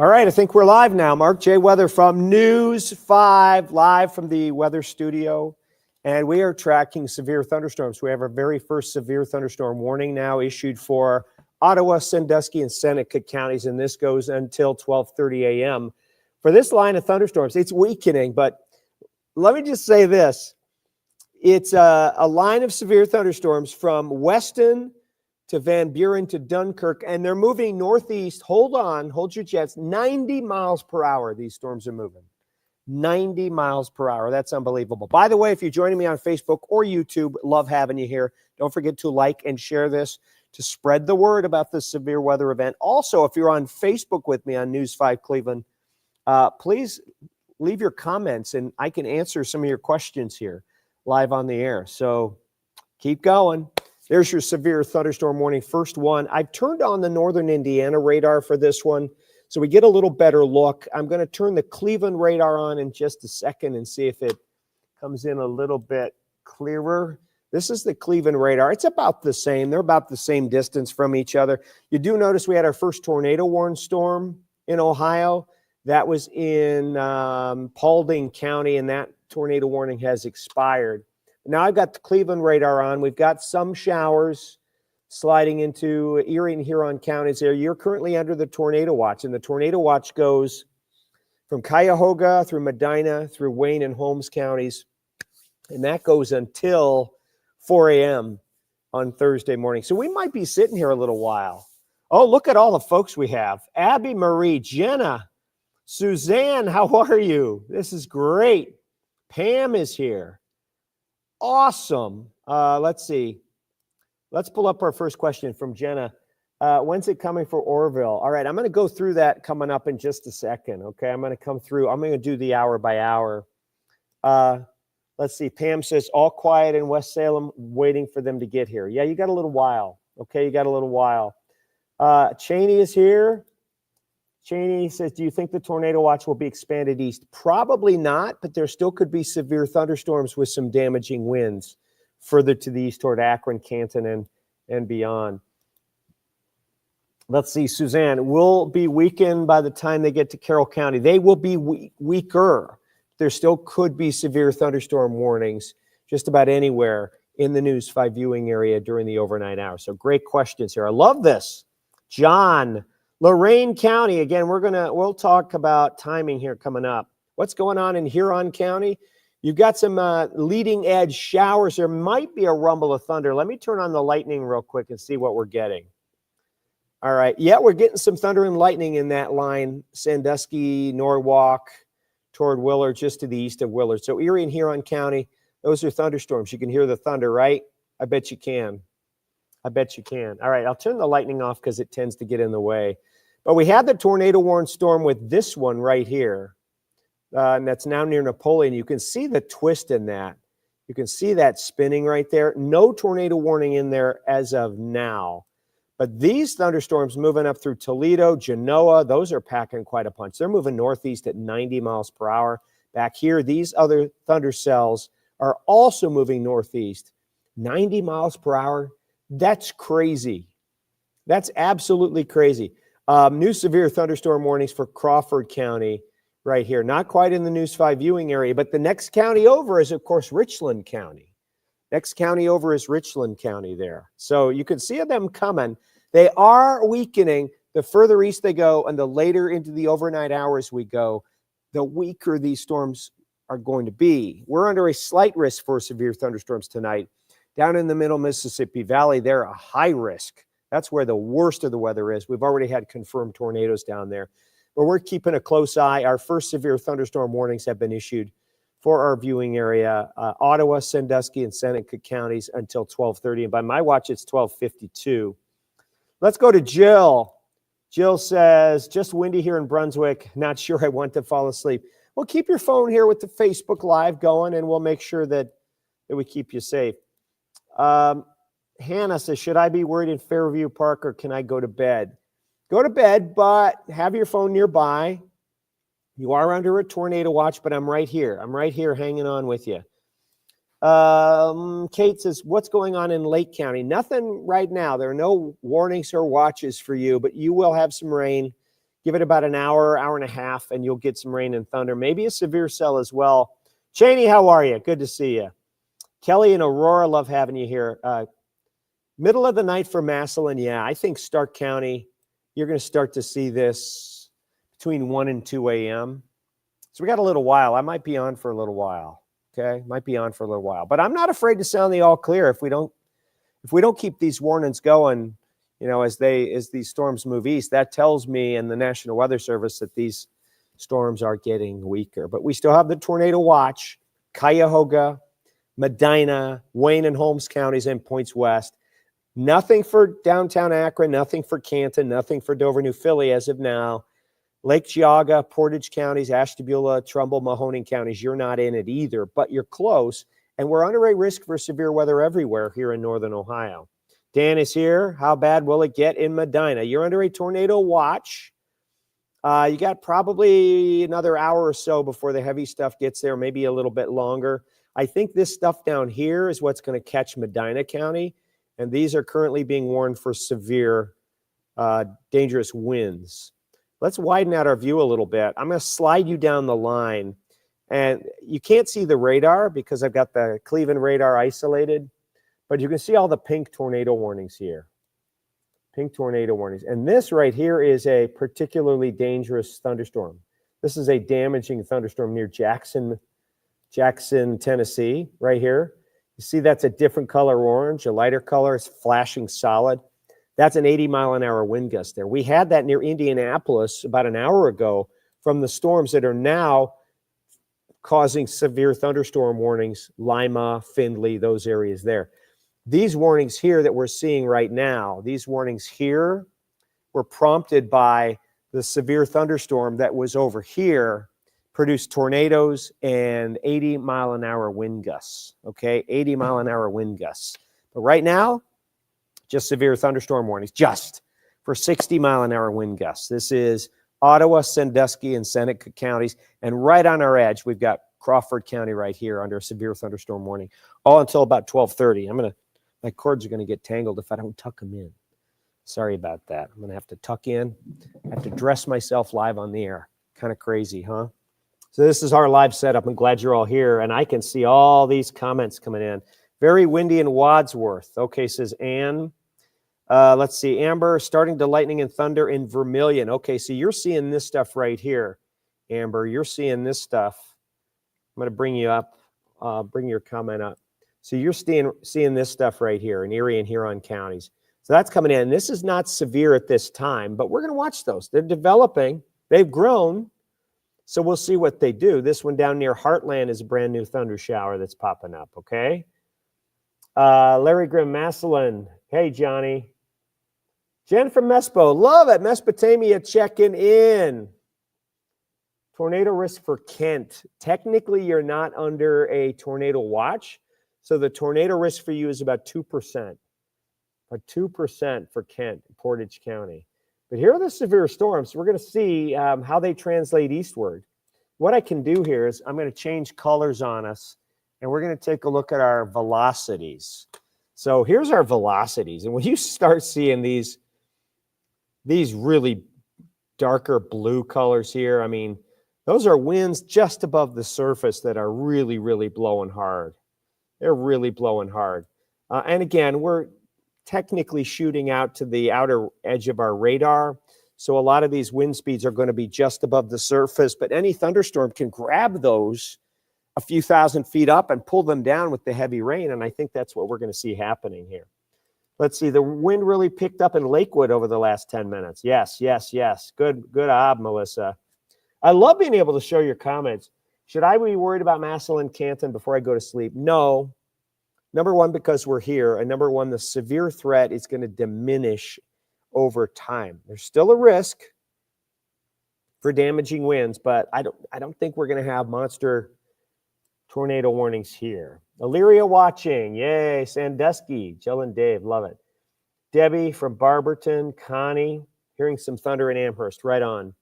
All right, I think we're live now. Mark J. Weather from News 5, live from the weather studio. And we are tracking severe thunderstorms. We have our very first severe thunderstorm warning now issued for Ottawa, Sandusky, and Seneca counties, and this goes until 12:30 a.m. For this line of thunderstorms, it's weakening, but let me just say this. It's a line of severe thunderstorms from Weston to Van Buren to Dunkirk, and they're moving northeast. Hold on, hold your jets. 90 miles per hour, these storms are moving. 90 miles per hour. That's unbelievable. By the way, if you're joining me on Facebook or YouTube, love having you here. Don't forget to like and share this to spread the word about this severe weather event. Also, if you're on Facebook with me on News 5 Cleveland, please leave your comments, and I can answer some of your questions here live on the air. So keep going. There's your severe thunderstorm warning, first one. I've turned on the northern Indiana radar for this one, so we get a little better look. I'm going to turn the Cleveland radar on in just a second and see if it comes in a little bit clearer. This is the Cleveland radar. It's about the same. They're about the same distance from each other. You do notice we had our first tornado warning storm in Ohio. That was in Paulding County, and that tornado warning has expired. Now I've got the Cleveland radar on. We've got some showers sliding into Erie and Huron counties there. You're currently under the tornado watch, and the tornado watch goes from Cuyahoga through Medina, through Wayne and Holmes counties, and that goes until 4 a.m. on Thursday morning. So we might be sitting here a little while. Oh, look at all the folks we have. Abby Marie, Jenna, Suzanne, how are you? This is great. Pam is here. Awesome. Let's see. Let's pull up our first question from Jenna. When's it coming for Orville? All right, I'm going to go through that coming up in just a second, okay? I'm going to come through. I'm going to do the hour by hour. Let's see. Pam says, all quiet in West Salem, waiting for them to get here. Yeah, you got a little while, okay? You got a little while. Cheney is here. Cheney says, do you think the tornado watch will be expanded east? Probably not, but there still could be severe thunderstorms with some damaging winds further to the east toward Akron, Canton, and beyond. Let's see, Suzanne, will be weakened by the time they get to Carroll County. They will be weaker. There still could be severe thunderstorm warnings just about anywhere in the News 5 viewing area during the overnight hours. So great questions here. I love this. John, Lorain County, again, we'll talk about timing here coming up. What's going on in Huron County? You've got some leading edge showers. There might be a rumble of thunder. Let me turn on the lightning real quick and see what we're getting. All right. Yeah, we're getting some thunder and lightning in that line. Sandusky, Norwalk, toward Willard, just to the east of Willard. So Erie and Huron County, those are thunderstorms. You can hear the thunder, right? I bet you can. I bet you can. All right, I'll turn the lightning off because it tends to get in the way. But we had the tornado warning storm with this one right here. And that's now near Napoleon. You can see the twist in that. You can see that spinning right there. No tornado warning in there as of now. But these thunderstorms moving up through Toledo, Genoa, those are packing quite a punch. They're moving northeast at 90 miles per hour. Back here, these other thunder cells are also moving northeast. 90 miles per hour, that's crazy. That's absolutely crazy. New severe thunderstorm warnings for Crawford County right here. Not quite in the News 5 viewing area, but the next county over is, of course, Richland County. Next county over is Richland County there. So you can see them coming. They are weakening. The further east they go and the later into the overnight hours we go, the weaker these storms are going to be. We're under a slight risk for severe thunderstorms tonight. Down in the middle Mississippi Valley, they're a high risk. That's where the worst of the weather is. We've already had confirmed tornadoes down there. But we're keeping a close eye. Our first severe thunderstorm warnings have been issued for our viewing area, Ottawa, Sandusky, and Seneca counties until 12:30. And by my watch, it's 12:52. Let's go to Jill. Jill says, just windy here in Brunswick. Not sure I want to fall asleep. Well, keep your phone here with the Facebook Live going, and we'll make sure that we keep you safe. Hannah says, should I be worried in Fairview Park or can I go to bed? Go to bed, but have your phone nearby. You are under a tornado watch, but I'm right here. I'm right here hanging on with you. Kate says, what's going on in Lake County? Nothing right now. There are no warnings or watches for you, but you will have some rain Give it about an hour, hour and a half, and you'll get some rain and thunder. Maybe a severe cell as well. Cheney, how are you? Good to see you. Kelly and Aurora, love having you here. Middle of the night for Massillon, yeah. I think Stark County, you're going to start to see this between 1 and 2 a.m. So we got a little while. I might be on for a little while, okay? Might be on for a little while. But I'm not afraid to sound the all clear if we don't keep these warnings going, you know, as these storms move east. That tells me and the National Weather Service that these storms are getting weaker. But we still have the tornado watch, Cuyahoga, Medina, Wayne and Holmes counties and points west. Nothing for downtown Akron, nothing for Canton, nothing for Dover, New Philly as of now. Lake Geauga, Portage counties, Ashtabula, Trumbull, Mahoning counties, you're not in it either, but you're close. And we're under a risk for severe weather everywhere here in northern Ohio. Dan is here. How bad will it get in Medina? You're under a tornado watch. You got probably another hour or so before the heavy stuff gets there, maybe a little bit longer. I think this stuff down here is what's going to catch Medina County. And these are currently being warned for severe, dangerous winds. Let's widen out our view a little bit. I'm going to slide you down the line. And you can't see the radar because I've got the Cleveland radar isolated. But you can see all the pink tornado warnings here. Pink tornado warnings. And this right here is a particularly dangerous thunderstorm. This is a damaging thunderstorm near Jackson, Tennessee, right here. You see that's a different color orange, a lighter color. It's flashing solid. That's an 80-mile-an-hour wind gust there. We had that near Indianapolis about an hour ago from the storms that are now causing severe thunderstorm warnings, Lima, Findlay, those areas there. These warnings here that we're seeing right now, these warnings here were prompted by the severe thunderstorm that was over here, produced tornadoes and 80-mile-an-hour wind gusts, okay? 80-mile-an-hour wind gusts. But right now, just severe thunderstorm warnings, just for 60-mile-an-hour wind gusts. This is Ottawa, Sandusky, and Seneca counties. And right on our edge, we've got Crawford County right here under a severe thunderstorm warning, all until about 12:30. My cords are going to get tangled if I don't tuck them in. Sorry about that. I'm going to have to tuck in. I have to dress myself live on the air. Kind of crazy, huh? So this is our live setup. I'm glad you're all here. And I can see all these comments coming in. Very windy in Wadsworth. Okay, says Ann. Let's see. Amber, starting to lightning and thunder in Vermilion. Okay, so you're seeing this stuff right here. Amber, you're seeing this stuff. I'm going to bring you up. Bring your comment up. So you're seeing this stuff right here in Erie and Huron counties. So that's coming in. This is not severe at this time, but we're going to watch those. They're developing. They've grown. So we'll see what they do. This one down near Heartland is a brand new thunder shower that's popping up, okay? Larry Grimm, Massillon. Hey, Johnny. Jen from Mespo. Love it. Mesopotamia checking in. Tornado risk for Kent. Technically, you're not under a tornado watch. So the tornado risk for you is about 2%. About 2% for Kent, Portage County. But here are the severe storms. We're going to see how they translate eastward. What I can do here is I'm going to change colors on us, and we're going to take a look at our velocities. So here's our velocities. And when you start seeing these really darker blue colors here, I mean, those are winds just above the surface that are really, really blowing hard. They're really blowing hard. And again, we're technically shooting out to the outer edge of our radar. So a lot of these wind speeds are going to be just above the surface, but any thunderstorm can grab those a few thousand feet up and pull them down with the heavy rain. And I think that's what we're going to see happening here. Let's see. The wind really picked up in Lakewood over the last 10 minutes. Yes, yes, yes. Good Melissa. I love being able to show your comments. Should I be worried about Massillon, Canton before I go to sleep? No. Number one, because we're here. And number one, the severe threat is going to diminish over time. There's still a risk for damaging winds, but I don't think we're going to have monster tornado warnings here. Illyria watching. Yay. Sandusky. Jill and Dave. Love it. Debbie from Barberton. Connie. Hearing some thunder in Amherst. Right on.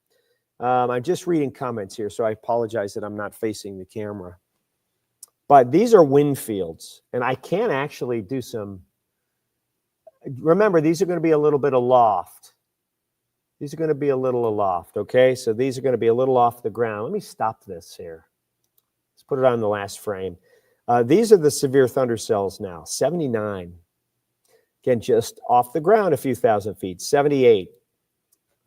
I'm just reading comments here, so I apologize that I'm not facing the camera. But these are wind fields, and I can actually do some. Remember, these are going to be a little bit aloft. These are going to be a little aloft, okay? So these are going to be a little off the ground. Let me stop this here. Let's put it on the last frame. These are the severe thunder cells now, 79. Again, just off the ground a few thousand feet, 78.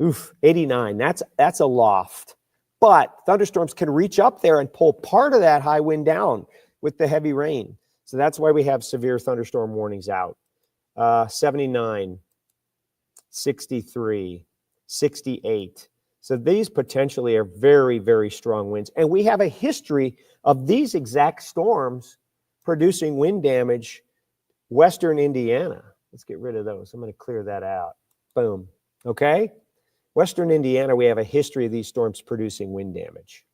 Oof, 89. That's aloft. But thunderstorms can reach up there and pull part of that high wind down with the heavy rain. So that's why we have severe thunderstorm warnings out. 79, 63, 68. So these potentially are very, very strong winds. And we have a history of these exact storms producing wind damage western Indiana. Let's get rid of those. I'm going to clear that out. Boom. Okay? Western Indiana, we have a history of these storms producing wind damage.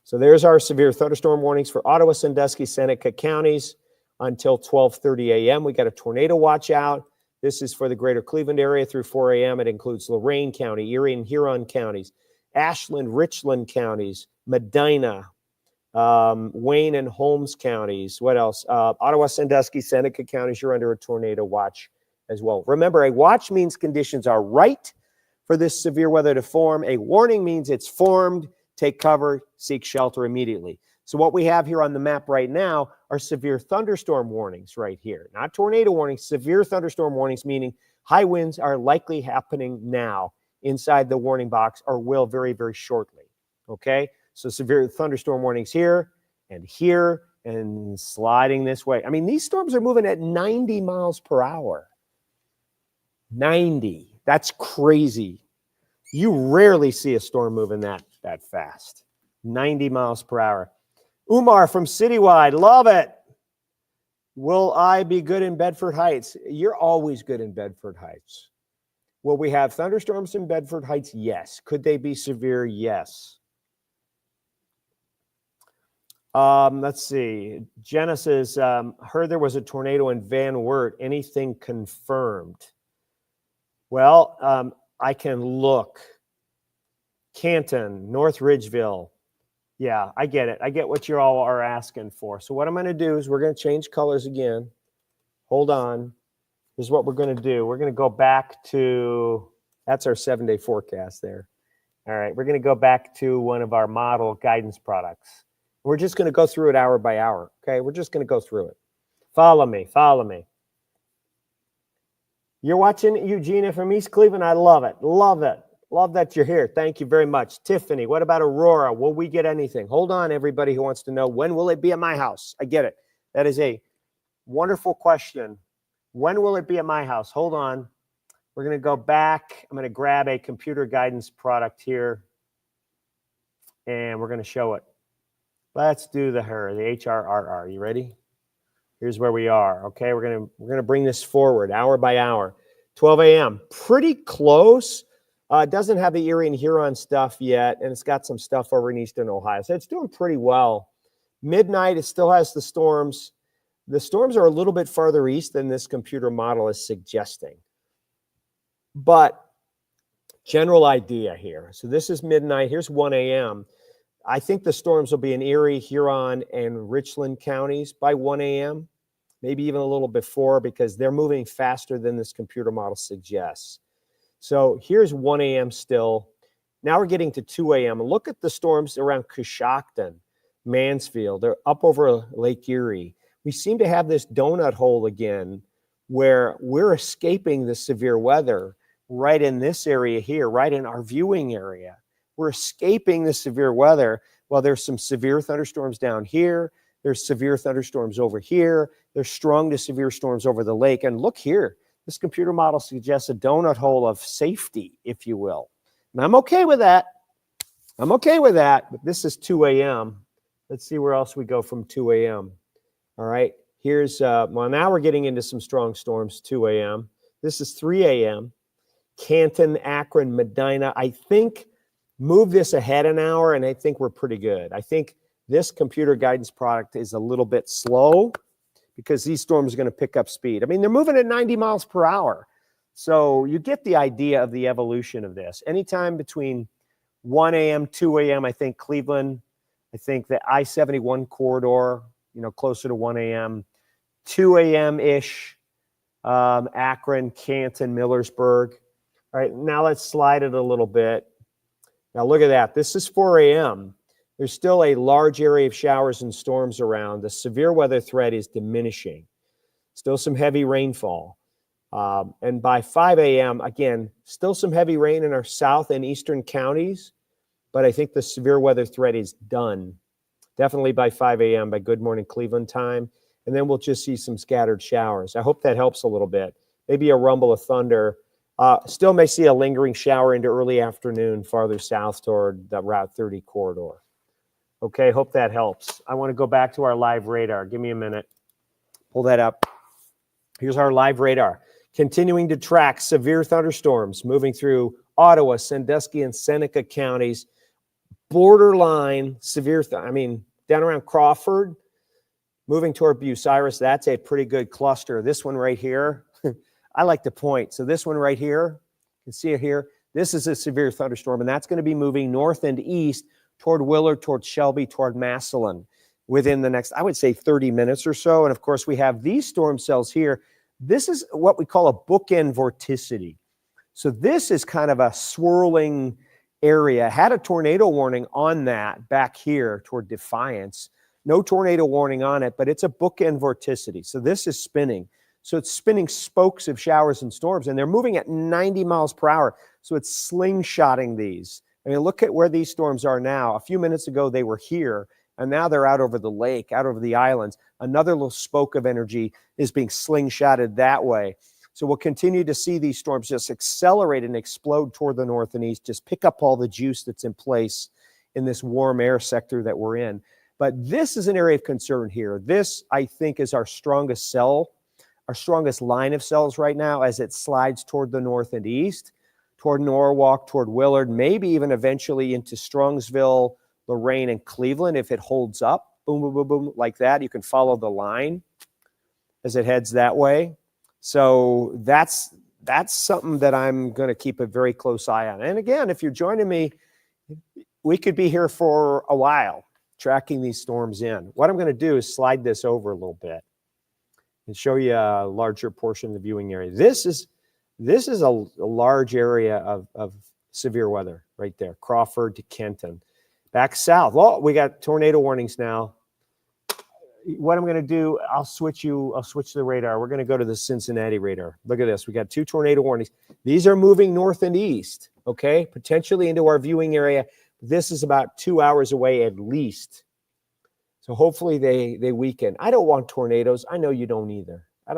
So there's our severe thunderstorm warnings for Ottawa, Sandusky, Seneca counties until 12:30 a.m. We got a tornado watch out. This is for the greater Cleveland area through 4 a.m. It includes Lorain County, Erie and Huron counties, Ashland, Richland counties, Medina, Wayne and Holmes counties. What else? Ottawa, Sandusky, Seneca counties, you're under a tornado watch as well. Remember, a watch means conditions are right for this severe weather to form. A warning means it's formed. Take cover, seek shelter immediately. So what we have here on the map right now are severe thunderstorm warnings right here. Not tornado warnings, severe thunderstorm warnings, meaning high winds are likely happening now inside the warning box or will very, very shortly. Okay? So severe thunderstorm warnings here and sliding this way. I mean, these storms are moving at 90 miles per hour. 90. That's crazy. You rarely see a storm moving that fast. 90 miles per hour. Umar from Citywide, love it. Will I be good in Bedford Heights? You're always good in Bedford Heights. Will we have thunderstorms in Bedford Heights? Yes. Could they be severe? Yes. Let's see. Jenna says, heard there was a tornado in Van Wert. Anything confirmed? Well, I can look. Canton, North Ridgeville. Yeah, I get it. I get what you all are asking for. So what I'm going to do is we're going to change colors again. Hold on. Here's what we're going to do. We're going to go back to, that's our 7-day forecast there. All right, we're going to go back to one of our model guidance products. We're just going to go through it hour by hour, okay? We're just going to go through it. Follow me, follow me. You're watching Eugenia from East Cleveland. I love it, love it. Love that you're here. Thank you very much. Tiffany, what about Aurora? Will we get anything? Hold on, everybody who wants to know, when will it be at my house? I get it. That is a wonderful question. When will it be at my house? Hold on. We're going to go back. I'm going to grab a computer guidance product here, and we're going to show it. Let's do the HRRR. You ready? Here's where we are. Okay, we're going to bring this forward hour by hour. 12 a.m. Pretty close. It doesn't have the Erie and Huron stuff yet, and it's got some stuff over in eastern Ohio. So it's doing pretty well. Midnight, it still has the storms. The storms are a little bit farther east than this computer model is suggesting. But general idea here. So this is midnight. Here's 1 a.m. I think the storms will be in Erie, Huron, and Richland counties by 1 a.m., maybe even a little before, because they're moving faster than this computer model suggests. So here's 1 a.m. still. Now we're getting to 2 a.m. Look at the storms around Coshocton, Mansfield. They're up over Lake Erie. We seem to have this donut hole again where we're escaping the severe weather right in this area here, right in our viewing area. We're escaping the severe weather. Well, there's some severe thunderstorms down here. There's severe thunderstorms over here. There's strong to severe storms over the lake. And look here. This computer model suggests a donut hole of safety, if you will. And I'm okay with that. I'm okay with that. But this is 2 a.m. Let's see where else we go from 2 a.m. All right. Here's, well, now we're getting into some strong storms, 2 a.m. This is 3 a.m. Canton, Akron, Medina. I think move this ahead an hour, and I think we're pretty good. I think this computer guidance product is a little bit slow, because these storms are going to pick up speed. I mean, they're moving at 90 miles per hour. So you get the idea of the evolution of this. Anytime between 1 a.m., 2 a.m., I think Cleveland, I think the I-71 corridor, closer to 1 a.m., 2 a.m.-ish, Akron, Canton, Millersburg. All right, now let's slide it a little bit. Now look at that. This is 4 a.m. There's still a large area of showers and storms around. The severe weather threat is diminishing. Still some heavy rainfall. And by 5 a.m., again, still some heavy rain in our south and eastern counties, but I think the severe weather threat is done. Definitely by 5 a.m., by Good Morning Cleveland time. And then we'll just see some scattered showers. I hope that helps a little bit. Maybe a rumble of thunder. Still may see a lingering shower into early afternoon farther south toward the Route 30 corridor. Okay, hope that helps. I want to go back to our live radar. Give me a minute. Pull that up. Here's our live radar. Continuing to track severe thunderstorms moving through Ottawa, Sandusky, and Seneca counties. Borderline severe, down around Crawford, moving toward Bucyrus. That's a pretty good cluster. This one right here, I like to point. So this one right here, you can see it here. This is a severe thunderstorm, and that's going to be moving north and east toward Willard, toward Shelby, toward Massillon within the next, I would say, 30 minutes or so. And of course, we have these storm cells here. This is what we call a bookend vorticity. So this is kind of a swirling area. Had a tornado warning on that back here toward Defiance. No tornado warning on it, but it's a bookend vorticity. So this is spinning. So it's spinning spokes of showers and storms, and they're moving at 90 miles per hour. So it's slingshotting these. I mean, look at where these storms are now. A few minutes ago, they were here, and now they're out over the lake, out over the islands. Another little spoke of energy is being slingshotted that way. So we'll continue to see these storms just accelerate and explode toward the north and east, just pick up all the juice that's in place in this warm air sector that we're in. But this is an area of concern here. This, I think, is our strongest cell, our strongest line of cells right now as it slides toward the north and east, toward Norwalk, toward Willard, maybe even eventually into Strongsville, Lorain, and Cleveland if it holds up. Boom, boom, boom, boom, like that. You can follow the line as it heads that way. So that's something that I'm going to keep a very close eye on. And again, if you're joining me, we could be here for a while tracking these storms in. What I'm going to do is slide this over a little bit and show you a larger portion of the viewing area. This is a large area of severe weather right there, Crawford to Kenton. Back south, well, we got tornado warnings now. What I'm going to do, I'll switch the radar. We're going to go to the Cincinnati radar. Look at this. We got 2 tornado warnings. These are moving north and east, okay, potentially into our viewing area. This is about 2 hours away at least. So hopefully they weaken. I don't want tornadoes. I know you don't either. I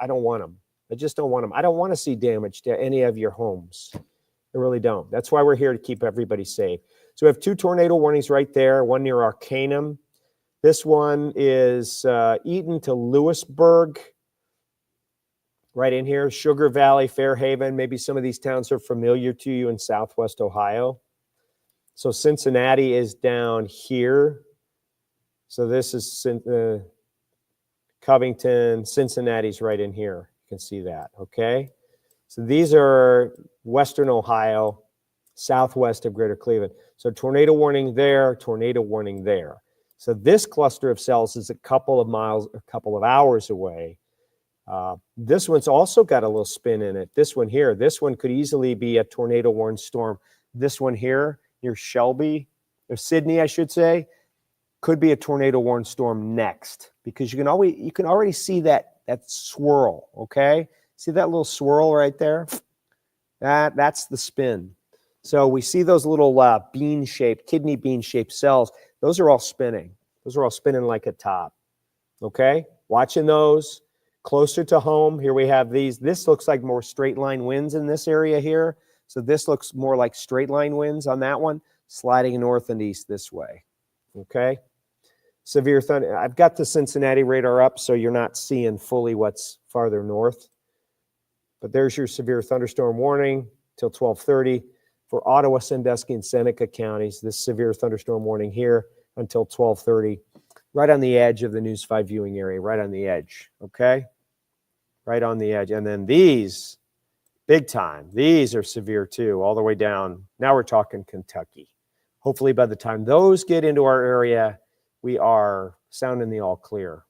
don't want them. I just don't want them. I don't want to see damage to any of your homes. I really don't. That's why we're here, to keep everybody safe. So we have 2 tornado warnings right there, one near Arcanum. This one is Eaton to Lewisburg, right in here. Sugar Valley, Fairhaven. Maybe some of these towns are familiar to you in Southwest Ohio. So Cincinnati is down here. So this is Covington. Cincinnati's right in here. You can see that, okay? So these are Western Ohio, southwest of Greater Cleveland. So tornado warning there, tornado warning there. So this cluster of cells is a couple of miles, a couple of hours away. This one's also got a little spin in it. This one here, this one could easily be a tornado warned storm. This one here near Shelby, or Sydney, I should say, could be a tornado warned storm next, because you can already see that swirl. Okay, see that little swirl right there? That's the spin. So we see those little kidney bean-shaped cells. Those are all spinning. Those are all spinning like a top. Okay? Watching those. Closer to home, here we have these. This looks like more straight line winds in this area here. So this looks more like straight line winds on that one, sliding north and east this way. Okay? Severe thunder. I've got the Cincinnati radar up, so you're not seeing fully what's farther north. But there's your severe thunderstorm warning till 12:30. For Ottawa, Sandusky, and Seneca counties, this severe thunderstorm warning here until 12:30, right on the edge of the News 5 viewing area, right on the edge, okay? Right on the edge. And then these, big time, these are severe too, all the way down. Now we're talking Kentucky. Hopefully by the time those get into our area, we are sounding the all clear.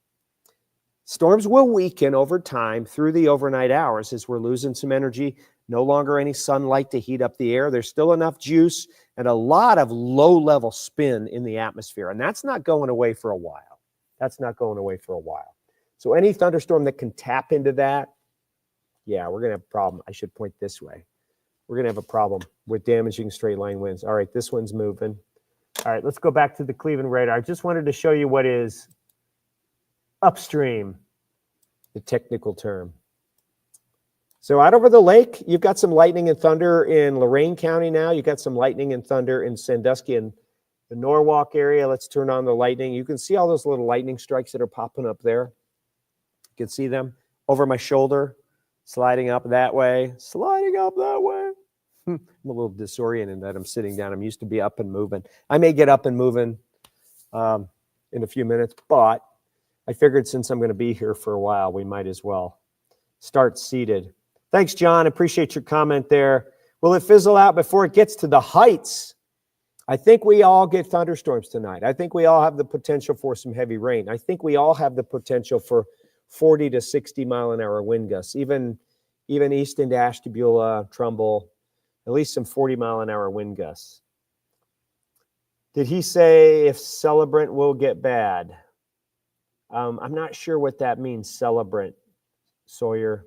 Storms will weaken over time through the overnight hours as we're losing some energy. No longer any sunlight to heat up the air. There's still enough juice and a lot of low-level spin in the atmosphere. And that's not going away for a while. That's not going away for a while. So any thunderstorm that can tap into that, yeah, we're going to have a problem. I should point this way. We're going to have a problem with damaging straight line winds. All right, this one's moving. All right, let's go back to the Cleveland radar. I just wanted to show you what is upstream, the technical term. So out over the lake, you've got some lightning and thunder in Lorain County now. You've got some lightning and thunder in Sandusky and the Norwalk area. Let's turn on the lightning. You can see all those little lightning strikes that are popping up there. You can see them over my shoulder, sliding up that way, sliding up that way. I'm a little disoriented that I'm sitting down. I'm used to be up and moving. I may get up and moving in a few minutes, but I figured since I'm going to be here for a while, we might as well start seated. Thanks, John. Appreciate your comment there. Will it fizzle out before it gets to the heights? I think we all get thunderstorms tonight. I think we all have the potential for some heavy rain. I think we all have the potential for 40 to 60 mile an hour wind gusts, even east into Ashtabula, Trumbull, at least some 40 mile an hour wind gusts. Did he say if celebrant will get bad? I'm not sure what that means, celebrant, Sawyer.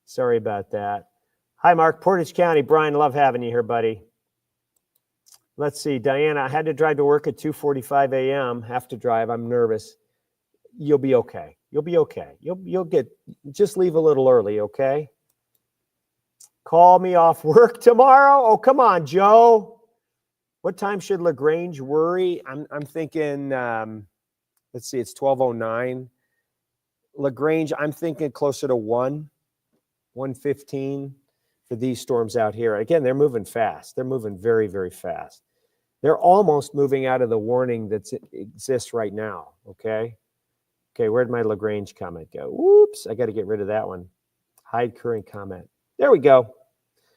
Sorry about that. Hi, Mark. Portage County. Brian, love having you here, buddy. Let's see. Diana, I had to drive to work at 2:45 a.m. Have to drive. I'm nervous. You'll be okay. You'll be okay. You'll get, just leave a little early, okay? Call me off work tomorrow? Oh, come on, Joe. What time should LaGrange worry? I'm thinking, let's see, it's 12:09. LaGrange, I'm thinking closer to 1:15 for these storms out here. Again, they're moving fast. They're moving very, very fast. They're almost moving out of the warning that exists right now, okay? Okay, where'd my LaGrange comment go? Whoops, I got to get rid of that one. Hide current comment. There we go.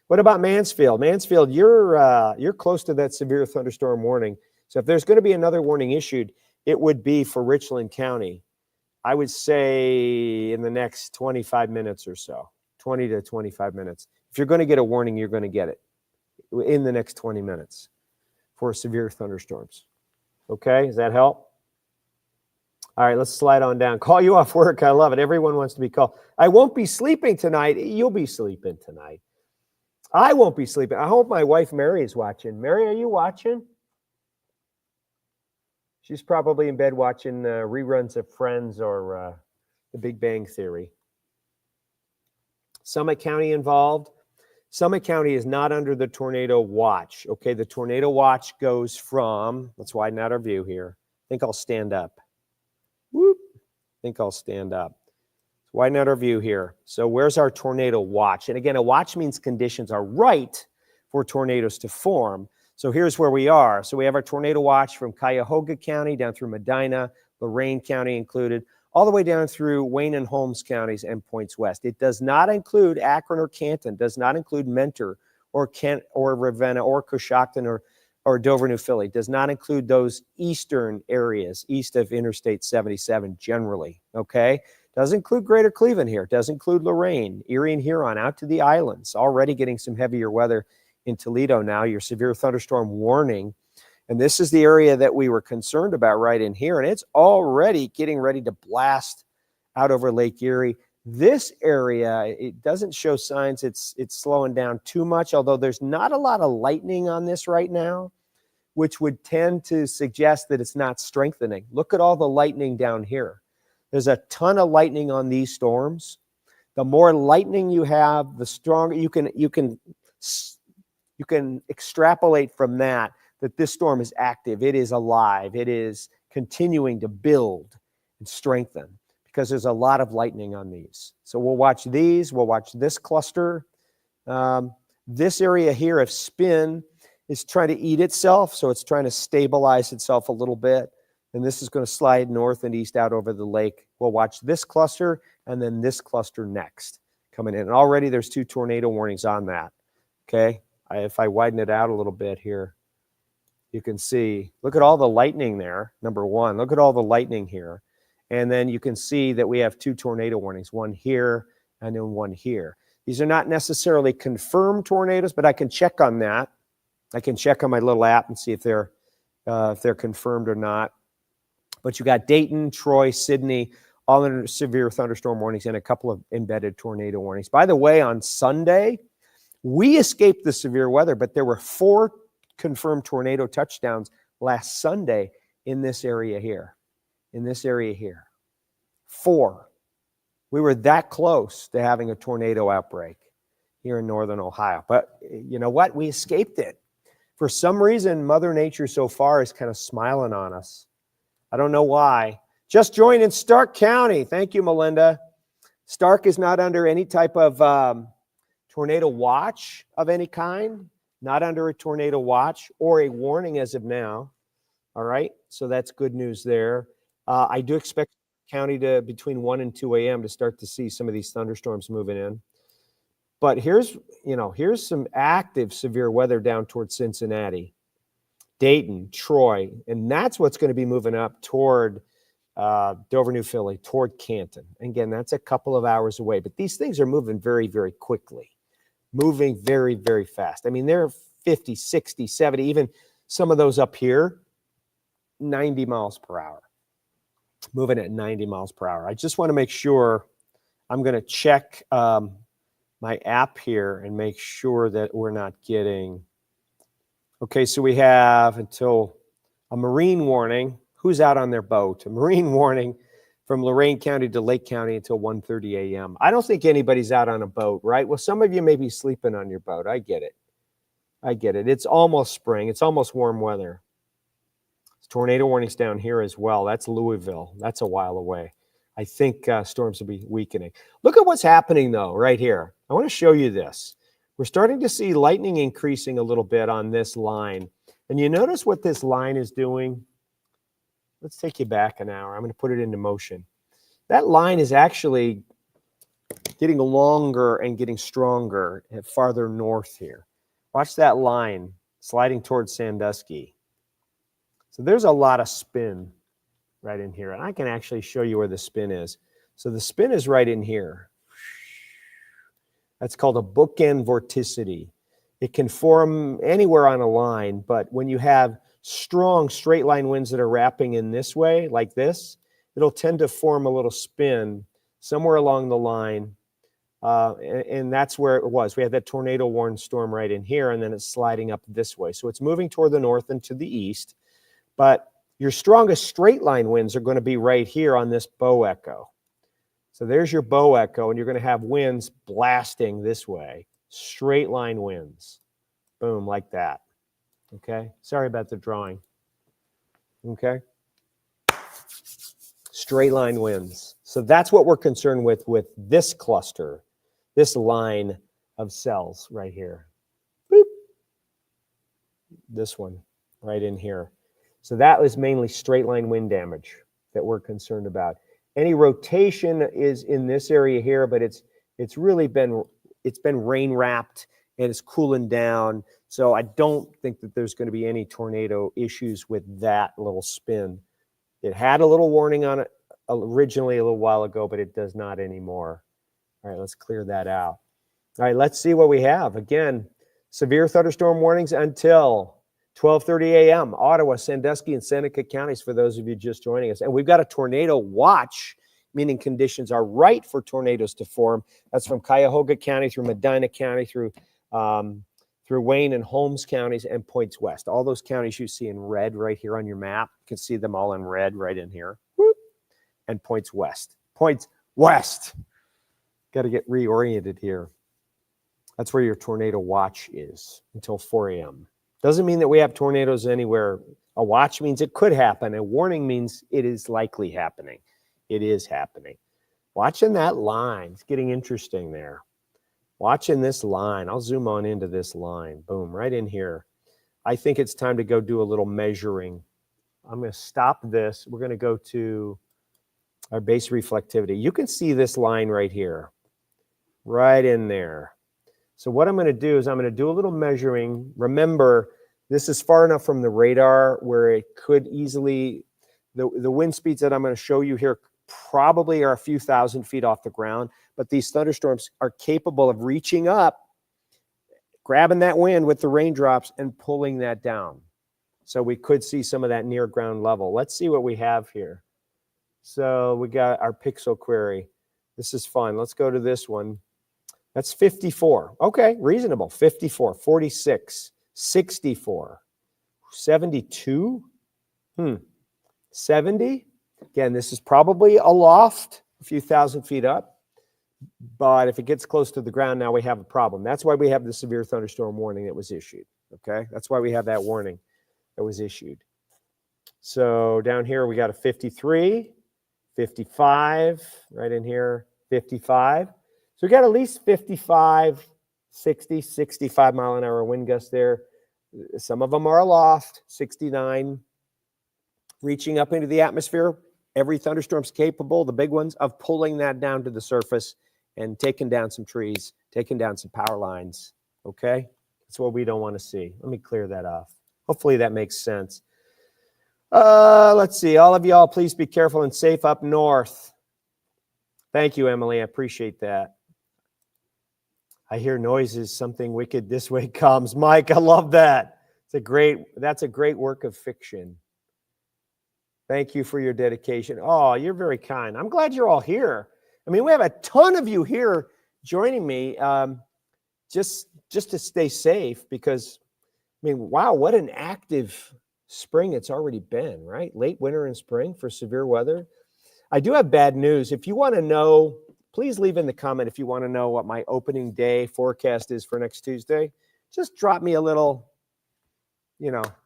What about Mansfield? Mansfield, you're close to that severe thunderstorm warning. So if there's going to be another warning issued, it would be for Richland County. I would say in the next 25 minutes or so, 20 to 25 minutes. If you're going to get a warning, you're going to get it in the next 20 minutes for severe thunderstorms. Okay, does that help? All right, let's slide on down. Call you off work. I love it. Everyone wants to be called. I won't be sleeping tonight. You'll be sleeping tonight. I won't be sleeping. I hope my wife Mary is watching. Mary, are you watching? She's probably in bed watching reruns of Friends or The Big Bang Theory. Summit County involved. Summit County is not under the tornado watch. Okay, the tornado watch goes from, let's widen out our view here. I think I'll stand up. Whoop. I think I'll stand up. Let's widen out our view here. So where's our tornado watch? And again, a watch means conditions are right for tornadoes to form. So here's where we are. So we have our tornado watch from Cuyahoga County down through Medina, Lorain County included, all the way down through Wayne and Holmes counties and points west. It does not include Akron or Canton, does not include Mentor or Kent or Ravenna or Coshocton or Dover, New Philly. Does not include those eastern areas east of Interstate 77 generally, okay? Does include Greater Cleveland here. Does include Lorain, Erie and Huron, out to the islands. Already getting some heavier weather in Toledo now, your severe thunderstorm warning. And this is the area that we were concerned about right in here. And it's already getting ready to blast out over Lake Erie. This area, it doesn't show signs it's slowing down too much, although there's not a lot of lightning on this right now, which would tend to suggest that it's not strengthening. Look at all the lightning down here. There's a ton of lightning on these storms. The more lightning you have, the stronger you can extrapolate from that this storm is active, it is alive, it is continuing to build and strengthen because there's a lot of lightning on these. So we'll watch these, we'll watch this cluster. This area here of spin is trying to eat itself, so it's trying to stabilize itself a little bit. And this is going to slide north and east out over the lake. We'll watch this cluster and then this cluster next coming in. And already there's 2 tornado warnings on that, okay? If I widen it out a little bit here, you can see, look at all the lightning there, number one. Look at all the lightning here. And then you can see that we have 2 tornado warnings, one here and then one here. These are not necessarily confirmed tornadoes, but I can check on that. I can check on my little app and see if they're confirmed or not. But you got Dayton, Troy, Sydney, all under severe thunderstorm warnings and a couple of embedded tornado warnings. By the way, on Sunday, we escaped the severe weather, but there were 4 confirmed tornado touchdowns last Sunday in this area here. In this area here. 4. We were that close to having a tornado outbreak here in northern Ohio. But you know what? We escaped it. For some reason, Mother Nature so far is kind of smiling on us. I don't know why. Just joined in Stark County. Thank you, Melinda. Stark is not under any type of tornado watch of any kind. Not under a tornado watch or a warning as of now. All right, so that's good news there. I do expect county to between 1 and 2 a.m. to start to see some of these thunderstorms moving in. But here's some active severe weather down towards Cincinnati, Dayton, Troy, and that's what's going to be moving up toward Dover, New Philly, toward Canton. Again, that's a couple of hours away, but these things are moving very, very quickly, moving very, very fast. I mean, they're 50, 60, 70, even some of those up here, 90 miles per hour, moving at 90 miles per hour. I just want to make sure I'm going to check my app here and make sure that we're not getting. Okay, so we have until a marine warning. Who's out on their boat? A marine warning from Lorain County to Lake County until 1:30 a.m. I don't think anybody's out on a boat, right? Well, some of you may be sleeping on your boat. I get it. I get it. It's almost spring. It's almost warm weather. Tornado warnings down here as well. That's Louisville. That's a while away. I think storms will be weakening. Look at what's happening, though, right here. I want to show you this. We're starting to see lightning increasing a little bit on this line. And you notice what this line is doing? Let's take you back an hour. I'm going to put it into motion. That line is actually getting longer and getting stronger farther north here. Watch that line sliding towards Sandusky. So there's a lot of spin right in here. And I can actually show you where the spin is. So the spin is right in here. That's called a bookend vorticity. It can form anywhere on a line, but when you have strong straight line winds that are wrapping in this way, like this, it'll tend to form a little spin somewhere along the line. And that's where it was. We had that tornado warned storm right in here, and then it's sliding up this way. So it's moving toward the north and to the east. But your strongest straight line winds are going to be right here on this bow echo. So there's your bow echo, and you're going to have winds blasting this way. Straight line winds. Boom, like that. Okay? Sorry about the drawing. Okay? Straight line winds. So that's what we're concerned with this cluster, this line of cells right here. Boop. This one right in here. So that was mainly straight line wind damage that we're concerned about. Any rotation is in this area here, but it's really been rain wrapped and it's cooling down. So I don't think that there's going to be any tornado issues with that little spin. It had a little warning on it originally a little while ago, but it does not anymore. All right, let's clear that out. All right, let's see what we have. Again, severe thunderstorm warnings until 12:30 a.m. Ottawa, Sandusky, and Seneca counties for those of you just joining us. And we've got a tornado watch, meaning conditions are right for tornadoes to form. That's from Cuyahoga County through Medina County through Wayne and Holmes counties and points west. All those counties you see in red right here on your map. You can see them all in red right in here. Whoop. And points west. Points west. Got to get reoriented here. That's where your tornado watch is until 4 a.m. Doesn't mean that we have tornadoes anywhere. A watch means it could happen. A warning means it is likely happening. It is happening. Watching that line. It's getting interesting there. Watching this line. I'll zoom on into this line. Boom, right in here. I think it's time to go do a little measuring. I'm going to stop this. We're going to go to our base reflectivity. You can see this line right here. Right in there. So what I'm going to do is I'm going to do a little measuring. Remember, this is far enough from the radar where it could easily, the wind speeds that I'm going to show you here probably are a few thousand feet off the ground, but these thunderstorms are capable of reaching up, grabbing that wind with the raindrops and pulling that down. So we could see some of that near ground level. Let's see what we have here. So we got our pixel query. This is fun. Let's go to this one. That's 54. Okay, reasonable. 54, 46, 64, 72, 70. Again, this is probably aloft, a few thousand feet up. But if it gets close to the ground, now we have a problem. That's why we have the severe thunderstorm warning that was issued. Okay, that's why we have that warning that was issued. So down here, we got a 53, 55, right in here, 55. So we got at least 55, 60, 65 mile an hour wind gusts there. Some of them are aloft, 69, reaching up into the atmosphere. Every thunderstorm's capable, the big ones, of pulling that down to the surface and taking down some trees, taking down some power lines, okay? That's what we don't want to see. Let me clear that off. Hopefully that makes sense. Let's see. All of y'all, please be careful and safe up north. Thank you, Emily. I appreciate that. I hear noises. Something wicked this way comes. Mike, I love that. That's a great work of fiction. Thank you for your dedication. Oh, you're very kind. I'm glad you're all here. I mean, we have a ton of you here joining me just to stay safe because, I mean, wow, what an active spring it's already been, right? Late winter and spring for severe weather. I do have bad news. If you want to know, please leave in the comment if you want to know what my opening day forecast is for next Tuesday. Just drop me a little,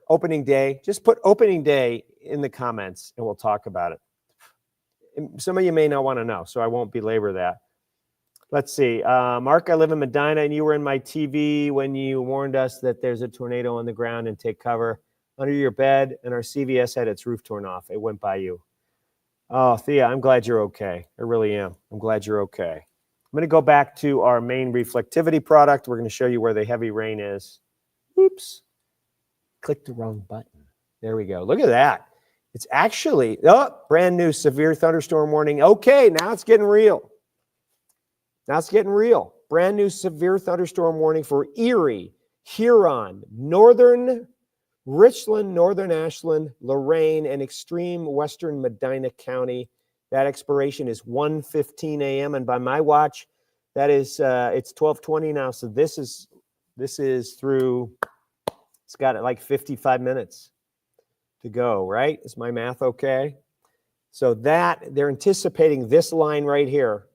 opening day. Just put opening day in the comments and we'll talk about it. And some of you may not want to know, so I won't belabor that. Let's see. Mark, I live in Medina, and you were in my TV when you warned us that there's a tornado on the ground and take cover under your bed, and our CVS had its roof torn off. It went by you. Oh, Thea, I'm glad you're okay. I really am. I'm glad you're okay. I'm going to go back to our main reflectivity product. We're going to show you where the heavy rain is. Oops. Click the wrong button. There we go. Look at that. It's actually, brand new severe thunderstorm warning. Okay, now it's getting real. Now it's getting real. Brand new severe thunderstorm warning for Erie, Huron, northern Richland, northern Ashland, Lorain, and extreme western Medina County. That expiration is 1:15 a.m. And by my watch, that is it's 12:20 now. So this is through. It's got like 55 minutes to go. Right? Is my math okay? So that they're anticipating this line right here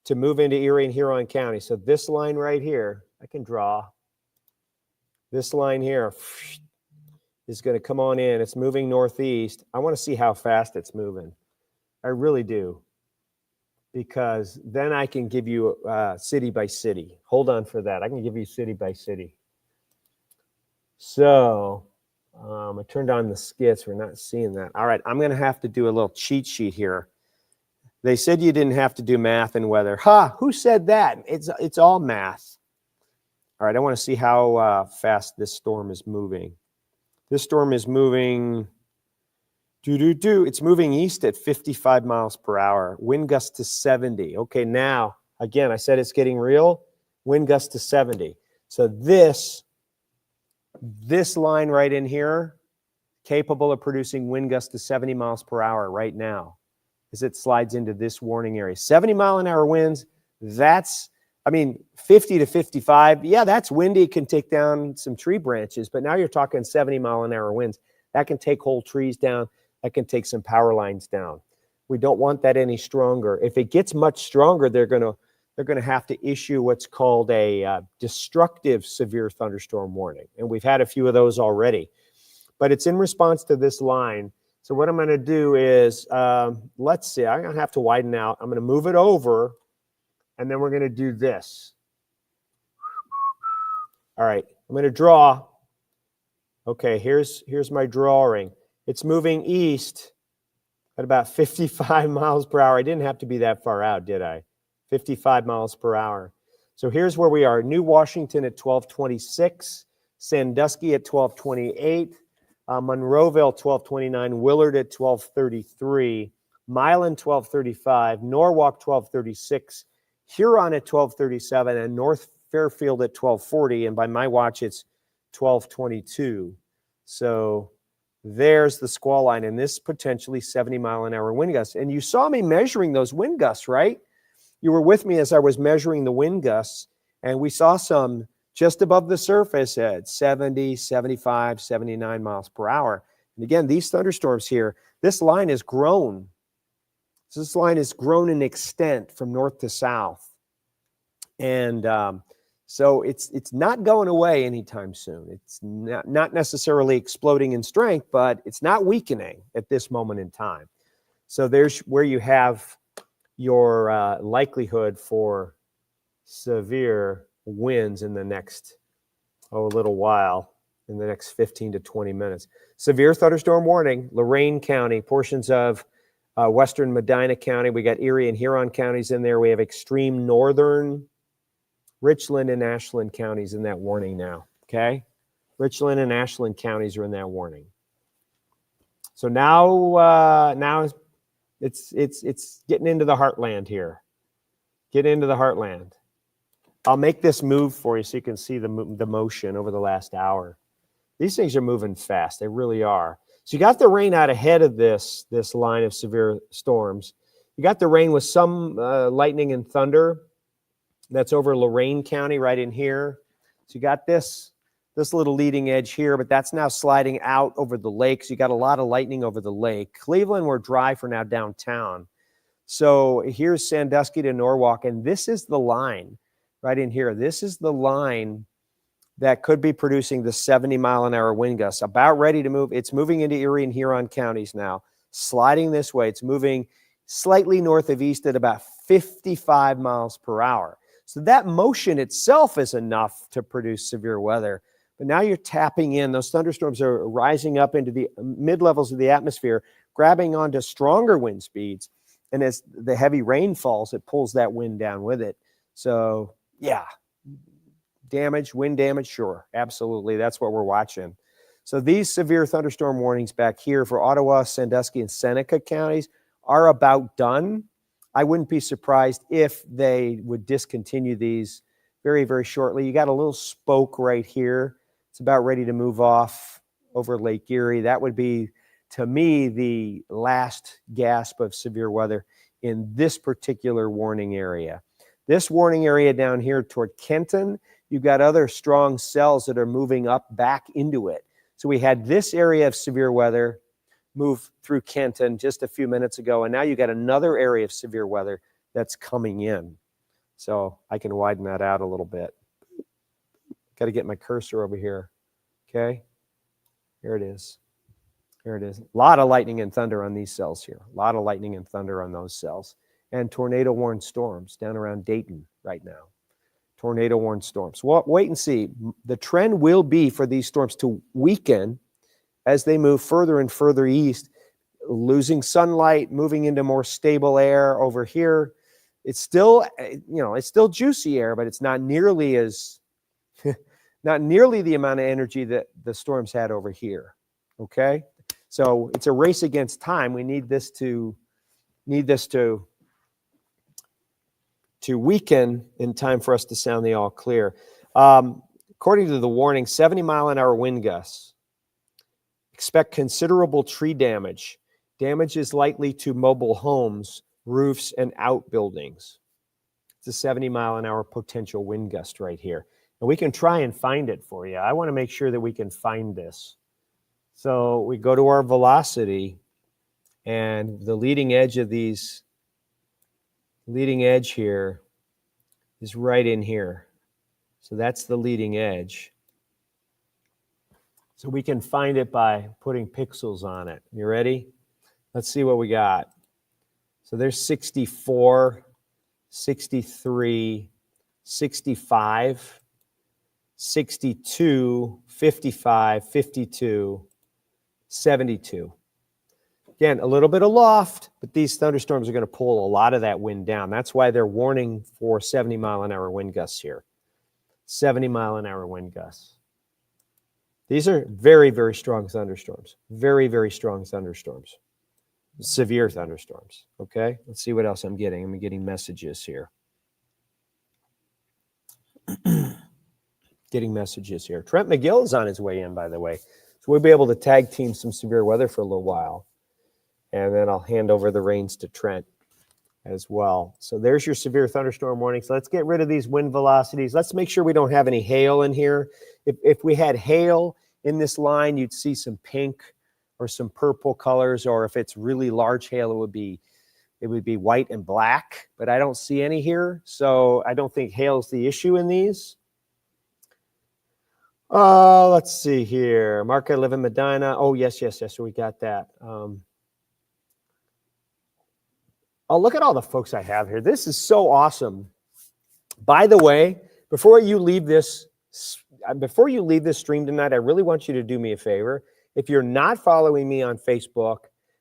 to move into Erie and Huron County. So this line right here, I can draw. This line here is going to come on in. It's moving northeast. I want to see how fast it's moving. I really do. Because then I can give you city by city. Hold on for that. I can give you city by city. So I turned on the skits. We're not seeing that. All right, I'm going to have to do a little cheat sheet here. They said you didn't have to do math and weather. Who said that? It's all math. All right, I want to see how fast this storm is moving. This storm is moving, it's moving east at 55 miles per hour. Wind gust to 70. Okay, now, again, I said it's getting real. Wind gust to 70. So this line right in here, capable of producing wind gusts to 70 miles per hour right now as it slides into this warning area. 70 mile an hour winds, that's, 50 to 55, yeah, that's windy. It can take down some tree branches, but now you're talking 70 mile an hour winds. That can take whole trees down. That can take some power lines down. We don't want that any stronger. If it gets much stronger, they're going to have to issue what's called a destructive severe thunderstorm warning. And we've had a few of those already. But it's in response to this line. So what I'm going to do is, let's see, I'm going to have to widen out. I'm going to move it over. And then we're going to do this. All right, I'm going to draw. Okay, here's my drawing. It's moving east at about 55 miles per hour. I didn't have to be that far out, did I? 55 miles per hour. So here's where we are. New Washington at 12:26, Sandusky at 12:28, Monroeville 12:29, Willard at 12:33. Milan 1235, Norwalk 1236, Huron at 1237, and North Fairfield at 1240. And by my watch, it's 1222. So there's the squall line, and this potentially 70-mile-an-hour wind gusts. And you saw me measuring those wind gusts, right? You were with me as I was measuring the wind gusts, and we saw some just above the surface at 70, 75, 79 miles per hour. And again, these thunderstorms here, this line has grown. So this line has grown in extent from north to south. And so it's not going away anytime soon. It's not necessarily exploding in strength, but it's not weakening at this moment in time. So there's where you have your likelihood for severe winds in the next, little while, in the next 15 to 20 minutes. Severe thunderstorm warning, Lorain County, portions of western Medina County. We got Erie and Huron counties in there. We have extreme northern Richland and Ashland counties in that warning now, okay? Richland and Ashland counties are in that warning. So now it's getting into the heartland here. Get into the heartland. I'll make this move for you so you can see the motion over the last hour. These things are moving fast. They really are. So you got the rain out ahead of this line of severe storms. You got the rain with some lightning and thunder. That's over Lorain County right in here. So you got this little leading edge here, but that's now sliding out over the lake. So you got a lot of lightning over the lake. Cleveland, we're dry for now downtown. So here's Sandusky to Norwalk, and this is the line right in here. This is the line that could be producing the 70-mile-an-hour wind gusts. About ready to move. It's moving into Erie and Huron counties now, sliding this way. It's moving slightly north of east at about 55 miles per hour. So that motion itself is enough to produce severe weather. But now you're tapping in. Those thunderstorms are rising up into the mid-levels of the atmosphere, grabbing onto stronger wind speeds. And as the heavy rain falls, it pulls that wind down with it. So, yeah, damage, wind damage, sure, absolutely. That's what we're watching. So these severe thunderstorm warnings back here for Ottawa, Sandusky, and Seneca counties are about done. I wouldn't be surprised if they would discontinue these very, very shortly. You got a little spoke right here. It's about ready to move off over Lake Erie. That would be, to me, the last gasp of severe weather in this particular warning area. This warning area down here toward Kenton, you've got other strong cells that are moving up back into it. So we had this area of severe weather move through Kenton just a few minutes ago, and now you got another area of severe weather that's coming in. So I can widen that out a little bit. Got to get my cursor over here. Okay, here it is. Here it is. A lot of lightning and thunder on these cells here. A lot of lightning and thunder on those cells. And tornado-warned storms down around Dayton right now. Tornado-warned storms. Well, wait and see. The trend will be for these storms to weaken as they move further and further east, losing sunlight, moving into more stable air over here. It's still, it's still juicy air, but it's not nearly as, not nearly the amount of energy that the storms had over here. Okay, so it's a race against time. We need this to weaken in time for us to sound the all clear. According to the warning, 70-mile-an-hour wind gusts. Expect considerable tree damage. Damage is likely to mobile homes, roofs, and outbuildings. It's a 70-mile-an-hour potential wind gust right here. And we can try and find it for you. I want to make sure that we can find this. So we go to our velocity, and the leading edge of these, leading edge here is right in here. So that's the leading edge. So we can find it by putting pixels on it. You ready? Let's see what we got. So there's 64, 63, 65, 62, 55, 52, 72. Again, a little bit of loft, but these thunderstorms are going to pull a lot of that wind down. That's why they're warning for 70-mile-an-hour wind gusts here. 70-mile-an-hour wind gusts. These are very, very strong thunderstorms. Very, very strong thunderstorms. severe thunderstorms. Okay, let's see what else I'm getting. I'm getting messages here. Getting messages here. Trent McGill is on his way in, by the way. So we'll be able to tag team some severe weather for a little while. And then I'll hand over the reins to Trent as well. So there's your severe thunderstorm warning. So let's get rid of these wind velocities. Let's make sure we don't have any hail in here. If we had hail in this line, you'd see some pink or some purple colors, or if it's really large hail, it would be white and black, but I don't see any here. So I don't think hail is the issue in these. Let's see here. Mark, I live in Medina. Oh, yes. So we got that. Oh, look at all the folks I have here. This is so awesome. By the way, before you leave this stream tonight, I really want you to do me a favor. If you're not following me on Facebook,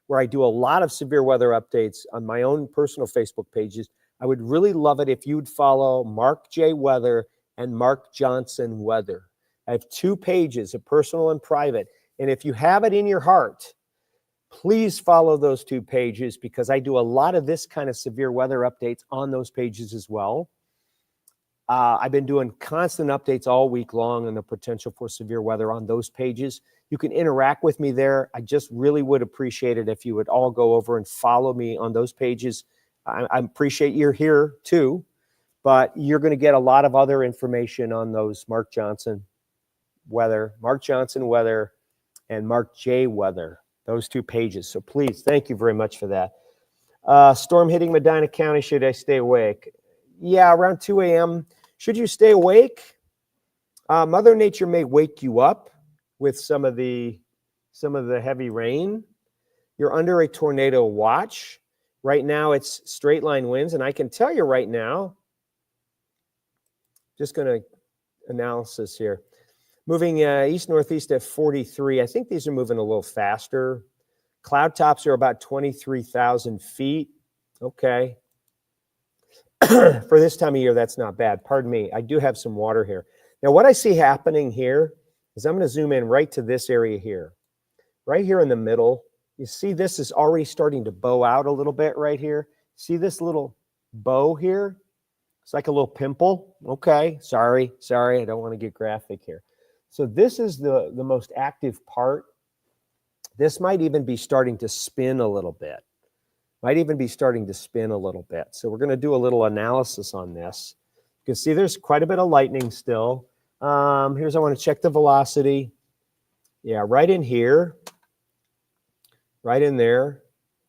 where I do a lot of severe weather updates on my own personal Facebook pages, I would really love it if you'd follow Mark J. Weather and Mark Johnson Weather. I have 2 pages, a personal and private. And if you have it in your heart, please follow those 2 pages, because I do a lot of this kind of severe weather updates on those pages as well. I've been doing constant updates all week long on the potential for severe weather on those pages. You can interact with me there. I just really would appreciate it if you would all go over and follow me on those pages. I appreciate you're here too, but you're going to get a lot of other information on those Mark Johnson Weather, and Mark J. Weather, those 2 pages. So please, thank you very much for that. Storm hitting Medina County. Should I stay awake? Yeah, around 2 a.m. Should you stay awake? Mother Nature may wake you up with some of the heavy rain. You're under a tornado watch. Right now, it's straight line winds, and I can tell you right now, just going to analysis here. Moving east-northeast at 43. I think these are moving a little faster. Cloud tops are about 23,000 feet. Okay. For this time of year, that's not bad. Pardon me. I do have some water here. Now, what I see happening here is I'm going to zoom in right to this area here. Right here in the middle. You see this is already starting to bow out a little bit right here. See this little bow here? It's like a little pimple. Okay. Sorry. I don't want to get graphic here. So this is the most active part. This might even be starting to spin a little bit. So we're going to do a little analysis on this. You can see there's quite a bit of lightning still. I want to check the velocity. Yeah, right in here. Right in there.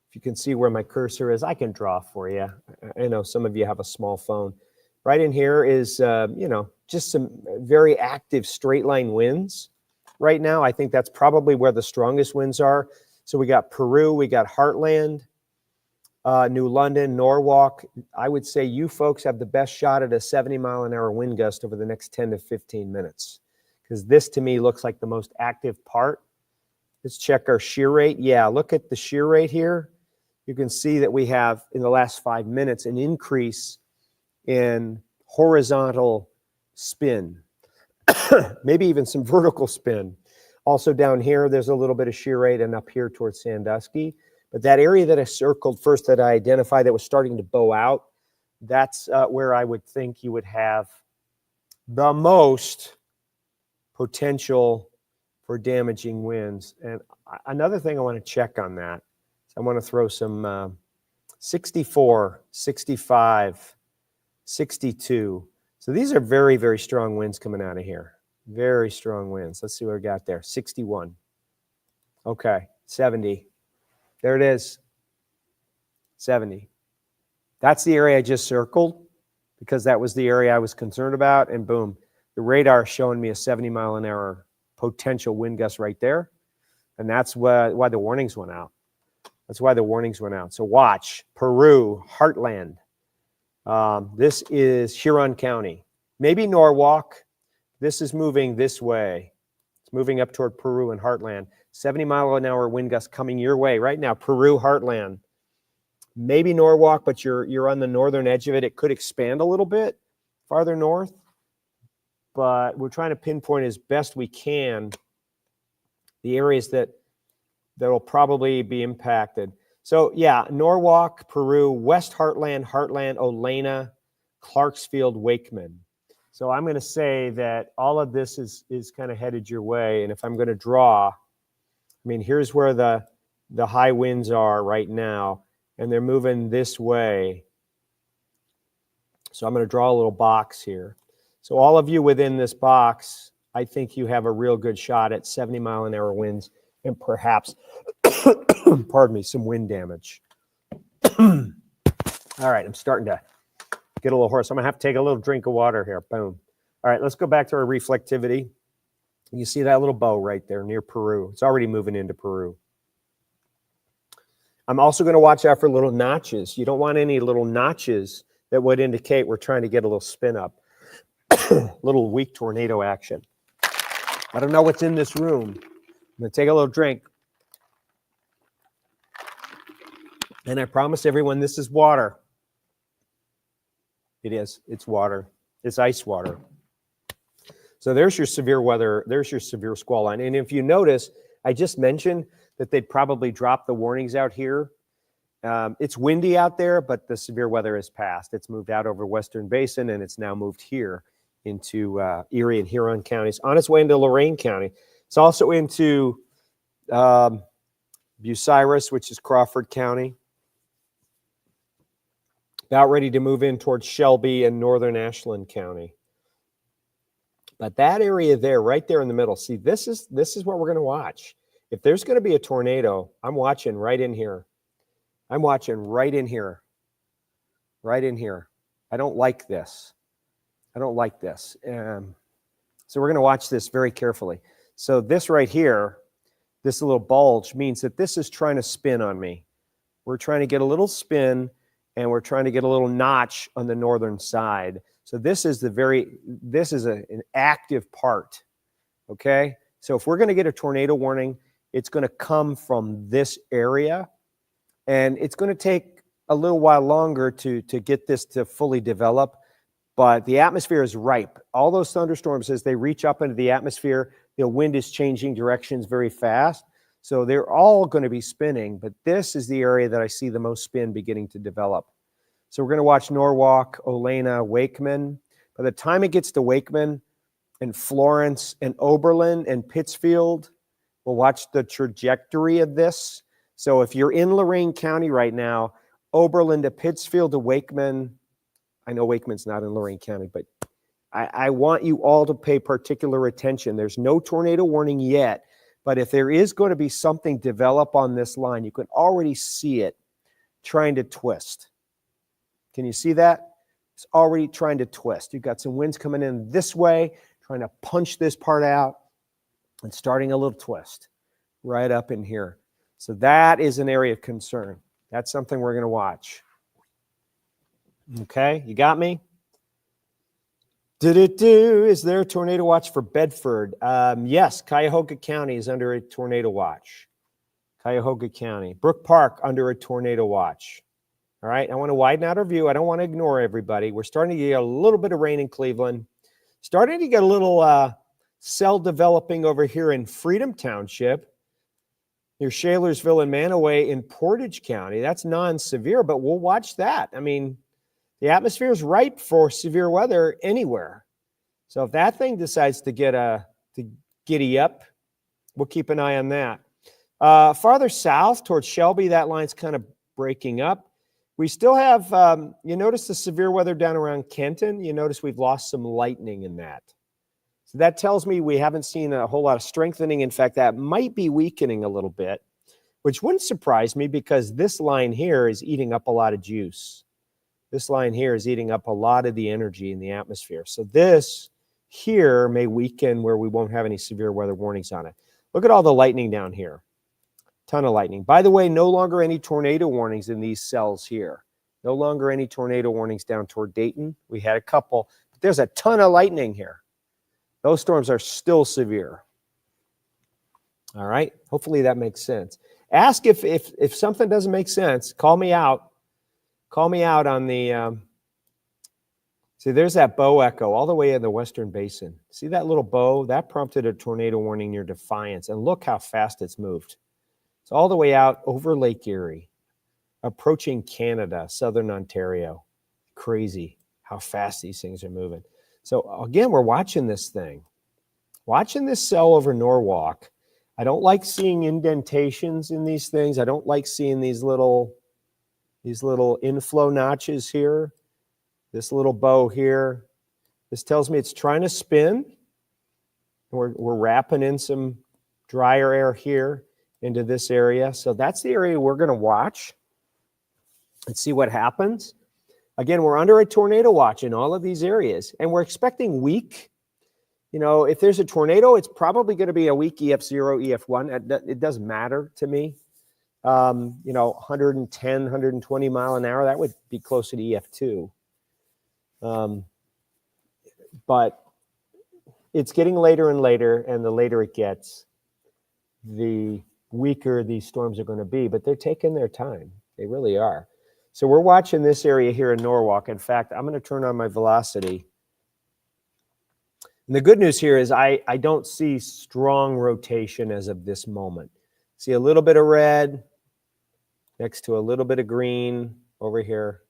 If you can see where my cursor is, I can draw for you. I know some of you have a small phone. Right in here is, just some very active straight line winds. Right now, I think that's probably where the strongest winds are. So we got Peru, we got Heartland, New London, Norwalk. I would say you folks have the best shot at a 70-mile-an-hour wind gust over the next 10 to 15 minutes, because this to me looks like the most active part. Let's check our shear rate. Yeah, look at the shear rate here. You can see that we have, in the last 5 minutes, an increase in horizontal spin, maybe even some vertical spin. Also down here, there's a little bit of shear rate, and up here towards Sandusky. But that area that I circled first, that I identified that was starting to bow out, that's where I would think you would have the most potential for damaging winds. And another thing I want to check on that, I want to throw some 64, 65, 62. So these are very, very strong winds coming out of here. Very strong winds. Let's see what we got there. 61. Okay, 70. There it is. 70. That's the area I just circled, because that was the area I was concerned about. And boom, the radar is showing me a 70-mile-an-hour potential wind gust right there. And that's why the warnings went out. So watch Peru, Heartland. This is Huron County. Maybe Norwalk. This is moving this way. It's moving up toward Peru and Heartland. 70-mile-an-hour wind gust coming your way right now. Peru, Heartland. Maybe Norwalk, but you're on the northern edge of it. It could expand a little bit farther north, but we're trying to pinpoint as best we can the areas that will probably be impacted. So yeah, Norwalk, Peru, West Heartland, Olena, Clarksfield, Wakeman. So I'm going to say that all of this is kind of headed your way. And if I'm going to draw, I mean, here's where the high winds are right now, and they're moving this way. So I'm going to draw a little box here. So all of you within this box, I think you have a real good shot at 70-mile-an-hour winds and perhaps, pardon me, some wind damage. All right, I'm starting to get a little hoarse. I'm going to have to take a little drink of water here. Boom. All right, let's go back to our reflectivity. You see that little bow right there near Peru. It's already moving into Peru. I'm also going to watch out for little notches. You don't want any little notches that would indicate we're trying to get a little spin up. Little weak tornado action. I don't know what's in this room. I'm going to take a little drink. And I promise everyone this is water. It is. It's water. It's ice water. So there's your severe weather. There's your severe squall line. And if you notice, I just mentioned that they'd probably drop the warnings out here. It's windy out there, but the severe weather has passed. It's moved out over Western Basin, and it's now moved here into Erie and Huron counties, on its way into Lorain County. It's also into Bucyrus, which is Crawford County. About ready to move in towards Shelby and northern Ashland County. But that area there, right there in the middle, see, this is what we're going to watch. If there's going to be a tornado, I'm watching right in here. I'm watching right in here. Right in here. I don't like this. I don't like this. So we're going to watch this very carefully. So this right here, this little bulge means that this is trying to spin on me. We're trying to get a little spin, and we're trying to get a little notch on the northern side. So this is an active part, okay? So if we're going to get a tornado warning, it's going to come from this area, and it's going to take a little while longer to get this to fully develop, but the atmosphere is ripe. All those thunderstorms, as they reach up into the atmosphere, the wind is changing directions very fast, so they're all going to be spinning, but this is the area that I see the most spin beginning to develop. So we're going to watch Norwalk, Olena, Wakeman. By the time it gets to Wakeman and Florence and Oberlin and Pittsfield, we'll watch the trajectory of this. So if you're in Lorain County right now, Oberlin to Pittsfield to Wakeman, I know Wakeman's not in Lorain County, but I want you all to pay particular attention. There's no tornado warning yet, but if there is going to be something develop on this line, you can already see it trying to twist. Can you see that? It's already trying to twist. You've got some winds coming in this way, trying to punch this part out and starting a little twist right up in here. So that is an area of concern. That's something we're going to watch. Okay, you got me? Is there a tornado watch for Bedford? Yes, Cuyahoga County is under a tornado watch. Cuyahoga County. Brook Park under a tornado watch. All right, I want to widen out our view. I don't want to ignore everybody. We're starting to get a little bit of rain in Cleveland. Starting to get a little cell developing over here in Freedom Township, near Shalersville and Manaway in Portage County. That's non-severe, but we'll watch that. I mean, the atmosphere is ripe for severe weather anywhere. So if that thing decides to giddy up, we'll keep an eye on that. Farther south towards Shelby, that line's kind of breaking up. We still have, you notice the severe weather down around Kenton. You notice we've lost some lightning in that. So that tells me we haven't seen a whole lot of strengthening. In fact, that might be weakening a little bit, which wouldn't surprise me because this line here is eating up a lot of juice. This line here is eating up a lot of the energy in the atmosphere. So this here may weaken where we won't have any severe weather warnings on it. Look at all the lightning down here. Ton of lightning. By the way, no longer any tornado warnings in these cells here. No longer any tornado warnings down toward Dayton. We had a couple, but there's a ton of lightning here. Those storms are still severe. All right. Hopefully that makes sense. Ask if something doesn't make sense. Call me out. Call me out on the. See, there's that bow echo all the way in the Western Basin. See that little bow? That prompted a tornado warning near Defiance, and look how fast it's moved. It's all the way out over Lake Erie. approaching Canada, southern Ontario. Crazy how fast these things are moving. So again, we're watching this thing. Watching this cell over Norwalk. I don't like seeing indentations in these things. I don't like seeing these little inflow notches here. This little bow here. This tells me it's trying to spin. We're wrapping in some drier air here into this area. So that's the area we're going to watch and see what happens. Again, we're under a tornado watch in all of these areas, and we're expecting weak. You know, if there's a tornado, it's probably going to be a weak EF0, EF1. It doesn't matter to me. You know, 110, 120 mile an hour, that would be closer to EF2. But it's getting later and later, and the later it gets, the weaker these storms are going to be. But they're taking their time. They really are. So we're watching this area here in Norwalk. In fact, I'm going to turn on my velocity. And the good news here is I don't see strong rotation as of this moment. See a little bit of red next to a little bit of green over here.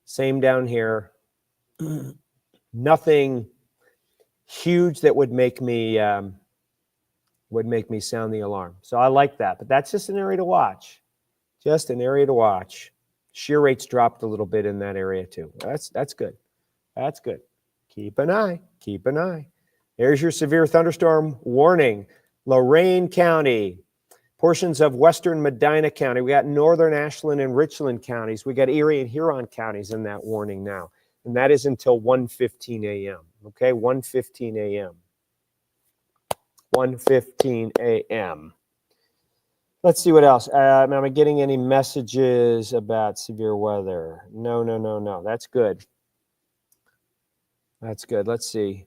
Same down here. Nothing huge that would make me sound the alarm. So I like that. But that's just an area to watch. Just an area to watch. Shear rates dropped a little bit in that area too. That's good. That's good. Keep an eye. Keep an eye. There's your severe thunderstorm warning. Lorain County, portions of western Medina County. We got northern Ashland and Richland counties. We got Erie and Huron counties in that warning now. And that is until 1:15 a.m. Okay, 1:15 a.m. 1:15 a.m. Let's see what else. Am I getting any messages about severe weather? No. That's good. That's good. Let's see.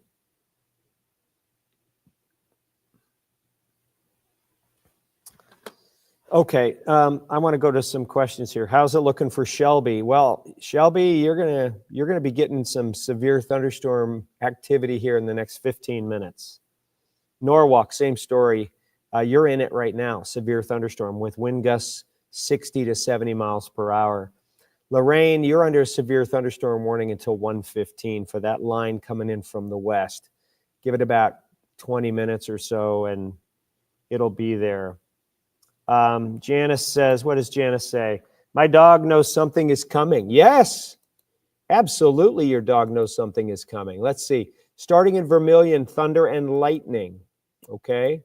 Okay, I want to go to some questions here. How's it looking for Shelby? Well, Shelby, you're gonna be getting some severe thunderstorm activity here in the next 15 minutes. Norwalk, same story. You're in it right now, severe thunderstorm with wind gusts 60 to 70 miles per hour. Lorain, you're under a severe thunderstorm warning until 1:15 for that line coming in from the west. Give it about 20 minutes or so, and it'll be there. Janice says, what does Janice say? My dog knows something is coming. Yes, absolutely your dog knows something is coming. Let's see. Starting in Vermilion, thunder and lightning. Okay.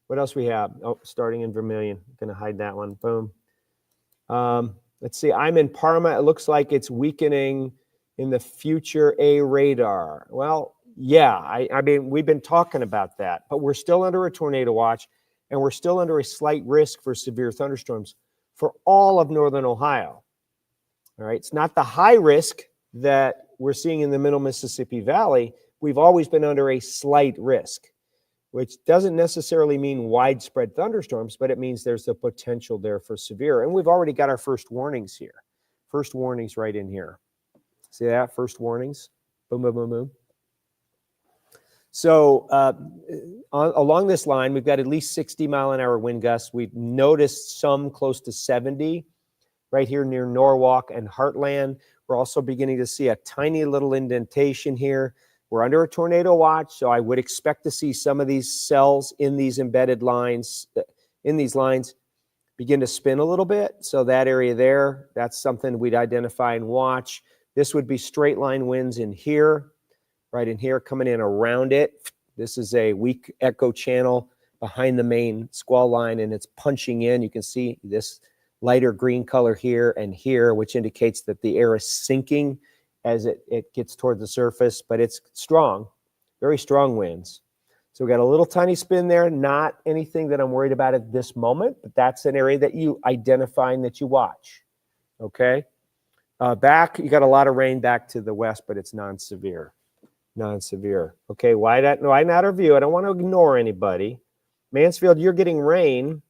What else we have? Oh, starting in Vermilion. I'm going to hide that one. Boom. Let's see. I'm in Parma. It looks like it's weakening in the future A radar. Well, yeah. I mean, we've been talking about that, but we're still under a tornado watch, and we're still under a slight risk for severe thunderstorms for all of northern Ohio. All right. It's not the high risk that we're seeing in the middle Mississippi Valley. We've always been under a slight risk, which doesn't necessarily mean widespread thunderstorms, but it means there's the potential there for severe. And we've already got our first warnings here. First warnings right in here. See that? First warnings. Boom, boom, boom, boom. So along this line, we've got at least 60 mile an hour wind gusts. We've noticed some close to 70 right here near Norwalk and Heartland. We're also beginning to see a tiny little indentation here. We're under a tornado watch, so I would expect to see some of these cells in these embedded lines, in these lines, begin to spin a little bit. So that area there, that's something we'd identify and watch. This would be straight line winds in here, right in here, coming in around it. This is a weak echo channel behind the main squall line, and it's punching in. You can see this lighter green color here and here, which indicates that the air is sinking as it gets toward the surface, but it's strong, very strong winds. So we got a little tiny spin there, not anything that I'm worried about at this moment, but that's an area that you identify and that you watch, okay? Back, you got a lot of rain back to the west, but it's non-severe, non-severe. Okay, why not review? I don't want to ignore anybody. Mansfield, you're getting rain.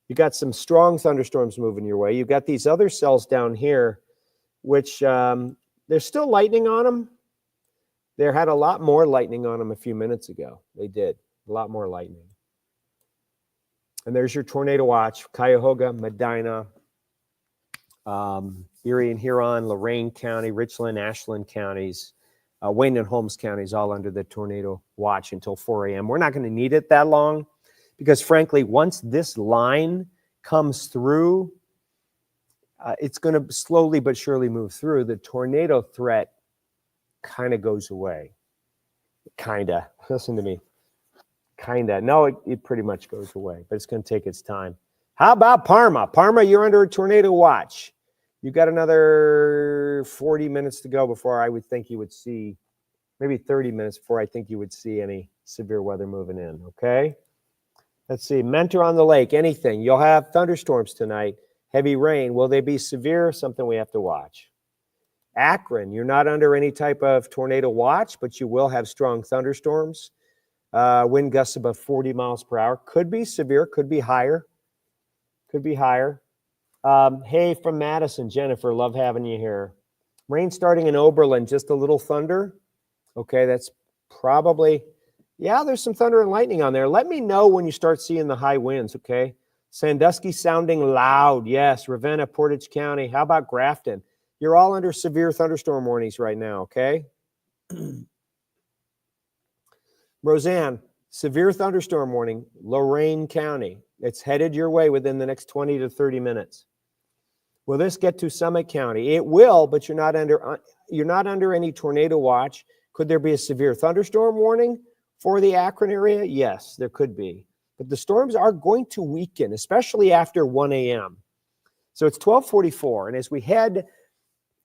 You got some strong thunderstorms moving your way. You've got these other cells down here, which there's still lightning on them. There had a lot more lightning on them a few minutes ago. They did. A lot more lightning. And there's your tornado watch, Cuyahoga, Medina, Erie and Huron, Lorain County, Richland, Ashland counties, Wayne and Holmes counties, all under the tornado watch until 4 a.m. We're not going to need it that long because, frankly, once this line comes through, it's going to slowly but surely move through. The tornado threat kind of goes away. Kind of. Listen to me. Kind of. No, it pretty much goes away, but it's going to take its time. How about Parma? Parma, you're under a tornado watch. You've got another 40 minutes to go before I would think you would see, maybe 30 minutes before I think you would see any severe weather moving in, okay? Let's see, Mentor on the Lake, anything. You'll have thunderstorms tonight, heavy rain. Will they be severe? Something we have to watch. Akron, you're not under any type of tornado watch, but you will have strong thunderstorms. Wind gusts above 40 miles per hour. Could be severe, could be higher. Could be higher. Hey, from Madison, Jennifer, love having you here. Rain starting in Oberlin, just a little thunder. Okay, that's probably, yeah, there's some thunder and lightning on there. Let me know when you start seeing the high winds, okay? Sandusky sounding loud, yes. Ravenna, Portage County. How about Grafton? You're all under severe thunderstorm warnings right now, okay? Roseanne, severe thunderstorm warning, Lorain County. It's headed your way within the next 20 to 30 minutes. Will this get to Summit County? It will, but you're not under any tornado watch. Could there be a severe thunderstorm warning for the Akron area? Yes, there could be. But the storms are going to weaken, especially after 1 a.m. So it's 12:44, and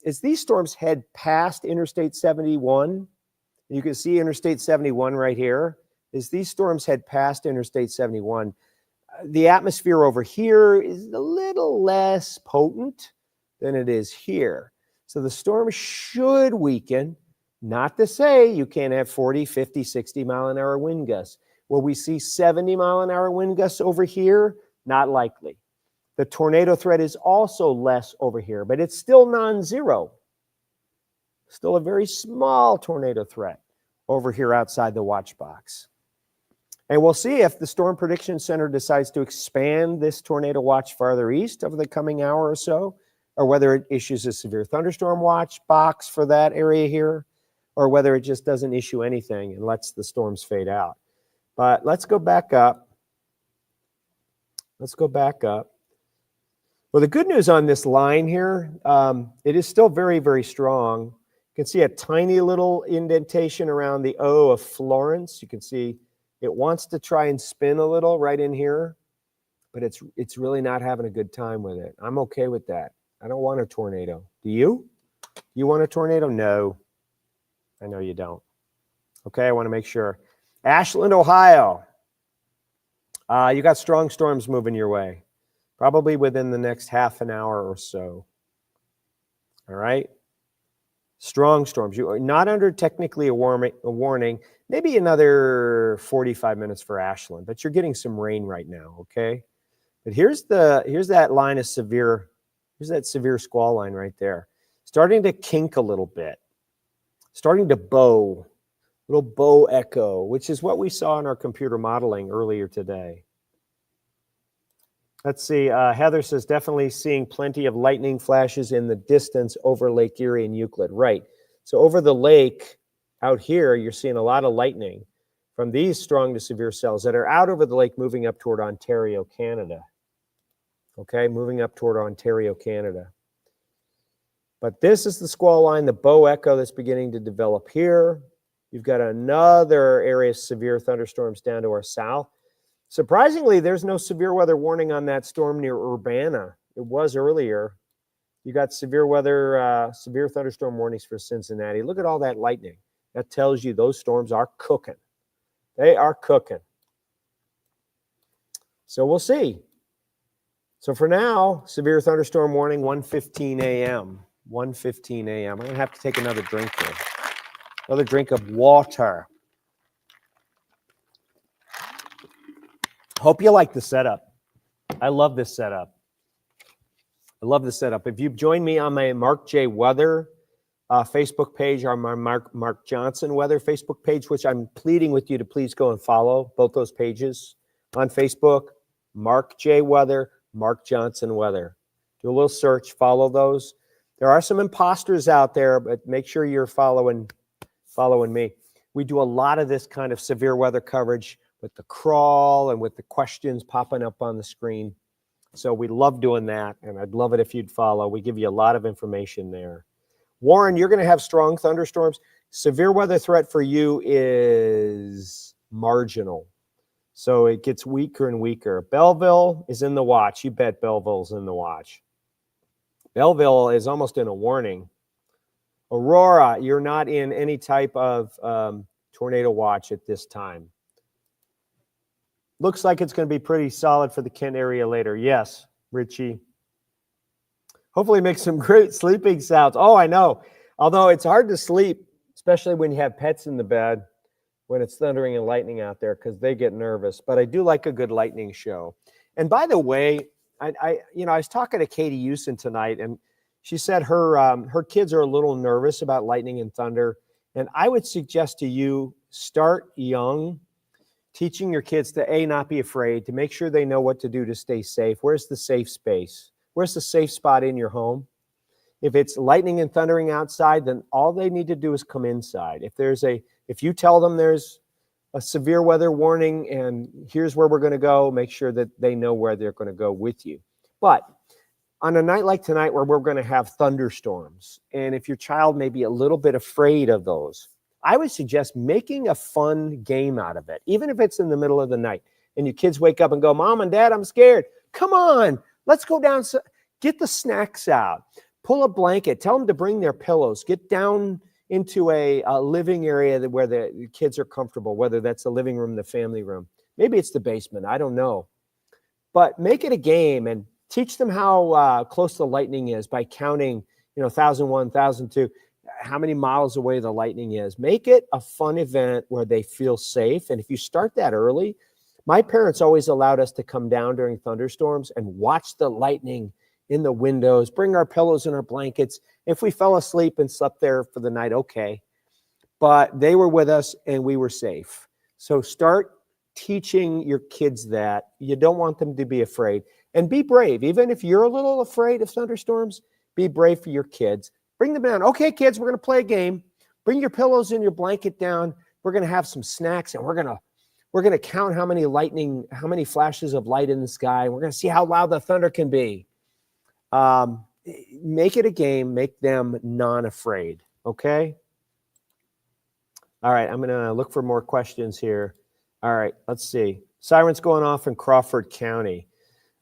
as these storms head past Interstate 71, you can see Interstate 71 right here. As these storms head past Interstate 71, the atmosphere over here is a little less potent than it is here. So the storm should weaken, not to say you can't have 40, 50, 60 mile an hour wind gusts. Will we see 70 mile an hour wind gusts over here? Not likely. The tornado threat is also less over here, but it's still non-zero. Still a very small tornado threat over here outside the watch box. And we'll see if the Storm Prediction Center decides to expand this tornado watch farther east over the coming hour or so, or whether it issues a severe thunderstorm watch box for that area here, or whether it just doesn't issue anything and lets the storms fade out. But let's go back up. Let's go back up. Well, the good news on this line here, it is still very, very strong. You can see a tiny little indentation around the O of Florence. You can see it wants to try and spin a little right in here, but it's really not having a good time with it. I'm okay with that. I don't want a tornado. Do you? You want a tornado? No. I know you don't. Okay, I want to make sure. Ashland, Ohio. You got strong storms moving your way, probably within the next half an hour or so. All right? Strong storms. You are not under technically a warning. Maybe another 45 minutes for Ashland, but you're getting some rain right now, okay? But here's that line of severe, here's that severe squall line right there. Starting to kink a little bit. Starting to bow, little bow echo, which is what we saw in our computer modeling earlier today. Let's see, Heather says, definitely seeing plenty of lightning flashes in the distance over Lake Erie and Euclid. Right. So over the lake out here, you're seeing a lot of lightning from these strong to severe cells that are out over the lake moving up toward Ontario, Canada. Okay, moving up toward Ontario, Canada. But this is the squall line, the bow echo that's beginning to develop here. You've got another area of severe thunderstorms down to our south. Surprisingly, there's no severe weather warning on that storm near Urbana. It was earlier. You got severe weather, severe thunderstorm warnings for Cincinnati. Look at all that lightning. That tells you those storms are cooking. They are cooking. So we'll see. So for now, severe thunderstorm warning, 1:15 a.m. 1:15 a.m. I'm going to have to take another drink here. Another drink of water. Hope you like the setup. I love this setup. I love the setup. If you've joined me on my Mark J. Weather Facebook page, or my Mark Johnson Weather Facebook page, which I'm pleading with you to please go and follow both those pages on Facebook, Mark J. Weather, Mark Johnson Weather. Do a little search, follow those. There are some imposters out there, but make sure you're following me. We do a lot of this kind of severe weather coverage with the crawl and with the questions popping up on the screen. So we love doing that, and I'd love it if you'd follow. We give you a lot of information there. Warren, you're going to have strong thunderstorms. Severe weather threat for you is marginal. So it gets weaker and weaker. Belleville is in the watch. You bet Belleville's in the watch. Belleville is almost in a warning. Aurora, you're not in any type of tornado watch at this time. Looks like it's going to be pretty solid for the Kent area later. Yes, Richie. Hopefully make some great sleeping sounds. Oh, I know. Although it's hard to sleep, especially when you have pets in the bed, when it's thundering and lightning out there, because they get nervous. But I do like a good lightning show. And by the way, I was talking to Katie Houston tonight, and she said her kids are a little nervous about lightning and thunder. And I would suggest to you, start young, teaching your kids to not be afraid, to make sure they know what to do to stay safe. Where's the safe space? Where's the safe spot in your home? If it's lightning and thundering outside, then all they need to do is come inside. If you tell them there's a severe weather warning and here's where we're going to go, make sure that they know where they're going to go with you. But on a night like tonight where we're going to have thunderstorms, and if your child may be a little bit afraid of those, I would suggest making a fun game out of it, even if it's in the middle of the night and your kids wake up and go, Mom and Dad, I'm scared. Come on, let's go down. Get the snacks out. Pull a blanket. Tell them to bring their pillows. Get down into a living area where the kids are comfortable, whether that's the living room, the family room. Maybe it's the basement. I don't know. But make it a game and teach them how close the lightning is by counting, 1,001, 1,002. How many miles away the lightning is. Make it a fun event where they feel safe. And if you start that early, my parents always allowed us to come down during thunderstorms and watch the lightning in the windows, bring our pillows and our blankets. If we fell asleep and slept there for the night, okay. But they were with us and we were safe. So start teaching your kids that. You don't want them to be afraid. And be brave. Even if you're a little afraid of thunderstorms, be brave for your kids. Bring them down. Okay, kids, we're going to play a game. Bring your pillows and your blanket down. We're going to have some snacks, and we're going to count how many flashes of light in the sky. We're going to see how loud the thunder can be. Make it a game. Make them non-afraid. Okay? All right, I'm going to look for more questions here. All right, let's see. Sirens going off in Crawford County.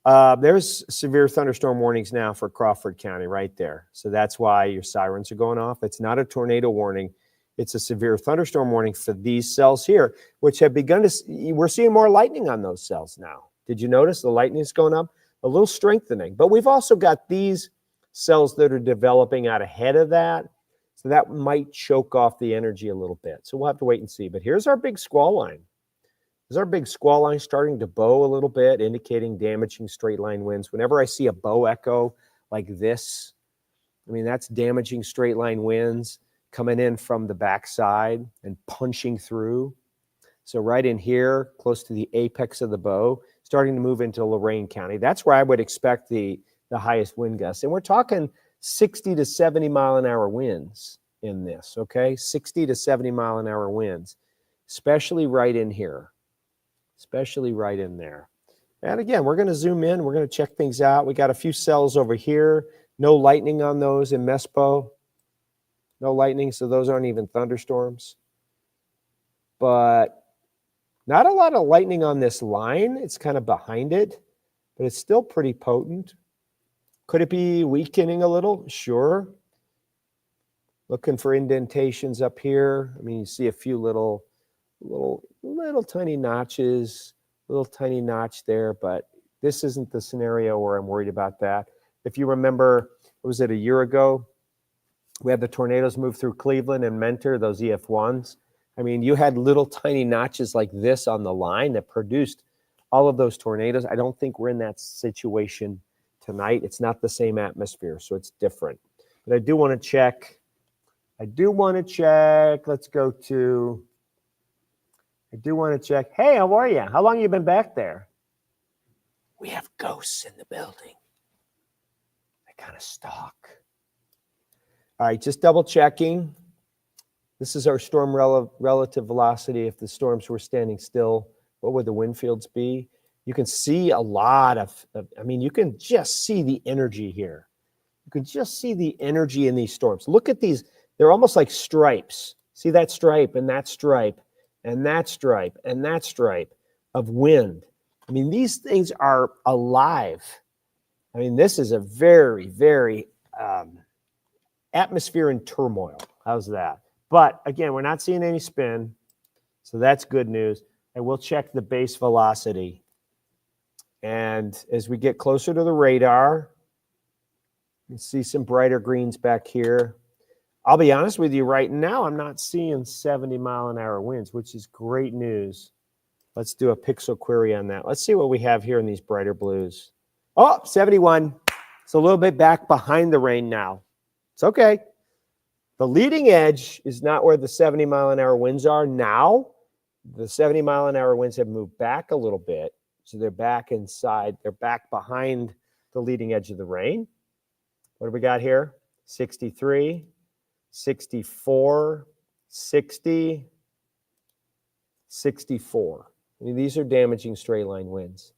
There's severe thunderstorm warnings now for Crawford County right there. So that's why your sirens are going off. It's not a tornado warning. It's a severe thunderstorm warning for these cells here, which have begun we're seeing more lightning on those cells now. Did you notice the lightning is going up? A little strengthening. But we've also got these cells that are developing out ahead of that. So that might choke off the energy a little bit. So we'll have to wait and see. But here's our big squall line. Is our big squall line starting to bow a little bit, indicating damaging straight line winds? Whenever I see a bow echo like this, that's damaging straight line winds coming in from the backside and punching through. So right in here, close to the apex of the bow, starting to move into Lorain County. That's where I would expect the highest wind gusts. And we're talking 60 to 70 mile an hour winds in this, okay? 60 to 70 mile an hour winds, especially right in here. Especially right in there. And again, we're going to zoom in. We're going to check things out. We got a few cells over here. No lightning on those in Mespo. No lightning, so those aren't even thunderstorms. But not a lot of lightning on this line. It's kind of behind it, but it's still pretty potent. Could it be weakening a little? Sure. Looking for indentations up here. You see a few little tiny notches, little tiny notch there, but this isn't the scenario where I'm worried about that. If you remember, was it a year ago? We had the tornadoes move through Cleveland and Mentor, those EF1s. You had little tiny notches like this on the line that produced all of those tornadoes. I don't think we're in that situation tonight. It's not the same atmosphere, so it's different. But I do want to check. Let's go to... I do want to check. Hey, how are you? How long have you been back there? We have ghosts in the building. kind of stalk. All right, just double checking. This is our storm relative velocity. If the storms were standing still, what would the wind fields be? You can see a lot of, I mean, you can just see the energy here. You can just see the energy in these storms. Look at these. They're almost like stripes. See that stripe and that stripe and that stripe and that stripe of wind. I mean, these things are alive. I mean, this is a very, very atmosphere in turmoil. How's that? But again, we're not seeing any spin, so that's good news. And we'll check the base velocity. And as we get closer to the radar, you see some brighter greens back here. I'll be honest with you, right now, I'm not seeing 70-mile-an-hour winds, which is great news. Let's do a pixel query on that. Let's see what we have here in these brighter blues. Oh, 71. It's a little bit back behind the rain now. It's okay. The leading edge is not where the 70-mile-an-hour winds are now. The 70-mile-an-hour winds have moved back a little bit. So they're back inside. They're back behind the leading edge of the rain. What do we got here? 63, 64, 60, 64. I mean, these are damaging straight line winds.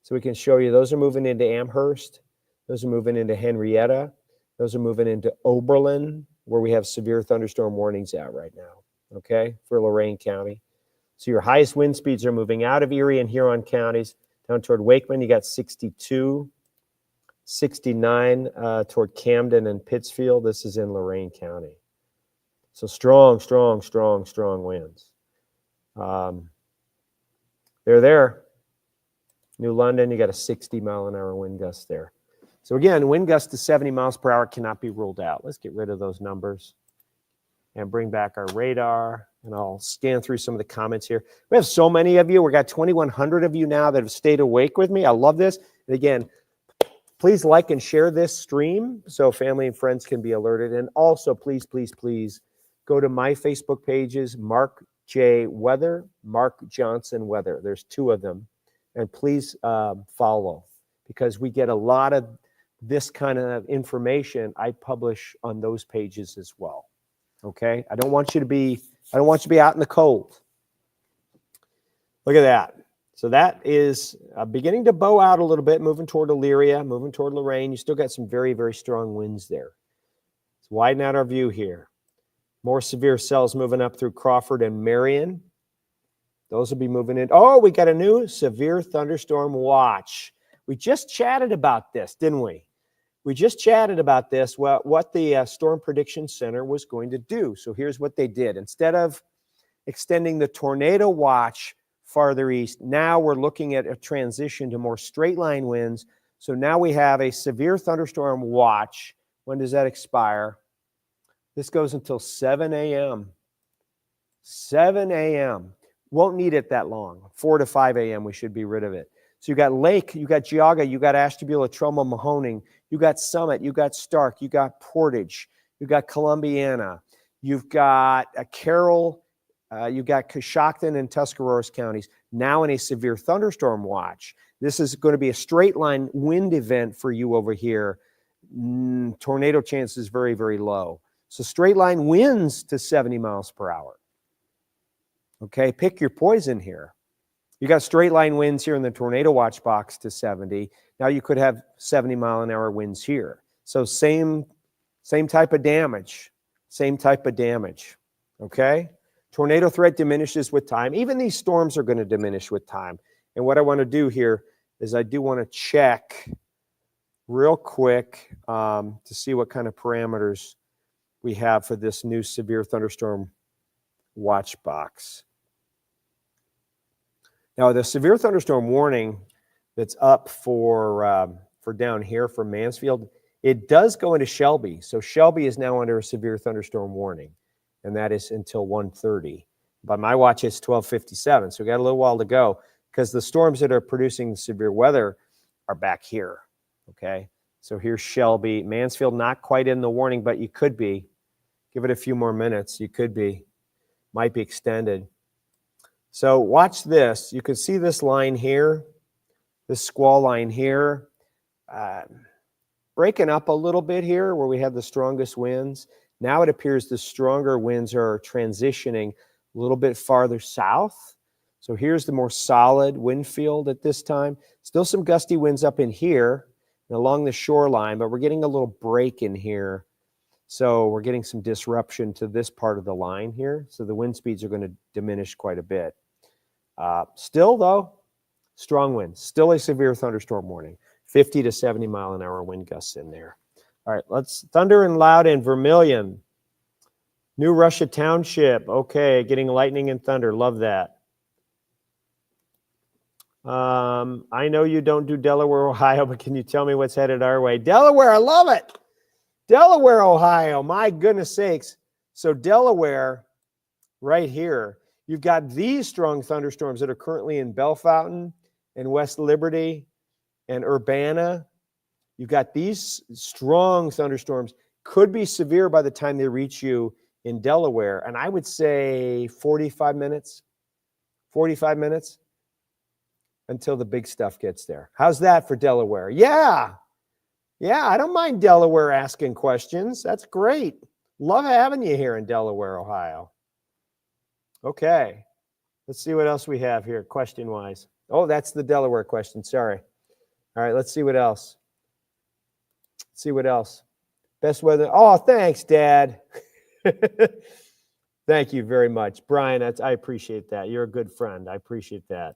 So we can show you those are moving into Amherst. Those are moving into Henrietta. Those are moving into Oberlin, where we have severe thunderstorm warnings out right now, okay, for Lorain County. So your highest wind speeds are moving out of Erie and Huron counties down toward Wakeman. You got 62, 69 toward Camden and Pittsfield. This is in Lorain County. So strong, strong, strong, strong winds. They're there. New London, you got a 60-mile-an-hour wind gust there. So again, wind gusts to 70 miles per hour cannot be ruled out. Let's get rid of those numbers and bring back our radar. And I'll scan through some of the comments here. We have so many of you. We got 2,100 of you now that have stayed awake with me. I love this. And again, please like and share this stream so family and friends can be alerted. And also, please, please, please go to my Facebook pages, Mark J. Weather, Mark Johnson Weather. There's two of them. And please follow, because we get a lot of this kind of information I publish on those pages as well. Okay? I don't want you to be out in the cold. Look at that. So that is beginning to bow out a little bit, moving toward Elyria, moving toward Lorain. You still got some very, very strong winds there. Let's widen out our view here. More severe cells moving up through Crawford and Marion. Those will be moving in. Oh, we got a new severe thunderstorm watch. We just chatted about this, didn't we? We just chatted about this, what the Storm Prediction Center was going to do. So here's what they did. Instead of extending the tornado watch farther east, now we're looking at a transition to more straight line winds. So now we have a severe thunderstorm watch. When does that expire? This goes until 7 a.m. 7 a.m. Won't need it that long. 4 to 5 a.m. we should be rid of it. So you got Lake, you got Geauga, you got Ashtabula, Trumbull, Mahoning, you got Summit, you got Stark, you got Portage, you got Columbiana, you've got Carroll, you got Coshocton and Tuscarawas counties now in a severe thunderstorm watch. This is going to be a straight line wind event for you over here. Tornado chance is very, very low. So straight line winds to 70 miles per hour. Okay, pick your poison here. You got straight line winds here in the tornado watch box to 70. Now you could have 70-mile-an-hour winds here. So same type of damage. Same type of damage. Okay? Tornado threat diminishes with time. Even these storms are going to diminish with time. And what I want to do here is I do want to check real quick to see what kind of parameters we have for this new severe thunderstorm watch box. Now, the severe thunderstorm warning that's up for down here for Mansfield, it does go into Shelby. So Shelby is now under a severe thunderstorm warning, and that is until 1:30. By my watch, it's 12:57, so we got a little while to go because the storms that are producing severe weather are back here, okay? So here's Shelby. Mansfield, not quite in the warning, but you could be. Give it a few more minutes. You could be. Might be extended. So watch this. You can see this line here, this squall line here. breaking up a little bit here where we have the strongest winds. Now it appears the stronger winds are transitioning a little bit farther south. So here's the more solid wind field at this time. Still some gusty winds up in here and along the shoreline, but we're getting a little break in here. So we're getting some disruption to this part of the line here. So the wind speeds are going to diminish quite a bit. Still, though, strong winds. Still a severe thunderstorm warning. 50 to 70 mile an hour wind gusts in there. All right, let's thunder and loud in Vermilion. New Russia Township. Okay, getting lightning and thunder. Love that. I know you don't do Delaware, Ohio, but can you tell me what's headed our way? Delaware, I love it. Delaware, Ohio, my goodness sakes. So Delaware, right here, you've got these strong thunderstorms that are currently in Bellefountain and West Liberty and Urbana. You've got these strong thunderstorms, could be severe by the time they reach you in Delaware. And I would say 45 minutes until the big stuff gets there. How's that for Delaware? Yeah, I don't mind Delaware asking questions. That's great. Love having you here in Delaware, Ohio. Okay, let's see what else we have here question-wise. Oh, that's the Delaware question, sorry. All right, let's see what else. Best weather. Oh, thanks, Dad. Thank you very much. Brian, I appreciate that. You're a good friend. I appreciate that.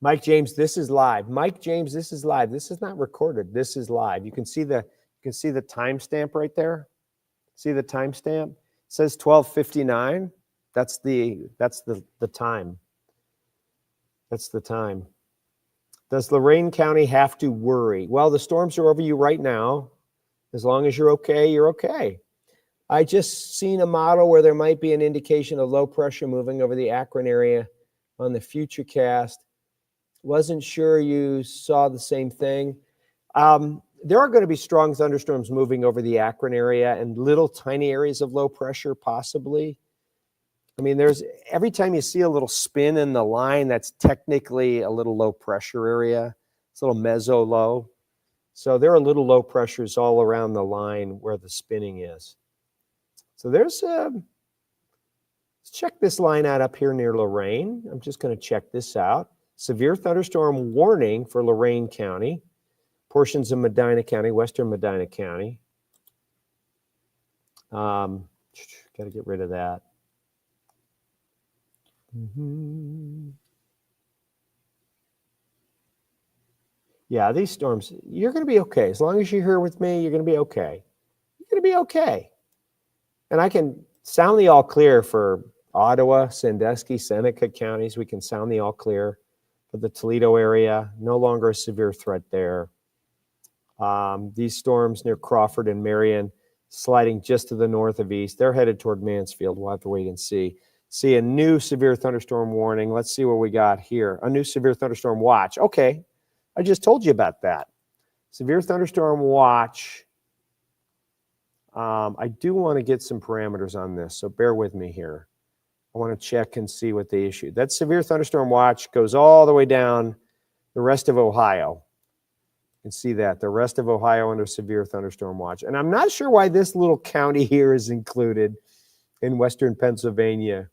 Mike James, this is live. Mike James, this is live. This is not recorded. This is live. You can see the timestamp right there. See the timestamp? It says 12:59. That's the time. That's the time. Does Lorain County have to worry? Well, the storms are over you right now. As long as you're okay, you're okay. I just seen a model where there might be an indication of low pressure moving over the Akron area on the Futurecast. Wasn't sure you saw the same thing. There are going to be strong thunderstorms moving over the Akron area and little tiny areas of low pressure possibly. I mean, every time you see a little spin in the line, that's technically a little low pressure area. It's a little meso low. So there are little low pressures all around the line where the spinning is. So let's check this line out up here near Lorain. I'm just going to check this out. Severe thunderstorm warning for Lorain County, portions of Medina County, western Medina County. Got to get rid of that. Yeah, these storms, you're going to be okay. As long as you're here with me, you're going to be okay. You're going to be okay. And I can sound the all clear for Ottawa, Sandusky, Seneca counties. We can sound the all clear. For the Toledo area, no longer a severe threat there. These storms near Crawford and Marion, sliding just to the north of east. They're headed toward Mansfield. We'll have to wait and see. See a new severe thunderstorm warning. Let's see what we got here. A new severe thunderstorm watch. Okay, I just told you about that. Severe thunderstorm watch. I do want to get some parameters on this, so bear with me here. I want to check and see what they issued. That severe thunderstorm watch goes all the way down the rest of Ohio. You can see that, the rest of Ohio under severe thunderstorm watch. And I'm not sure why this little county here is included in western Pennsylvania.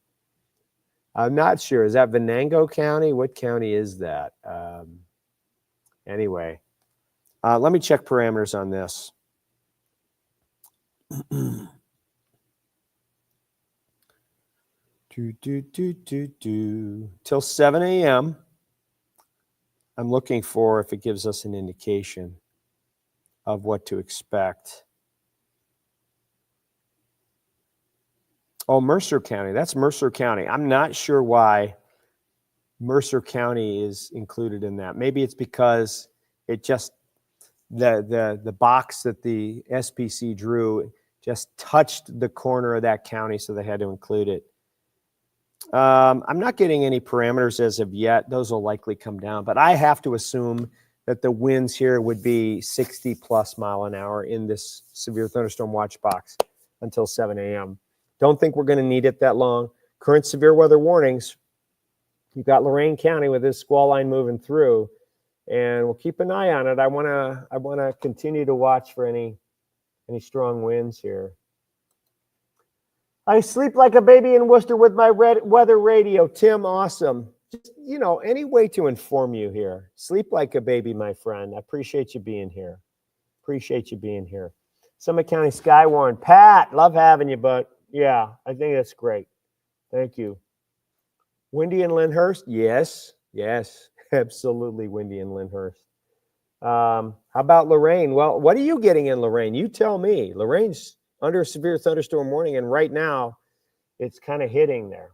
I'm not sure. Is that Venango County? What county is that? Anyway, let me check parameters on this. Till 7 a.m. I'm looking for if it gives us an indication of what to expect. Oh, Mercer County. That's Mercer County. I'm not sure why Mercer County is included in that. Maybe it's because it just the box that the SPC drew just touched the corner of that county, so they had to include it. I'm not getting any parameters as of yet. Those will likely come down, but I have to assume that the winds here would be 60 plus mile an hour in this severe thunderstorm watch box until 7 a.m. Don't think we're going to need it that long. Current severe weather warnings. You've got Lorain County with this squall line moving through. and we'll keep an eye on it. I wanna continue to watch for any strong winds here. I sleep like a baby in Worcester with my weather radio. Tim, awesome. Just, any way to inform you here. Sleep like a baby, my friend. I appreciate you being here. Appreciate you being here. Summit County Skywarn. Pat, love having you, but yeah, I think that's great. Thank you. Windy and Lyndhurst? Yes, absolutely windy in Lyndhurst. How about Lorraine? Well, what are you getting in Lorraine? You tell me. Lorraine's under a severe thunderstorm warning, and right now it's kind of hitting there.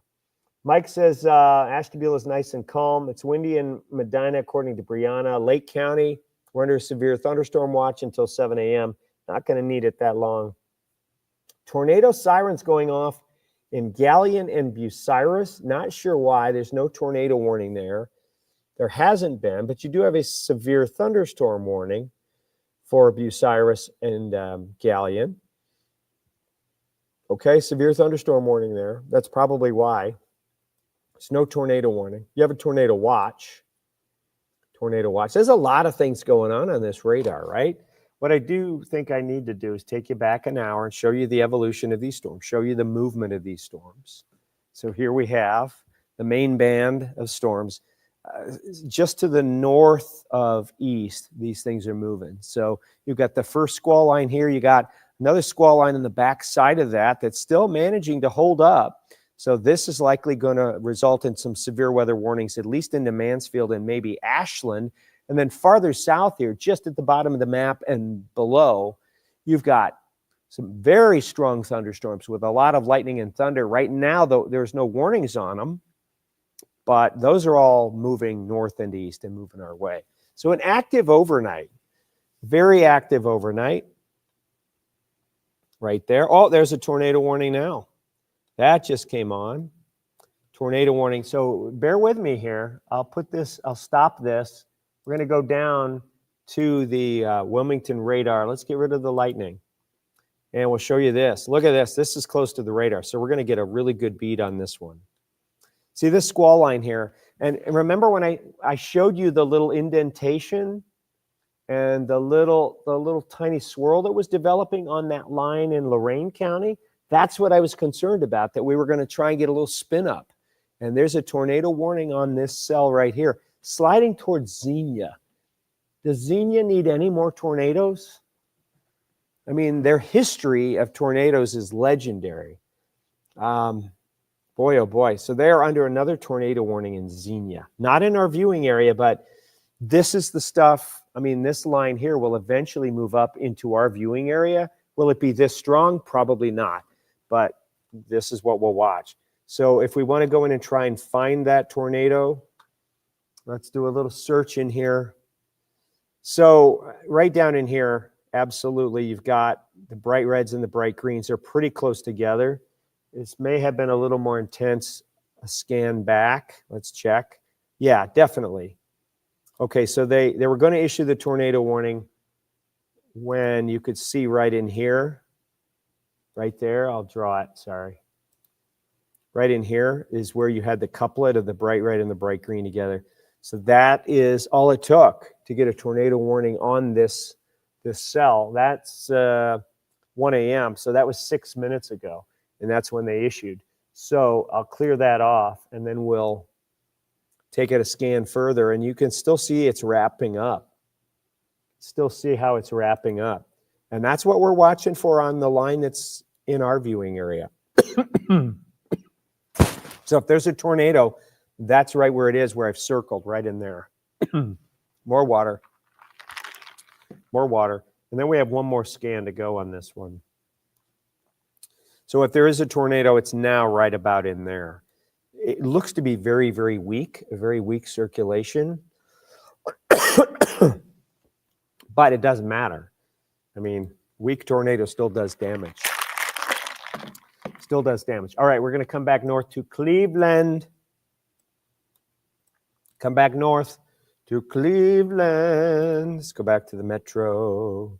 Mike says Ashtabula is nice and calm. It's windy in Medina, according to Brianna. Lake County, we're under a severe thunderstorm watch until 7 a.m. Not going to need it that long. Tornado sirens going off in Galleon and Bucyrus. Not sure why. There's no tornado warning there. There hasn't been, but you do have a severe thunderstorm warning for Bucyrus and Galleon. Okay, severe thunderstorm warning there. That's probably why. There's no tornado warning. You have a tornado watch. Tornado watch. There's a lot of things going on this radar, right? What I do think I need to do is take you back an hour and show you the evolution of these storms, show you the movement of these storms. So here we have the main band of storms. Just to the north of east, these things are moving. So you've got the first squall line here. You got another squall line on the back side of that that's still managing to hold up. So this is likely going to result in some severe weather warnings, at least into Mansfield and maybe Ashland. And then farther south here, just at the bottom of the map and below, you've got some very strong thunderstorms with a lot of lightning and thunder. Right now, though, there's no warnings on them, but those are all moving north and east and moving our way. So an active overnight, very active overnight. Right there. Oh, there's a tornado warning now. That just came on. Tornado warning. So bear with me here. I'll stop this. We're going to go down to the Wilmington radar. Let's get rid of the lightning. And we'll show you this. Look at this. This is close to the radar. So we're going to get a really good bead on this one. See this squall line here. And remember when I showed you the little indentation and the little tiny swirl that was developing on that line in Lorain County? That's what I was concerned about, that we were going to try and get a little spin up. And there's a tornado warning on this cell right here, sliding towards Xenia. Does Xenia need any more tornadoes? I mean, their history of tornadoes is legendary. Boy, oh boy. So they're under another tornado warning in Xenia. Not in our viewing area, but this is the stuff. I mean, this line here will eventually move up into our viewing area. Will it be this strong? Probably not. But this is what we'll watch. So if we want to go in and try and find that tornado, let's do a little search in here. So right down in here, absolutely, you've got the bright reds and the bright greens. They're pretty close together. This may have been a little more intense. A scan back. Let's check. Yeah, definitely. Okay, so they were going to issue the tornado warning when you could see right in here. Right there, I'll draw it, sorry. Right in here is where you had the couplet of the bright red and the bright green together. So that is all it took to get a tornado warning on this cell. That's 1 a.m., so that was 6 minutes ago, and that's when they issued. So I'll clear that off, and then we'll take it a scan further, and you can still see it's wrapping up. Still see how it's wrapping up. And that's what we're watching for on the line that's in our viewing area. So if there's a tornado, that's right where it is, where I've circled, right in there. More water. More water. And then we have one more scan to go on this one. So if there is a tornado, it's now right about in there. It looks to be very, very weak, a very weak circulation. But it doesn't matter. I mean, weak tornado still does damage. Still does damage. All right, we're going to come back north to Cleveland. Come back north to Cleveland. Let's go back to the metro.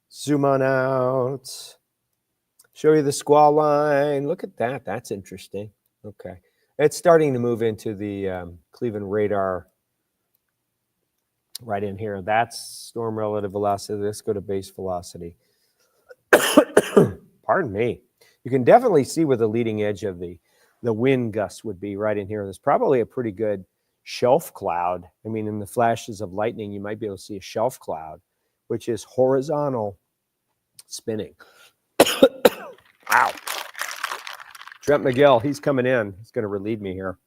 Zoom on out. Show you the squall line. Look at that. That's interesting. Okay. It's starting to move into the Cleveland radar right in here. That's storm relative velocity. Let's go to base velocity. Pardon me. You can definitely see where the leading edge of the wind gust would be right in here. There's probably a pretty good shelf cloud. I mean, in the flashes of lightning, you might be able to see a shelf cloud, which is horizontal spinning. Wow. Trent McGill, he's coming in. He's going to relieve me here.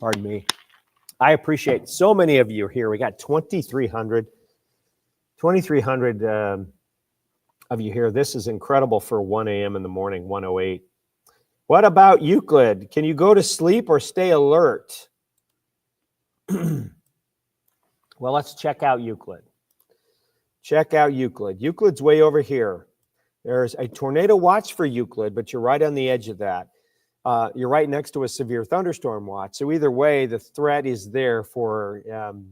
Pardon me. I appreciate so many of you here. We got 2,300 of you here. This is incredible for 1 a.m. in the morning, 1:08. What about Euclid? Can you go to sleep or stay alert? Well, let's check out Euclid. Check out Euclid. Euclid's way over here. There's a tornado watch for Euclid, but you're right on the edge of that. You're right next to a severe thunderstorm watch. So either way, the threat is there for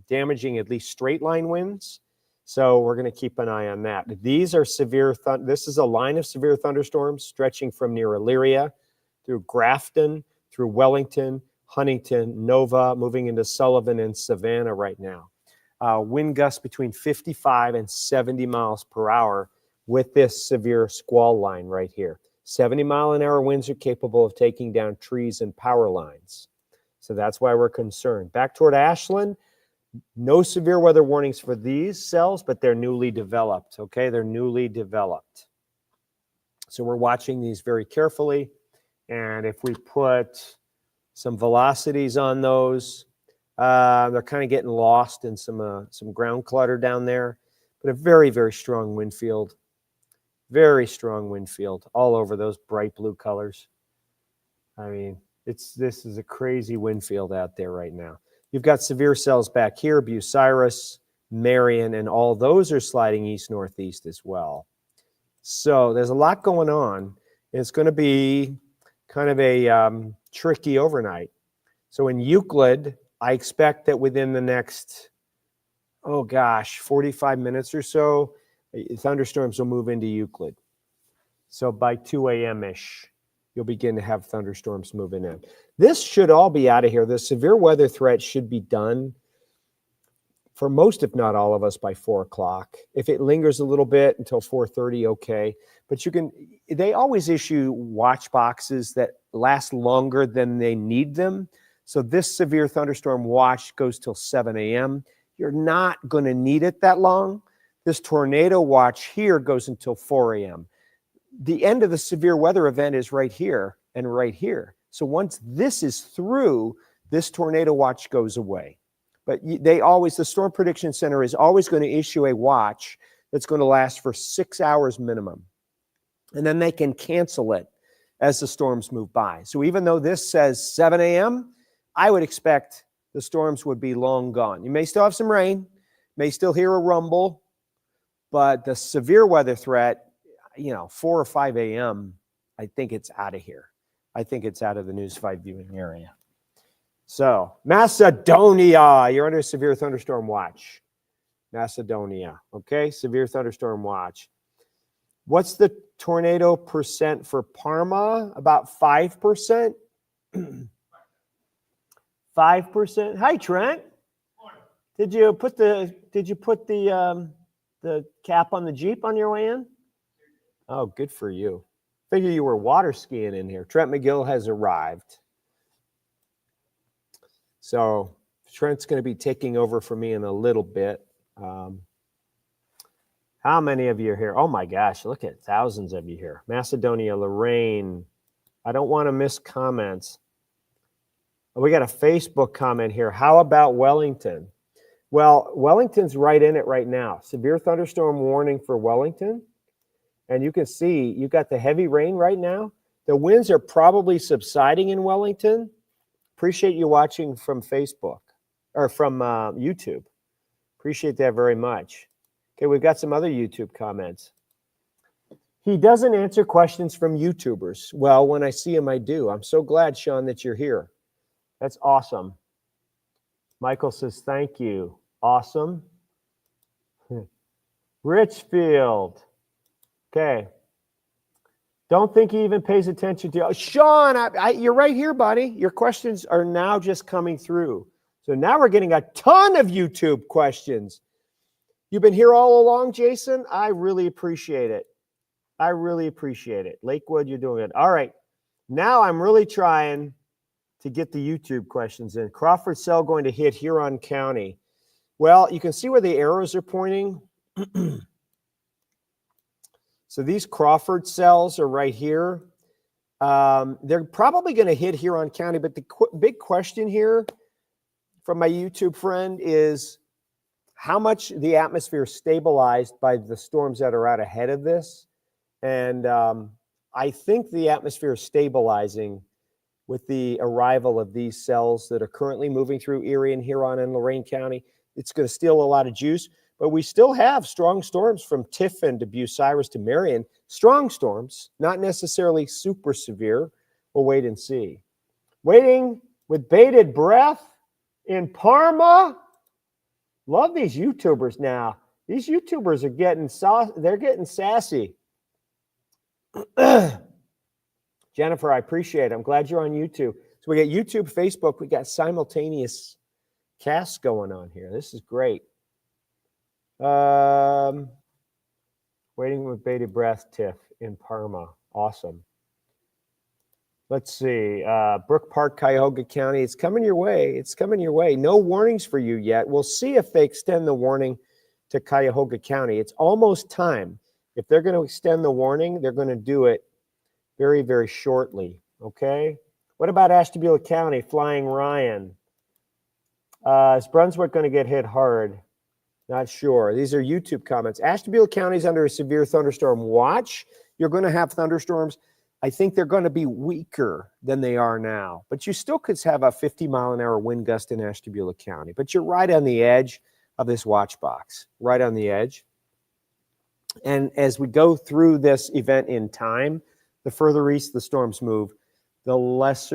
damaging at least straight line winds. So we're going to keep an eye on that. These are severe. This is a line of severe thunderstorms stretching from near Elyria through Grafton, through Wellington, Huntington, Nova, moving into Sullivan and Savannah right now. Wind gusts between 55 and 70 miles per hour with this severe squall line right here. 70-mile-an-hour winds are capable of taking down trees and power lines. So that's why we're concerned. Back toward Ashland, no severe weather warnings for these cells, but they're newly developed, okay? They're newly developed. So we're watching these very carefully. And if we put some velocities on those, they're kind of getting lost in some ground clutter down there. But a very, very strong wind field. Very strong wind field all over those bright blue colors. I mean, this is a crazy wind field out there right now. You've got severe cells back here, Bucyrus, Marion, and all those are sliding east-northeast as well. So there's a lot going on. It's going to be kind of a tricky overnight. So in Euclid, I expect that within the next, 45 minutes or so, thunderstorms will move into Euclid. So by 2 a.m.-ish, you'll begin to have thunderstorms moving in. This should all be out of here. The severe weather threat should be done for most, if not all of us, by 4 o'clock. If it lingers a little bit until 4:30, okay. But they always issue watch boxes that last longer than they need them. So this severe thunderstorm watch goes till 7 a.m. You're not going to need it that long. This tornado watch here goes until 4 a.m. The end of the severe weather event is right here and right here. So once this is through, this tornado watch goes away. But the Storm Prediction Center is always going to issue a watch that's going to last for 6 hours minimum. And then they can cancel it as the storms move by. So even though this says 7 a.m., I would expect the storms would be long gone. You may still have some rain, may still hear a rumble, but the severe weather threat, 4 or 5 a.m., I think it's out of here. I think it's out of the News 5 viewing area. So, Macedonia, you're under severe thunderstorm watch. Macedonia, okay? Severe thunderstorm watch. What's the tornado percent for Parma? About 5%? 5%? Hi, Trent. Did you put the cap on the Jeep on your way in? Oh, good for you. Figure you were water skiing in here. Trent McGill has arrived. So Trent's going to be taking over for me in a little bit. How many of you are here? Oh my gosh, look at thousands of you here. Macedonia, Lorraine. I don't want to miss comments. We got a Facebook comment here. How about Wellington? Well, Wellington's right in it right now. Severe thunderstorm warning for Wellington. And you can see you got the heavy rain right now. The winds are probably subsiding in Wellington. Appreciate you watching from Facebook or from YouTube. Appreciate that very much. Okay, we've got some other YouTube comments. He doesn't answer questions from YouTubers. Well, when I see him, I do. I'm so glad, Sean, that you're here. That's awesome. Michael says, thank you. Awesome. Richfield. Okay. Don't think he even pays attention to you. Sean, you're right here, buddy. Your questions are now just coming through. So now we're getting a ton of YouTube questions. You've been here all along, Jason? I really appreciate it. I really appreciate it. Lakewood, you're doing it. All right. Now I'm really trying to get the YouTube questions in. Crawford cell going to hit Huron County. Well, you can see where the arrows are pointing. So these Crawford cells are right here. They're probably going to hit Huron County, but the big question here from my YouTube friend is how much the atmosphere is stabilized by the storms that are out ahead of this. And I think the atmosphere is stabilizing with the arrival of these cells that are currently moving through Erie and Huron and Lorain County. It's going to steal a lot of juice, but we still have strong storms from Tiffin to Bucyrus to Marion. Strong storms, not necessarily super severe. We'll wait and see. Waiting with bated breath in Parma. Love these YouTubers now. These YouTubers are getting they're getting sassy. Jennifer, I appreciate it. I'm glad you're on YouTube. So we got YouTube, Facebook. We got simultaneous casts going on here. This is great. Waiting with bated breath, Tiff, in Parma. Awesome. Let's see. Brook Park, Cuyahoga County. It's coming your way. It's coming your way. No warnings for you yet. We'll see if they extend the warning to Cuyahoga County. It's almost time. If they're going to extend the warning, they're going to do it very, very shortly. Okay? What about Ashtabula County, Flying Ryan? Is Brunswick going to get hit hard? Not sure. These are YouTube comments. Ashtabula County is under a severe thunderstorm watch. You're going to have thunderstorms. I think they're going to be weaker than they are now. But you still could have a 50-mile-an-hour wind gust in Ashtabula County. But you're right on the edge of this watch box. Right on the edge. And as we go through this event in time, the further east the storms move, the less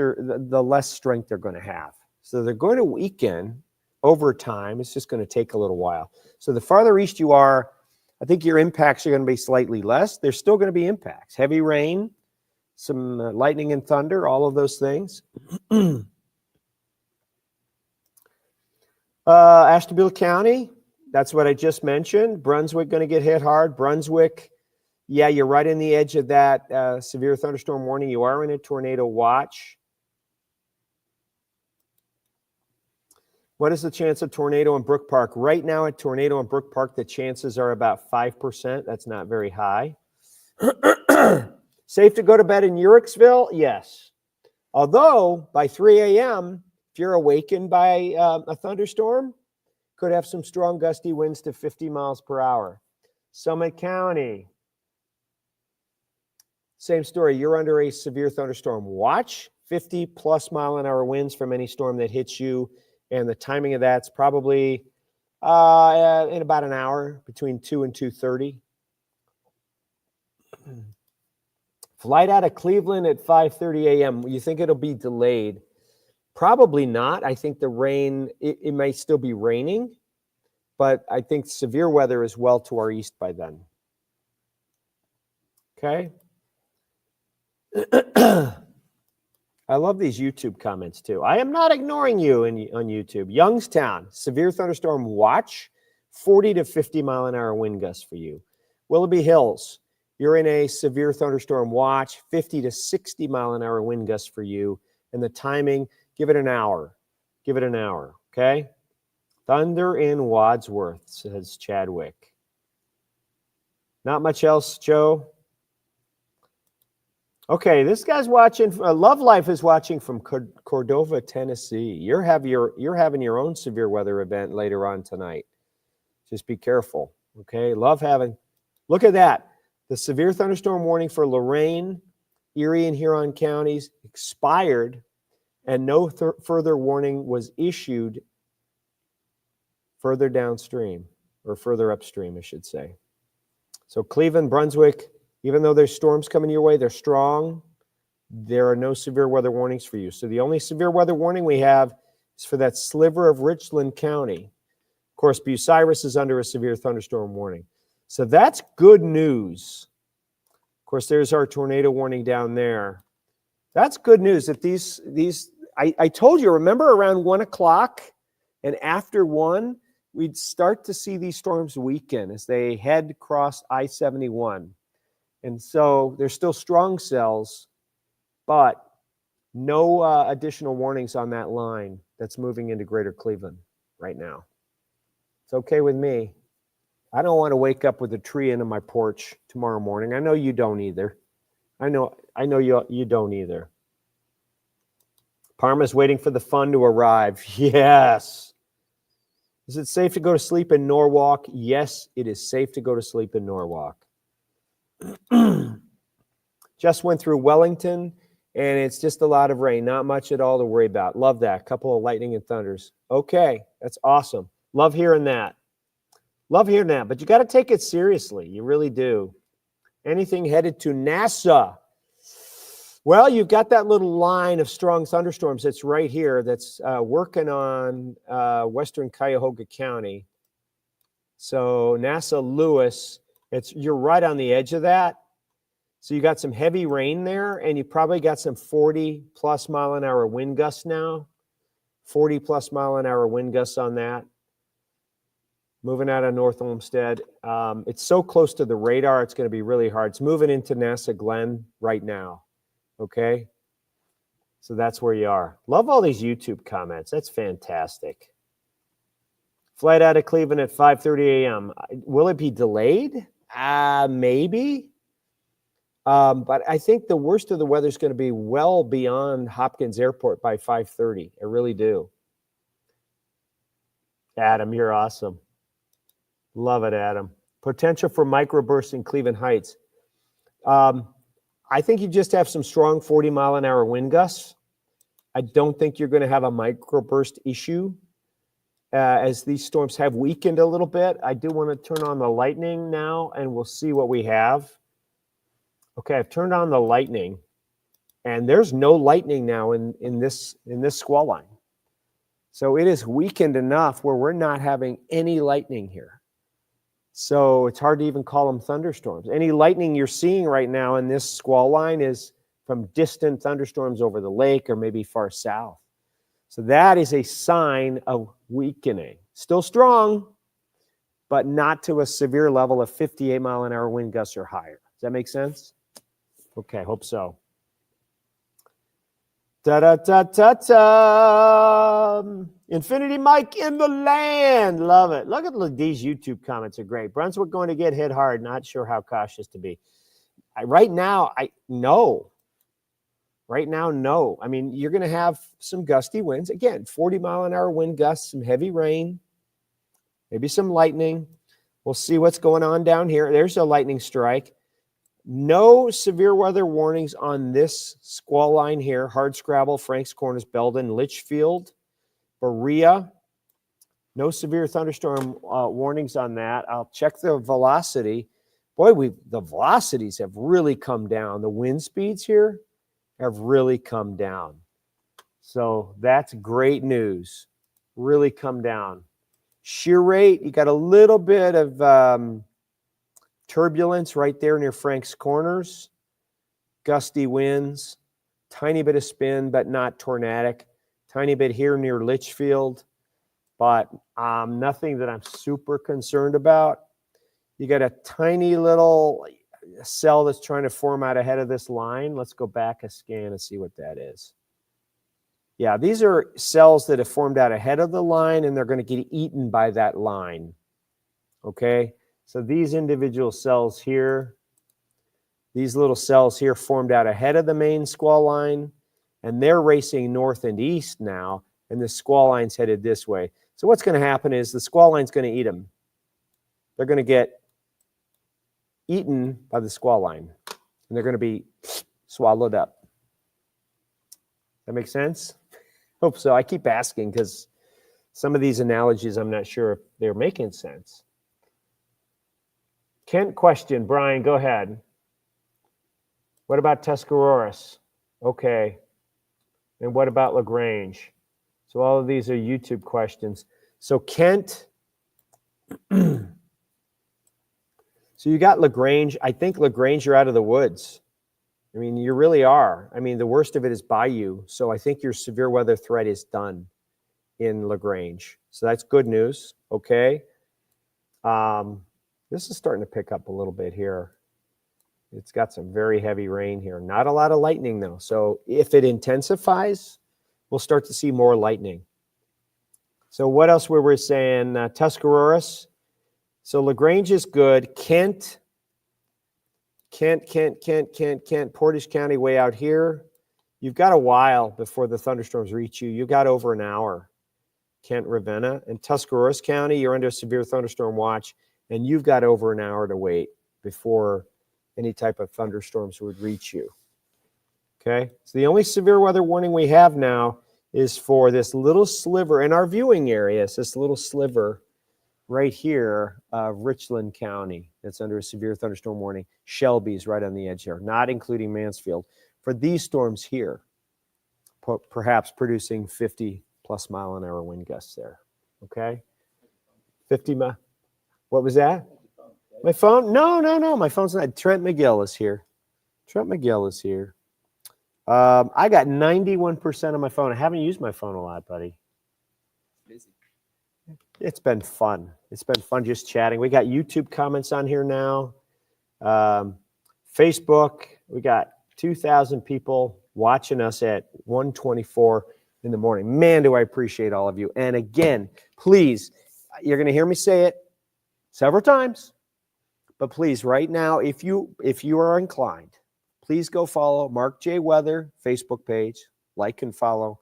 strength they're going to have. So they're going to weaken over time. It's just going to take a little while. So the farther east you are, I think your impacts are going to be slightly less. There's still going to be impacts. Heavy rain, some lightning and thunder, all of those things. Ashtabula County, that's what I just mentioned. Brunswick going to get hit hard. Brunswick, yeah, you're right in the edge of that severe thunderstorm warning. You are in a tornado watch. What is the chance of tornado in Brook Park? Right now at tornado in Brook Park, the chances are about 5%. That's not very high. Safe to go to bed in Uricksville? Yes. Although by 3 a.m., if you're awakened by a thunderstorm, could have some strong gusty winds to 50 miles per hour. Summit County. Same story. You're under a severe thunderstorm watch. 50-plus mile-an-hour winds from any storm that hits you. And the timing of that's probably in about an hour, between 2 and 2:30. Flight out of Cleveland at 5:30 a.m. You think it'll be delayed? Probably not. I think the rain, it may still be raining, but I think severe weather is well to our east by then. Okay? I love these YouTube comments too. I am not ignoring you on YouTube. Youngstown, severe thunderstorm watch, 40 to 50 mile an hour wind gusts for you. Willoughby Hills, you're in a severe thunderstorm watch, 50 to 60 mile an hour wind gusts for you. And the timing, give it an hour. Give it an hour, okay? Thunder in Wadsworth, says Chadwick. Not much else, Joe. Okay, this guy's watching. Love Life is watching from Cordova, Tennessee. You're having your own severe weather event later on tonight. Just be careful, okay? Love having. Look at that. The severe thunderstorm warning for Lorain, Erie, and Huron counties expired, and no further warning was issued further downstream, or further upstream, I should say. So Cleveland, Brunswick, even though there's storms coming your way, they're strong. There are no severe weather warnings for you. So the only severe weather warning we have is for that sliver of Richland County. Of course, Bucyrus is under a severe thunderstorm warning. So that's good news. Of course, there's our tornado warning down there. That's good news that I told you, remember around 1 o'clock And after 1, we'd start to see these storms weaken as they head across I-71. And so there's still strong cells, but no additional warnings on that line that's moving into Greater Cleveland right now. It's okay with me. I don't want to wake up with a tree into my porch tomorrow morning. I know you don't either. I know you don't either. Parma's waiting for the fun to arrive. Yes. Is it safe to go to sleep in Norwalk? Yes, it is safe to go to sleep in Norwalk. Just went through Wellington, and it's just a lot of rain. Not much at all to worry about. Love that. Couple of lightning and thunders. Okay, that's awesome. Love hearing that. Love hearing that, but you got to take it seriously. You really do. Anything headed to NASA? Well, you've got that little line of strong thunderstorms that's right here that's working on western Cuyahoga County. So NASA Lewis, you're right on the edge of that. So you got some heavy rain there, and you probably got some 40-plus mile-an-hour wind gusts now. 40-plus mile-an-hour wind gusts on that. Moving out of North Olmsted. It's so close to the radar, it's going to be really hard. It's moving into NASA Glen right now. Okay? So that's where you are. Love all these YouTube comments. That's fantastic. Flight out of Cleveland at 5:30 a.m. Will it be delayed? Maybe. But I think the worst of the weather is going to be well beyond Hopkins Airport by 5:30. I really do. Adam, you're awesome. Love it, Adam. Potential for microbursts in Cleveland Heights. I think you just have some strong 40-mile-an-hour wind gusts. I don't think you're going to have a microburst issue as these storms have weakened a little bit. I do want to turn on the lightning now, and we'll see what we have. Okay, I've turned on the lightning, and there's no lightning now in this squall line. So it is weakened enough where we're not having any lightning here. So it's hard to even call them thunderstorms. Any lightning you're seeing right now in this squall line is from distant thunderstorms over the lake or maybe far south. So that is a sign of weakening. Still strong, but not to a severe level of 58-mile-an-hour wind gusts or higher. Does that make sense? Okay, hope so. Da-da-da-da-da. Infinity Mike in the land. Love it. Look at these YouTube comments are great. Brunswick going to get hit hard. Not sure how cautious to be. Right now, no. Right now, no. I mean, you're going to have some gusty winds. Again, 40-mile-an-hour wind gusts, some heavy rain, maybe some lightning. We'll see what's going on down here. There's a lightning strike. No severe weather warnings on this squall line here. Hardscrabble, Franks Corners, Belden, Litchfield, Berea. No severe thunderstorm warnings on that. I'll check the velocity. Boy, the velocities have really come down. The wind speeds here have really come down. So that's great news. Really come down. Shear rate, you got a little bit of turbulence right there near Franks Corners. Gusty winds, tiny bit of spin, but not tornadic. Tiny bit here near Litchfield, but nothing that I'm super concerned about. You got a tiny little cell that's trying to form out ahead of this line. Let's go back a scan and see what that is. Yeah, these are cells that have formed out ahead of the line, and they're going to get eaten by that line. Okay, so these individual cells here, these little cells here formed out ahead of the main squall line, and they're racing north and east now, and the squall line's headed this way. So what's going to happen is the squall line's going to eat them. They're going to get eaten by the squall line, and they're going to be swallowed up. That make sense? Hope so. I keep asking because some of these analogies I'm not sure if they're making sense. Kent question, Brian, go ahead. What about Tuscaroras? Okay. And what about LaGrange? So all of these are YouTube questions. So Kent, so you got LaGrange. I think LaGrange, you're out of the woods. I mean, you really are. I mean, the worst of it is by you. So I think your severe weather threat is done. in LaGrange. So that's good news, okay? This is starting to pick up a little bit here. It's got some very heavy rain here. Not a lot of lightning, though. So if it intensifies, we'll start to see more lightning. So what else were we saying? Tuscaroras. So LaGrange is good. Kent, Portage County way out here. You've got a while before the thunderstorms reach you. You've got over an hour. Kent, Ravenna. And Tuscarawas County, you're under a severe thunderstorm watch, and you've got over an hour to wait before any type of thunderstorms would reach you. Okay? So the only severe weather warning we have now is for this little sliver in our viewing area. It's this little sliver right here of Richland County that's under a severe thunderstorm warning. Shelby's right on the edge here, not including Mansfield. For these storms here, perhaps producing 50-plus mile-an-hour wind gusts there. Okay? 50 mile. What was that? My phone? No. My phone's not. Trent McGill is here. I got 91% of my phone. I haven't used my phone a lot, buddy. Busy. It's been fun. It's been fun just chatting. We got YouTube comments on here now. Facebook, we got 2,000 people watching us at 1:24 in the morning. Man, do I appreciate all of you. And again, please, you're going to hear me say it several times, but please, right now, if you are inclined, please go follow Mark J. Weather Facebook page, like and follow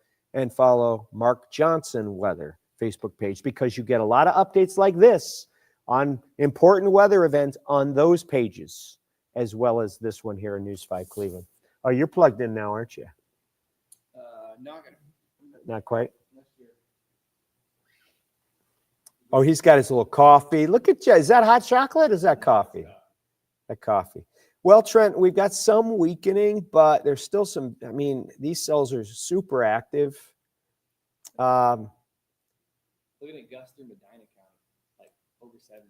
Mark Johnson Weather Facebook page, because you get a lot of updates like this on important weather events on those pages, as well as this one here in News 5 Cleveland. Oh, you're plugged in now, aren't you? Not quite. Oh, he's got his little coffee. Look at you. Is that hot chocolate? Or is that coffee? That coffee. Well, Trent, we've got some weakening, but there's still some. I mean, these cells are super active. Looking at gusts through Medina County, like over 70.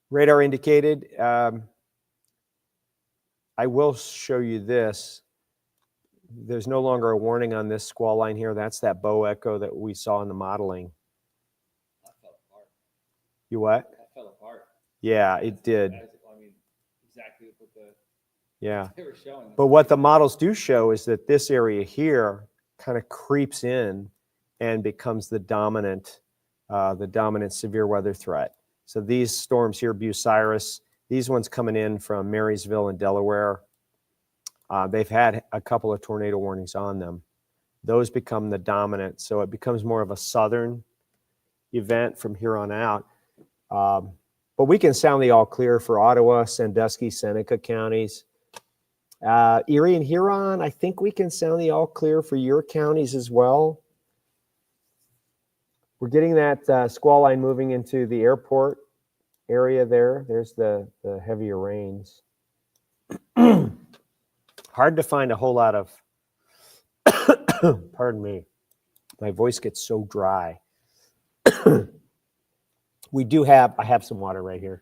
Radar indicated. I will show you this. There's no longer a warning on this squall line here. That's that bow echo that we saw in the modeling. That fell apart. You what? That fell apart. Yeah, it did. Exactly what they were showing. But what the models do show is that this area here kind of creeps in and becomes the dominant severe weather threat. So these storms here, Bucyrus, these ones coming in from Marysville and Delaware, they've had a couple of tornado warnings on them. Those become the dominant. So it becomes more of a southern event from here on out. But we can sound the all clear for Ottawa, Sandusky, Seneca counties. Erie and Huron, I think we can sound the all clear for your counties as well. We're getting that squall line moving into the airport area there. There's the heavier rains. Hard to find a whole lot of, pardon me, my voice gets so dry. I have some water right here.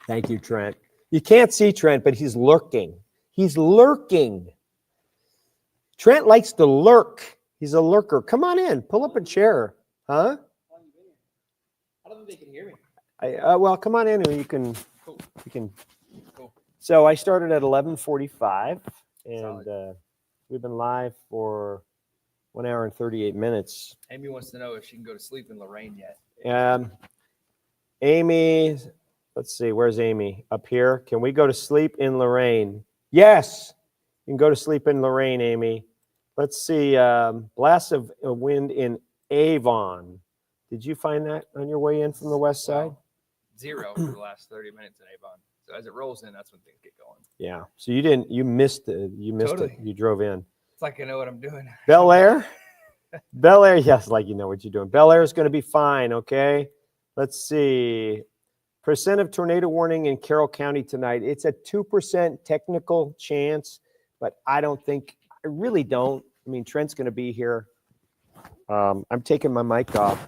Thank you, Trent. You can't see Trent, but he's lurking. He's lurking. Trent likes to lurk. He's a lurker. Come on in. Pull up a chair. Huh? I don't think they can hear me. Well, come on in and you can. Cool. Cool. So I started at 11:45, and we've been live for 1 hour and 38 minutes. Amy wants to know if she can go to sleep in Lorraine yet. Amy, let's see, where's Amy? Up here. Can we go to sleep in Lorraine? Yes, you can go to sleep in Lorraine, Amy. Let's see, blasts of wind in Avon. Did you find that on your way in from the west side? 0 for the last 30 minutes in Avon. So as it rolls in, that's when things get going. Yeah. So you missed it. Totally. You drove in. It's like I know what I'm doing. Bel Air? Bel Air, yes, like you know what you're doing. Bel Air is going to be fine, okay? Let's see. Percent of tornado warning in Carroll County tonight. It's a 2% technical chance, but I really don't. I mean, Trent's going to be here. I'm taking my mic off.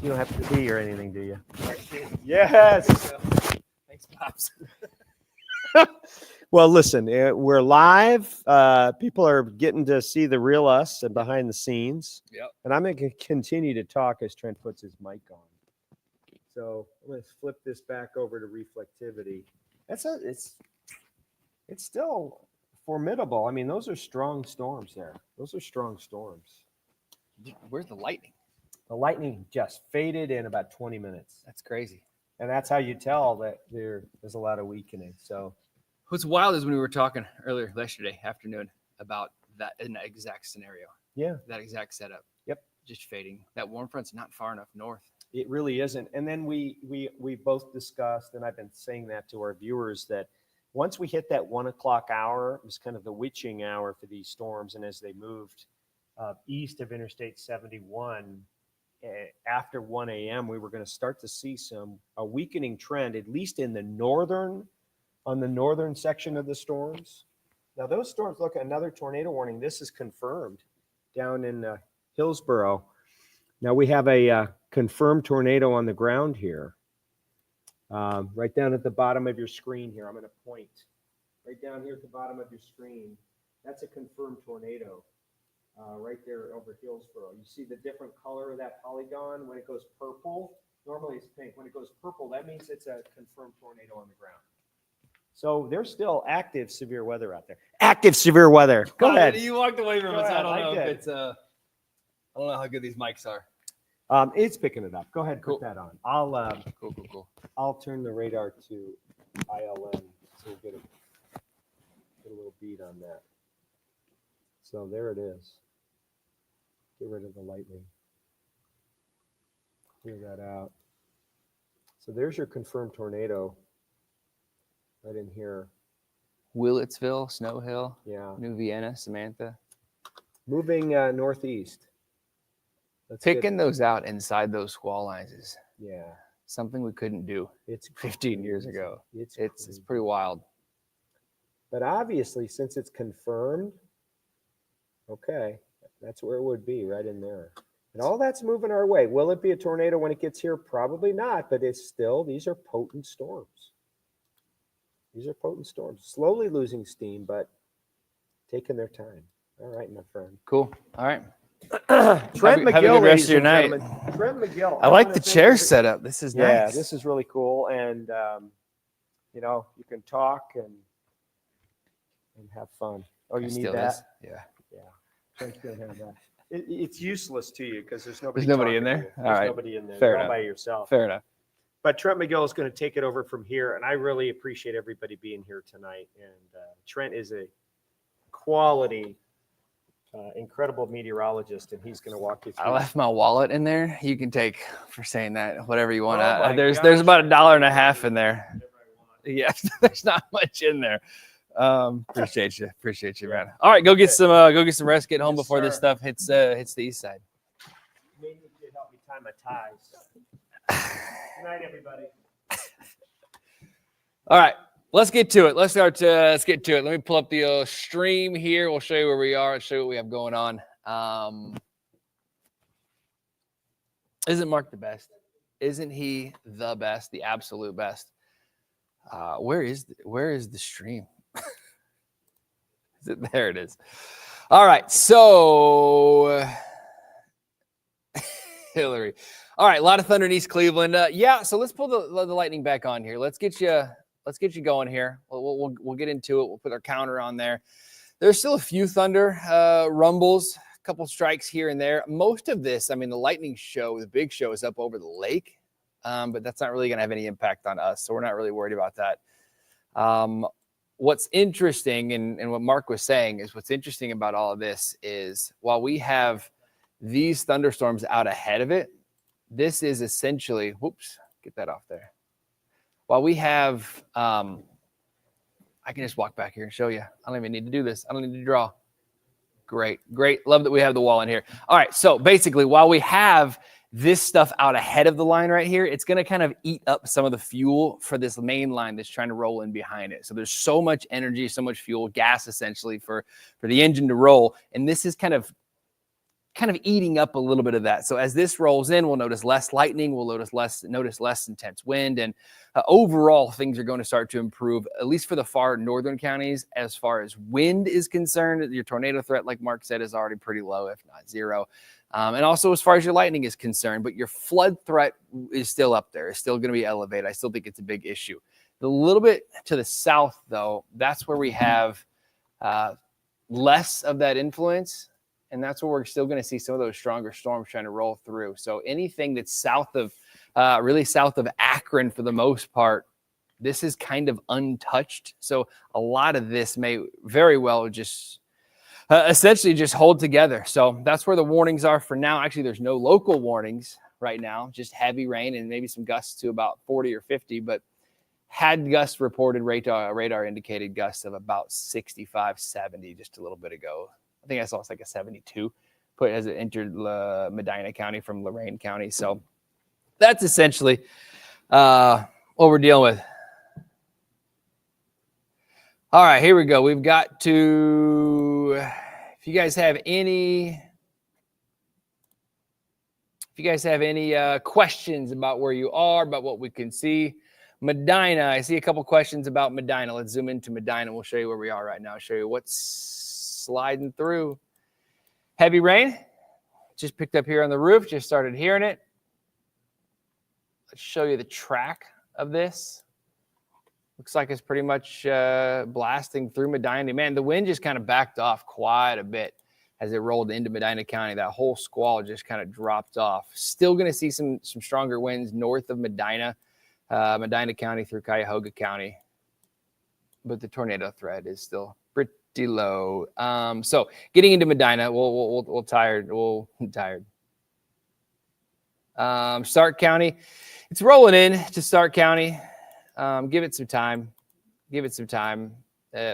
You don't have to pee or anything, do you? Yes. Thanks, Pops. Well, listen, we're live. People are getting to see the real us and behind the scenes. Yep. And I'm going to continue to talk as Trent puts his mic on. So I'm going to flip this back over to reflectivity. It's still formidable. I mean, those are strong storms there. Those are strong storms. Where's the lightning? The lightning just faded in about 20 minutes. That's crazy. And that's how you tell that there's a lot of weakening. So What's wild is when we were talking earlier yesterday afternoon about that exact scenario, yeah, that exact setup. Yep. Just fading. That warm front's not far enough north. it really isn't. And then we both discussed, and I've been saying that to our viewers, that once we hit that 1 o'clock hour, it was kind of the witching hour for these storms. And as they moved east of Interstate 71, after 1 a.m., we were going to start to see a weakening trend, at least in the northern section of the storms. Now those storms, look, another tornado warning. This is confirmed down in Hillsborough. Now we have a confirmed tornado on the ground here. Right down at the bottom of your screen here. I'm going to point right down here at the bottom of your screen. That's a confirmed tornado right there over Hillsborough. You see the different color of that polygon when it goes purple? Normally it's pink. When it goes purple, that means it's a confirmed tornado on the ground. So there's still active severe weather out there. Active severe weather. Go ahead. You walked away from Go us. ahead. I I don't know if did. it's I don't know how good these mics are. It's picking it up. Go ahead, Cool. put that on. Cool. I'll turn the radar to ILM so we'll get a little beat on that. So there it is. Get rid of the lightning. Clear that out. So there's your confirmed tornado right in here. Willetsville, Snow Hill, Yeah. New Vienna, Samantha. Moving northeast. Let's get- Picking those out inside those squall lines is Yeah. something we couldn't do It's 15 years crazy. ago. It's It's pretty wild. But obviously, since it's confirmed, okay, that's where it would be, right in there. And all that's moving our way. Will it be a tornado when it gets here? Probably not, but it's still, these are potent storms. These are potent storms. Slowly losing steam, but taking their time. All right, my friend. Cool. All right. Trent Have a McGill, good rest ladies of your and night. gentlemen. Trent McGill. I like wanna the thank chair every- setup. This is Yeah, nice. this is really cool. And, you can talk and have fun. Oh, you need Still that? is. Yeah. Trent's gonna have that. It's useless to you because there's nobody. There's nobody in talking there? to you. All There's right. nobody in there. Fair You're all enough. by yourself. Fair enough. But Trent McGill is going to take it over from here, and I really appreciate everybody being here tonight. And Trent is a quality, incredible meteorologist, and he's going to walk you through. I left my wallet in there. You can take for saying that whatever you want. Oh my There's gosh. about $1.50 in there. Yes, there's not much in there. Appreciate you, man. All right, go get some rest. Get home Yes, before this sir. stuff hits the east side. Maybe you could help me tie my ties. Good night, everybody. All right, let's get to it. Let's get to it. Let me pull up the stream here. We'll show you where we are. Show you what we have going on. Isn't Mark the best? Isn't he the best? The absolute best. Where is the stream? There it is. All right, so Hillary. All right, a lot of thunder in East Cleveland. Yeah, so let's pull the lightning back on here. Let's get you going here. We'll get into it. We'll put our counter on there. There's still a few thunder rumbles, a couple strikes here and there. Most of this, I mean, the lightning show, the big show, is up over the lake, but that's not really going to have any impact on us, so we're not really worried about that. What's interesting, and what Mark was saying, is what's interesting about all of this is while we have these thunderstorms out ahead of it, this is essentially, whoops, get that off there. While we have, I can just walk back here and show you. I don't even need to do this. I don't need to draw. Great. Love that we have the wall in here. All right, so basically, while we have this stuff out ahead of the line right here, it's going to kind of eat up some of the fuel for this main line that's trying to roll in behind it. So there's so much energy, so much fuel, gas essentially for the engine to roll. And this is kind of kind of eating up a little bit of that. So as this rolls in, we'll notice less lightning, we'll notice less intense wind, and overall things are going to start to improve, at least for the far northern counties. As far as wind is concerned, your tornado threat, like Mark said, is already pretty low, if not zero. And also as far as your lightning is concerned, but your flood threat is still up there. It's still going to be elevated. I still think it's a big issue. A little bit to the south, though, that's where we have less of that influence. And that's where we're still going to see some of those stronger storms trying to roll through. So anything that's south of, really south of Akron for the most part, this is kind of untouched. So a lot of this may very well just essentially just hold together. So that's where the warnings are for now. Actually, there's no local warnings right now, just heavy rain and maybe some gusts to about 40 or 50. But had gusts reported, radar indicated gusts of about 65, 70 just a little bit ago. I think I saw it's like a 72 put as it entered Medina County from Lorain County. So that's essentially what we're dealing with. All right, here we go. We've got to, if you guys have any questions about where you are, about what we can see. Medina, I see a couple questions about Medina. Let's zoom into Medina. We'll show you where we are right now. Show you what's sliding through. Heavy rain just picked up here on the roof, just started hearing it. Let's show you the track of this. Looks like it's pretty much blasting through Medina. Man, the wind just kind of backed off quite a bit as it rolled into Medina County. That whole squall just kind of dropped off. Still going to see some stronger winds north of Medina, Medina County through Cuyahoga County. But the tornado threat is still pretty low. So getting into Medina, we'll tired. Stark County, it's rolling in to Stark County. Give it some time.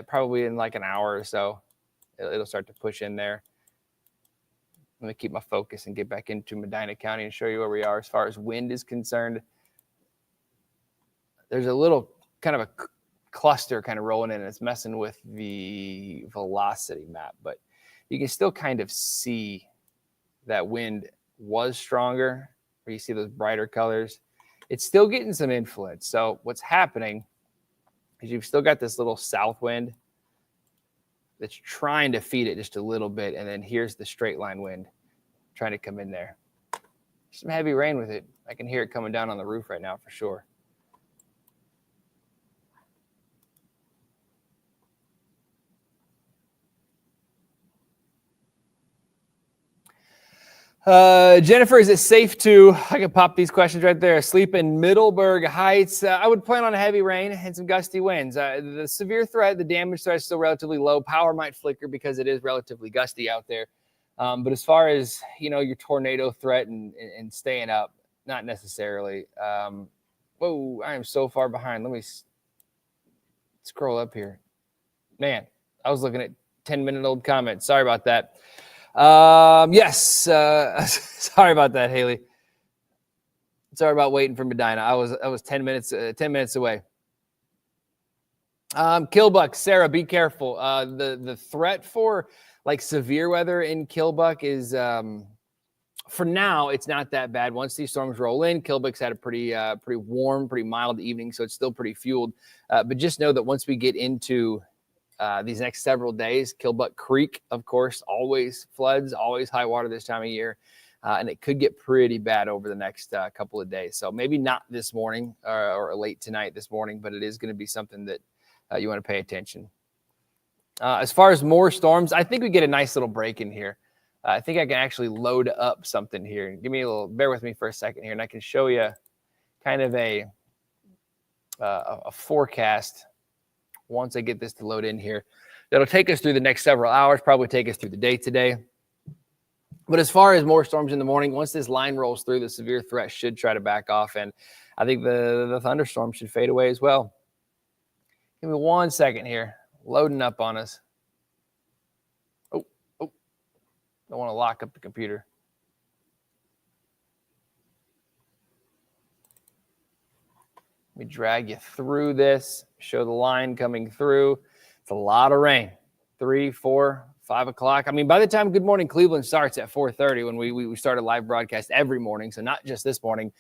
Probably in like an hour or so, it'll start to push in there. Let me keep my focus and get back into Medina County and show you where we are as far as wind is concerned. There's a little kind of a cluster kind of rolling in, and it's messing with the velocity map, but you can still kind of see that wind was stronger, where you see those brighter colors. It's still getting some influence. So what's happening is you've still got this little south wind that's trying to feed it just a little bit, and then here's the straight line wind trying to come in there. Some heavy rain with it. I can hear it coming down on the roof right now for sure. Jennifer, is it safe to, I can pop these questions right there, sleep in Middleburg Heights? I would plan on heavy rain and some gusty winds. The severe threat, the damage threat is still relatively low. Power might flicker because it is relatively gusty out there. But as far as, your tornado threat and staying up, not necessarily. Whoa, I am so far behind. Let me scroll up here. Man, I was looking at 10-minute-old comments. Sorry about that. Yes. Sorry about that, Haley. Sorry about waiting for Medina. I was 10 minutes away. Killbuck, Sarah, be careful. The threat for like severe weather in Killbuck is, for now, it's not that bad. Once these storms roll in, Killbuck's had a pretty warm, pretty mild evening, so it's still pretty fueled. But just know that once we get into these next several days, Killbuck Creek, of course, always floods, always high water this time of year. And it could get pretty bad over the next couple of days. So maybe not this morning or late tonight this morning, but it is going to be something that you want to pay attention. As far as more storms, I think we get a nice little break in here. I think I can actually load up something here. Bear with me for a second here, and I can show you kind of a forecast once I get this to load in here. That'll take us through the next several hours, probably take us through the day today. But as far as more storms in the morning, once this line rolls through, the severe threat should try to back off, and I think the thunderstorm should fade away as well. Give me 1 second here. Loading up on us. Oh, don't want to lock up the computer. Let me drag you through this, show the line coming through. It's a lot of rain. 3, 4, 5 o'clock. I mean, by the time Good Morning Cleveland starts at 4:30, when we start a live broadcast every morning, so not just this morning,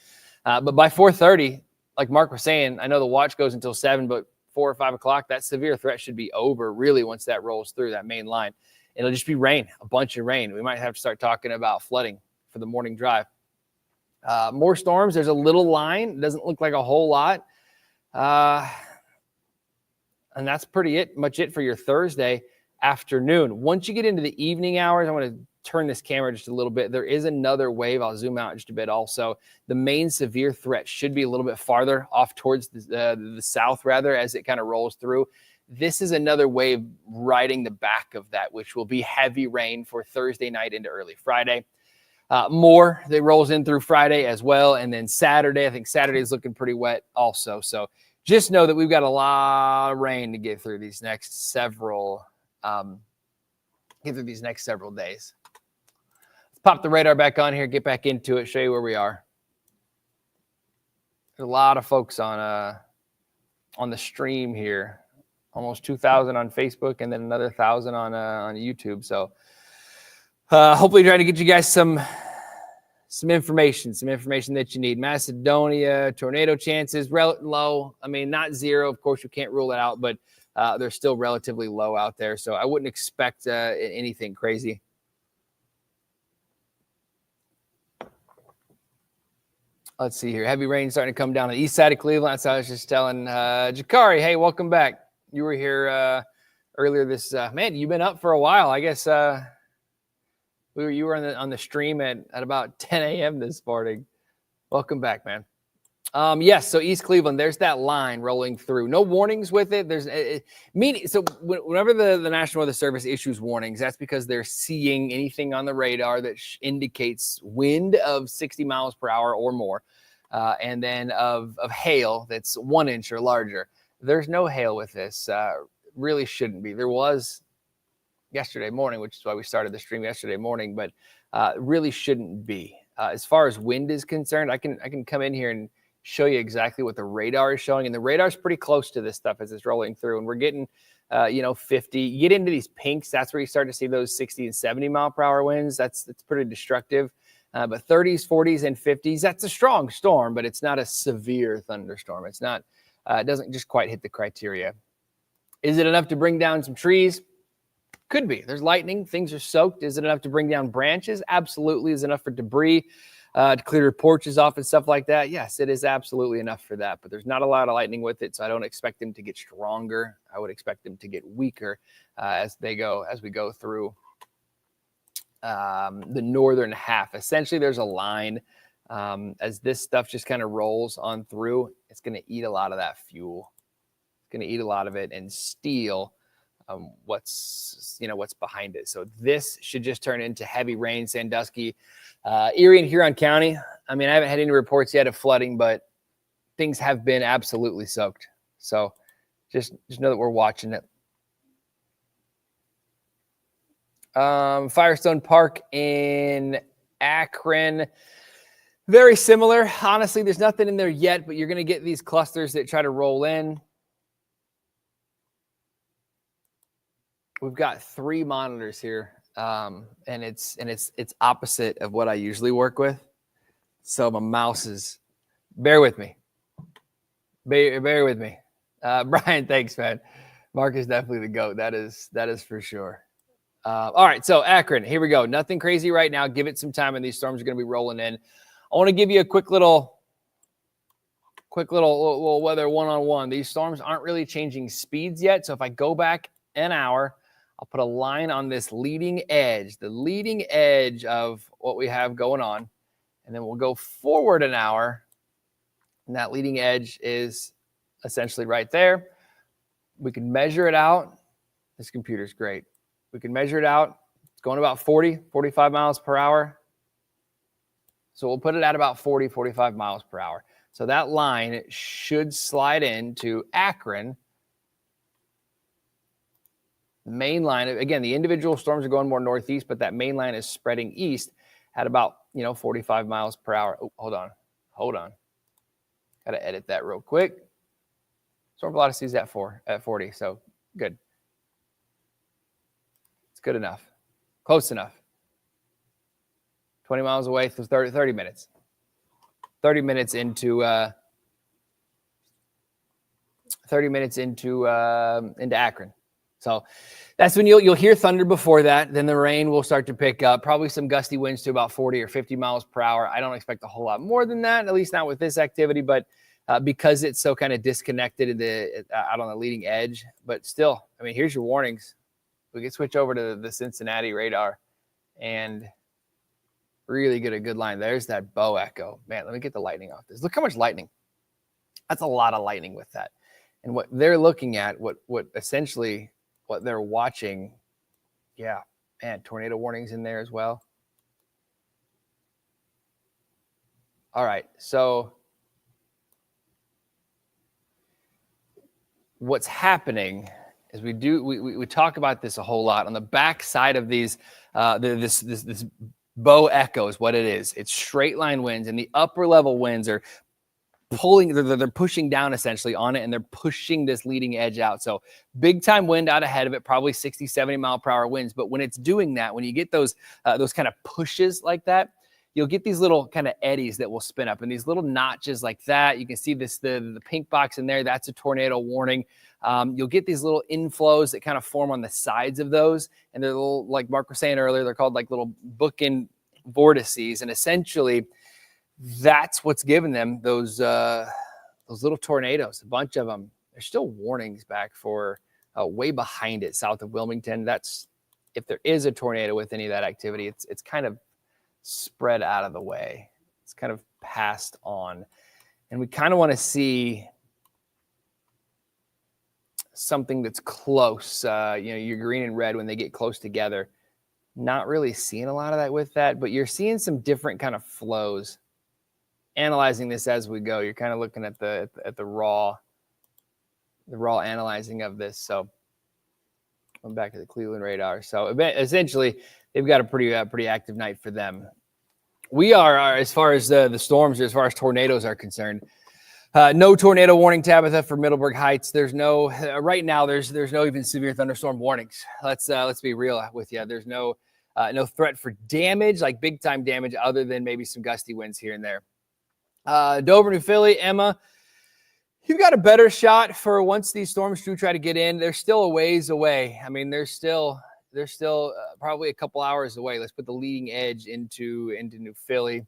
but by 4:30, like Mark was saying, I know the watch goes until 7, but 4 or 5 o'clock, that severe threat should be over really once that rolls through that main line. It'll just be rain, a bunch of rain. We might have to start talking about flooding for the morning drive. More storms. There's a little line. It doesn't look like a whole lot. And that's much it for your Thursday afternoon. Once you get into the evening hours, I want to turn this camera just a little bit. There is another wave. I'll zoom out just a bit also. The main severe threat should be a little bit farther off towards the south, rather, as it kind of rolls through. This is another wave riding the back of that, which will be heavy rain for Thursday night into early Friday. More that rolls in through Friday as well. And then Saturday, I think Saturday is looking pretty wet also. So just know that we've got a lot of rain to get through these next several days. Let's pop the radar back on here, get back into it, show you where we are. There's a lot of folks on the stream here. Almost 2,000 on Facebook, and then another 1,000 on YouTube. So hopefully trying to get you guys some information that you need. Macedonia, tornado chances, low. I mean, not zero. Of course, you can't rule it out, but they're still relatively low out there. So I wouldn't expect anything crazy. Let's see here. Heavy rain starting to come down the east side of Cleveland. That's how I was just telling Jakari, hey, welcome back. You were here earlier this man, you've been up for a while. I guess you were on the stream at about 10 a.m. this morning. Welcome back, man. Yes, so East Cleveland, there's that line rolling through. No warnings with it. So whenever the National Weather Service issues warnings, that's because they're seeing anything on the radar that indicates wind of 60 miles per hour or more, and then of hail that's 1 inch or larger. There's no hail with this. Really shouldn't be. There was yesterday morning, which is why we started the stream yesterday morning, but really shouldn't be. As far as wind is concerned, I can come in here and show you exactly what the radar is showing. And the radar is pretty close to this stuff as it's rolling through. And we're getting, 50. You get into these pinks, that's where you start to see those 60 and 70 mile per hour winds. That's pretty destructive. But 30s, 40s, and 50s, that's a strong storm, but it's not a severe thunderstorm. It's not, it doesn't just quite hit the criteria. Is it enough to bring down some trees? Could be. There's lightning. Things are soaked. Is it enough to bring down branches? Absolutely. Is it enough for debris to clear your porches off and stuff like that? Yes, it is absolutely enough for that. But there's not a lot of lightning with it, so I don't expect them to get stronger. I would expect them to get weaker as we go through the northern half. Essentially, there's a line as this stuff just kind of rolls on through. It's going to eat a lot of that fuel. It's going to eat a lot of it and steal what's behind it. So this should just turn into heavy rain, Sandusky, Erie and Huron County. I mean, I haven't had any reports yet of flooding, but things have been absolutely soaked. So just know that we're watching it. Firestone Park in Akron, very similar. Honestly, there's nothing in there yet, but you're going to get these clusters that try to roll in. We've got 3 monitors here, and it's opposite of what I usually work with. So my mouse is, bear with me. Bear with me. Brian, thanks, man. Mark is definitely the GOAT. That is for sure. All right, so Akron, here we go. Nothing crazy right now. Give it some time, and these storms are going to be rolling in. I want to give you a quick little weather one-on-one. These storms aren't really changing speeds yet, so if I go back an hour, I'll put a line on this leading edge, the leading edge of what we have going on. And then we'll go forward an hour. And that leading edge is essentially right there. We can measure it out. This computer's great. We can measure it out. It's going about 45 miles per hour. So we'll put it at about 45 miles per hour. So that line should slide into Akron. Main line, again, the individual storms are going more northeast, but that main line is spreading east at about 45 miles per hour. Oh, hold on. Got to edit that real quick. Storm velocity is at 40, so good. It's good enough. Close enough. 20 miles away, 30 minutes. 30 minutes into 30 minutes into Akron. So that's when you'll hear thunder before that. Then the rain will start to pick up. Probably some gusty winds to about 40 or 50 miles per hour. I don't expect a whole lot more than that, at least not with this activity. But because it's so kind of disconnected out on the leading edge. But still, I mean, here's your warnings. We can switch over to the Cincinnati radar and really get a good line. There's that bow echo. Man, let me get the lightning off this. Look how much lightning. That's a lot of lightning with that. And what they're looking at, what essentially what they're watching, yeah, man, tornado warnings in there as well. All right, so what's happening is we talk about this a whole lot on the back side of these this bow echo is what it is. It's straight line winds, and the upper level winds are pulling, they're pushing down essentially on it, and they're pushing this leading edge out. So big time wind out ahead of it, probably 60, 70 mile per hour winds. But when it's doing that, when you get those kind of pushes like that, you'll get these little kind of eddies that will spin up, and these little notches like that. You can see this, the pink box in there. That's a tornado warning. You'll get these little inflows that kind of form on the sides of those. And they're little, like Mark was saying earlier, they're called like little bookend vortices. And essentially that's what's giving them those little tornadoes, a bunch of them. There's still warnings back for way behind it, south of Wilmington. That's, if there is a tornado with any of that activity, it's kind of spread out of the way. It's kind of passed on. And we kind of want to see something that's close. Your green and red, when they get close together, not really seeing a lot of that with that, but you're seeing some different kind of flows. Analyzing this as we go, you're kind of looking at the raw analyzing of this. So going back to the Cleveland radar. So essentially, they've got a pretty active night for them. We are as far as the storms, as far as tornadoes are concerned. No tornado warning, Tabitha, for Middleburg Heights. There's no right now. There's no even severe thunderstorm warnings. Let's be real with you. There's no threat for damage, like big time damage, other than maybe some gusty winds here and there. Dover, New Philly, Emma, you've got a better shot for once these storms do try to get in. They're still a ways away. I mean, they're still probably a couple hours away. Let's put the leading edge into New Philly.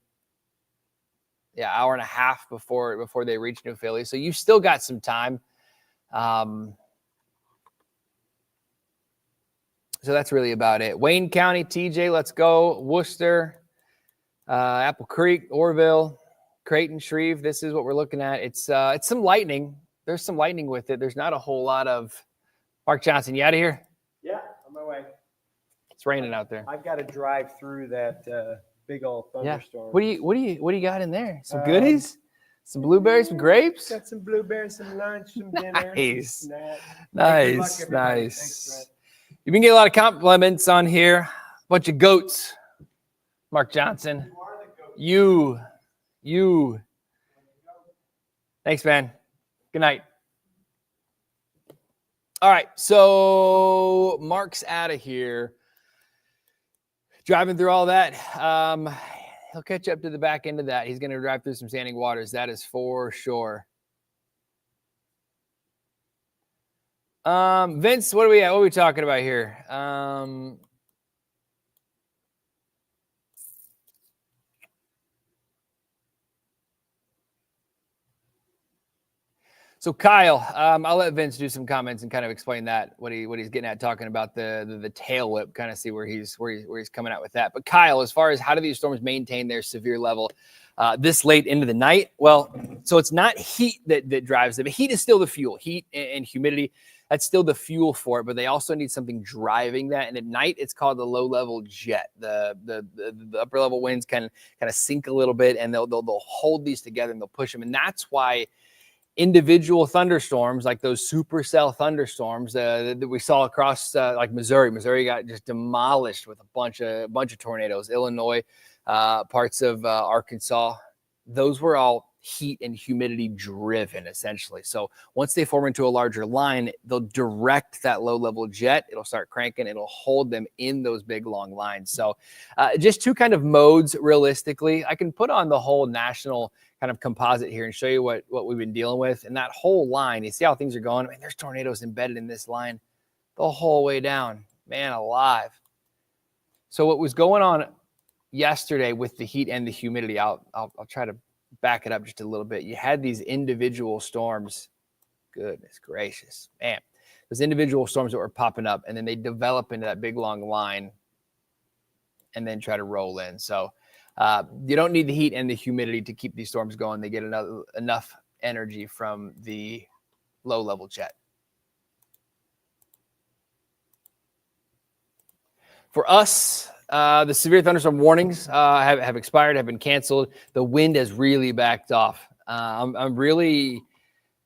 Yeah, hour and a half before they reach New Philly. So you've still got some time. So that's really about it. Wayne County, TJ, let's go. Worcester, Apple Creek, Orville, Creighton, Shreve. This is what we're looking at. It's some lightning. There's some lightning with it. There's not a whole lot of. Mark Johnson, you out of here? Yeah, on my way. It's raining out there. I've got to drive through that big old thunderstorm. Yeah. What do you got in there? Some goodies? Some blueberries, some grapes? Got some blueberries, some lunch, some dinner. Nice. Some snacks. Nice. Good luck, everybody. Nice. Thanks, Brent. You've been getting a lot of compliments on here. Bunch of goats. Mark Johnson. You. Thanks, man. Good night. All right, so Mark's out of here. Driving through all that. He'll catch up to the back end of that. He's going to drive through some standing waters. That is for sure. Vince, what are we talking about here? So Kyle, I'll let Vince do some comments and kind of explain that what he's getting at, talking about the tail whip, kind of see where he's coming out with that. But Kyle, as far as how do these storms maintain their severe level this late into the night? Well, so it's not heat that drives them. Heat is still the fuel. Heat and humidity, that's still the fuel for it. But they also need something driving that. And at night, it's called the low level jet. The upper level winds can kind of sink a little bit, and they'll hold these together and they'll push them. And that's why individual thunderstorms, like those supercell thunderstorms that we saw across like Missouri got just demolished with a bunch of tornadoes. Illinois, parts of Arkansas, those were all heat and humidity driven, essentially. So once they form into a larger line, they'll direct that low level jet. It'll start cranking. It'll hold them in those big long lines. So just two kind of modes realistically. I can put on the whole national kind of composite here and show you what we've been dealing with. And that whole line, you see how things are going? I mean, there's tornadoes embedded in this line the whole way down. Man alive. So what was going on yesterday with the heat and the humidity, I'll try to back it up just a little bit. You had these individual storms. Goodness gracious, man. Those individual storms that were popping up, and then they develop into that big long line and then try to roll in. So you don't need the heat and the humidity to keep these storms going. They get enough energy from the low level jet. For us, the severe thunderstorm warnings have expired, have been canceled. The wind has really backed off. I'm really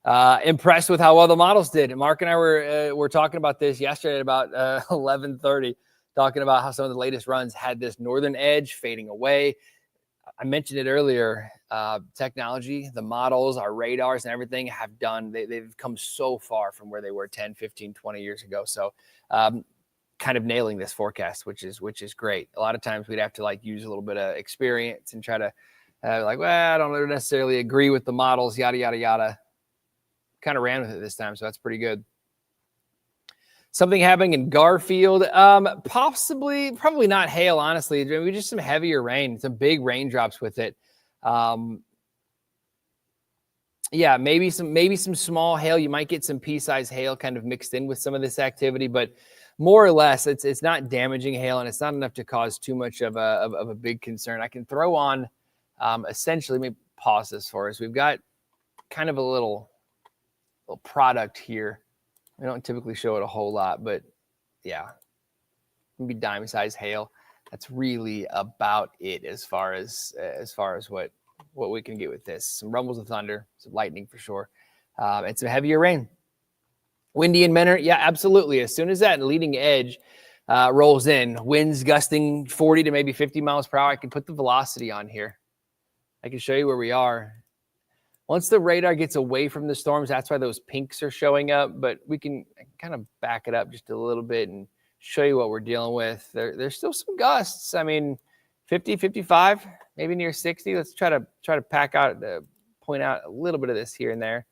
impressed with how well the models did. Mark and I were talking about this yesterday at about 11:30, talking about how some of the latest runs had this northern edge fading away. I mentioned it earlier. Technology, the models, our radars and everything they've come so far from where they were 10, 15, 20 years ago. So kind of nailing this forecast, which is great. A lot of times we'd have to like use a little bit of experience and try to well, I don't necessarily agree with the models, yada, yada, yada. Kind of ran with it this time. So that's pretty good. Something happening in Garfield, probably not hail, honestly. Maybe just some heavier rain, some big raindrops with it. Yeah, maybe some small hail. You might get some pea-sized hail kind of mixed in with some of this activity, but more or less, it's not damaging hail, and it's not enough to cause too much of a big concern. I can throw on essentially. Let me pause this for us. We've got kind of a little product here. We don't typically show it a whole lot, but yeah, maybe dime-sized hail. That's really about it as far as what we can get with this. Some rumbles of thunder, some lightning for sure, and some heavier rain. Windy and Menor, yeah, absolutely. As soon as that leading edge rolls in, winds gusting 40 to maybe 50 miles per hour, I can put the velocity on here. I can show you where we are. Once the radar gets away from the storms, that's why those pinks are showing up, but we can kind of back it up just a little bit and show you what we're dealing with. There's still some gusts. I mean, 50, 55, maybe near 60. Let's try to pack out, point out a little bit of this here and there.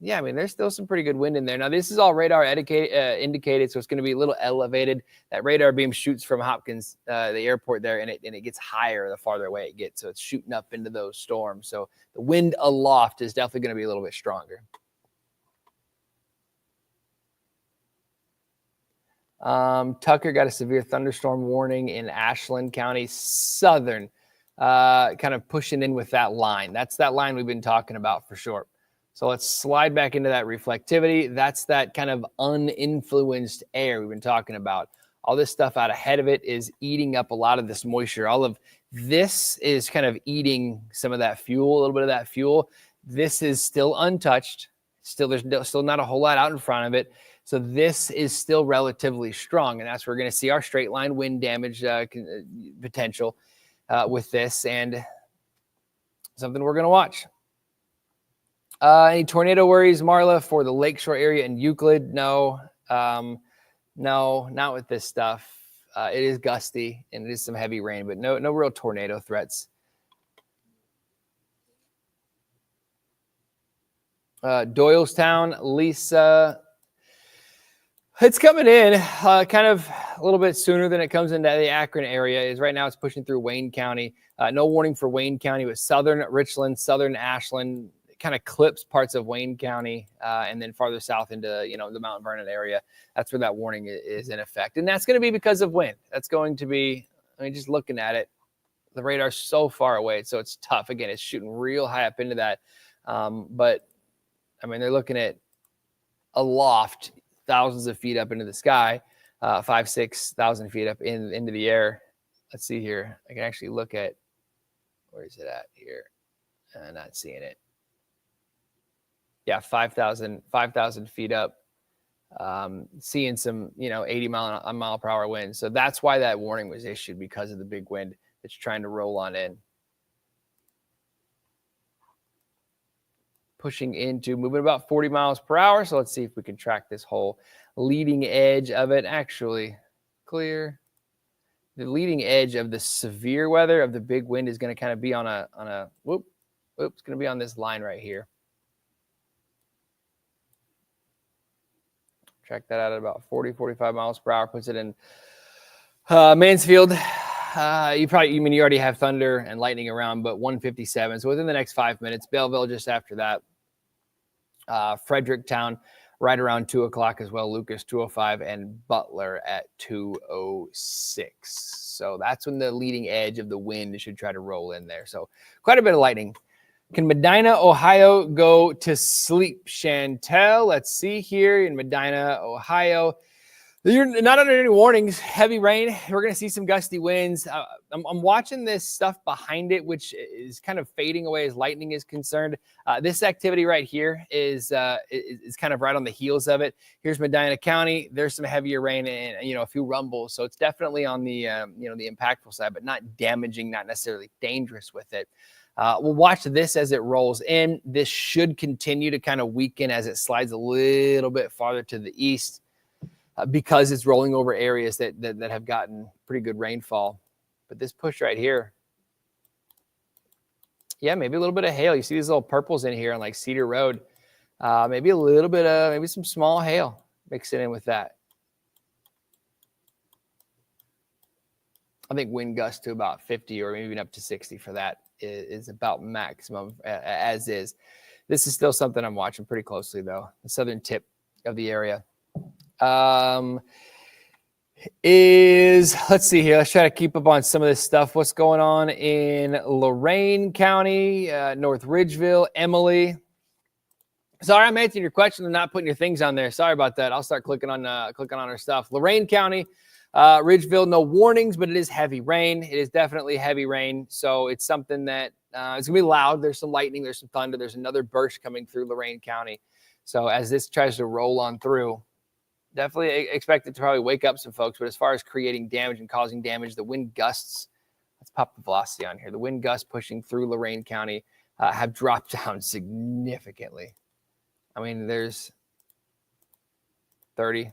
Yeah, I mean, there's still some pretty good wind in there. Now, this is all radar indicated, so it's going to be a little elevated. That radar beam shoots from Hopkins, the airport there, and it gets higher the farther away it gets. So it's shooting up into those storms. So the wind aloft is definitely going to be a little bit stronger. Tucker got a severe thunderstorm warning in Ashland County, southern, kind of pushing in with that line. That's that line we've been talking about for sure. So let's slide back into that reflectivity. That's that kind of uninfluenced air we've been talking about. All this stuff out ahead of it is eating up a lot of this moisture. All of this is kind of eating some of that fuel, a little bit of that fuel. This is still untouched. There's still not a whole lot out in front of it. So this is still relatively strong. And that's where we're going to see our straight line wind damage potential with this, and something we're going to watch. Any tornado worries, Marla, for the Lakeshore area in Euclid? No, not with this stuff. It is gusty and it is some heavy rain, but no real tornado threats. Doylestown, Lisa. It's coming in kind of a little bit sooner than it comes into the Akron area. Right now it's pushing through Wayne County. No warning for Wayne County, but southern Richland, southern Ashland, kind of clips parts of Wayne County, and then farther south into the Mount Vernon area. That's where that warning is in effect, and that's going to be because of wind. That's going to be, I mean, just looking at it, the radar's so far away, so it's tough. Again, it's shooting real high up into that, but I mean, they're looking at aloft, thousands of feet up into the sky, 5,000-6,000 feet up into the air. Let's see here. I can actually look at, where is it at here? Not seeing it. Yeah, 5,000 feet up, seeing some, 80 mile per hour wind. So that's why that warning was issued, because of the big wind that's trying to roll on in. pushing into moving about 40 miles per hour. So let's see if we can track this whole leading edge of it. Actually, clear. The leading edge of the severe weather of the big wind is going to kind of be on a it's going to be on this line right here. Track that out at about 40, 45 miles per hour, puts it in Mansfield. You already have thunder and lightning around, but 157. So within the next 5 minutes, Belleville just after that, Fredericktown right around 2 o'clock as well, Lucas 2:05, and Butler at 2:06. So that's when the leading edge of the wind should try to roll in there. So quite a bit of lightning. Can Medina, Ohio go to sleep? Chantel, let's see here in Medina, Ohio. You're not under any warnings. Heavy rain. We're going to see some gusty winds. I'm watching this stuff behind it, which is kind of fading away as lightning is concerned. This activity right here is kind of right on the heels of it. Here's Medina County. There's some heavier rain and a few rumbles. So it's definitely on the the impactful side, but not damaging, not necessarily dangerous with it. We'll watch this as it rolls in. This should continue to kind of weaken as it slides a little bit farther to the east. Because it's rolling over areas that have gotten pretty good rainfall. But this push right here, yeah, maybe a little bit of hail. You see these little purples in here on like Cedar Road. Maybe a little bit of, maybe some small hail mixing in with that. I think wind gusts to about 50 or maybe even up to 60 for that is about maximum as is. This is still something I'm watching pretty closely though, the southern tip of the area. Let's see here. Let's try to keep up on some of this stuff. What's going on in Lorain County, North Ridgeville, Emily? Sorry, I'm answering your question and not putting your things on there. Sorry about that. I'll start clicking on our stuff. Lorain County, Ridgeville, no warnings, but it is heavy rain. It is definitely heavy rain. So it's something that it's gonna be loud. There's some lightning, there's some thunder, there's another burst coming through Lorain County. So as this tries to roll on through, definitely expect it to probably wake up some folks. But as far as creating damage and causing damage, the wind gusts, let's pop the velocity on here. The wind gusts pushing through Lorain County have dropped down significantly. I mean, there's 30,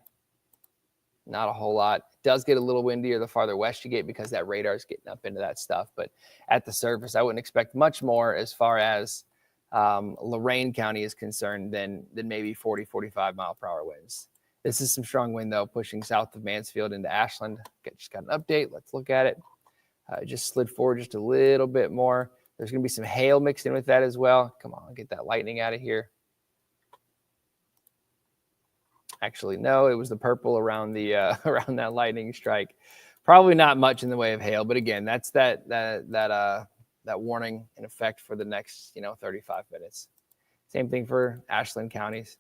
not a whole lot. It does get a little windier the farther west you get because that radar is getting up into that stuff. But at the surface, I wouldn't expect much more as far as Lorain County is concerned than maybe 40, 45 mile per hour winds. This is some strong wind, though, pushing south of Mansfield into Ashland. Just got an update. Let's look at it. Just slid forward just a little bit more. There's going to be some hail mixed in with that as well. Come on, get that lightning out of here. Actually, no, it was the purple around the around that lightning strike. Probably not much in the way of hail, but again, that's that warning in effect for the next 35 minutes. Same thing for Ashland counties.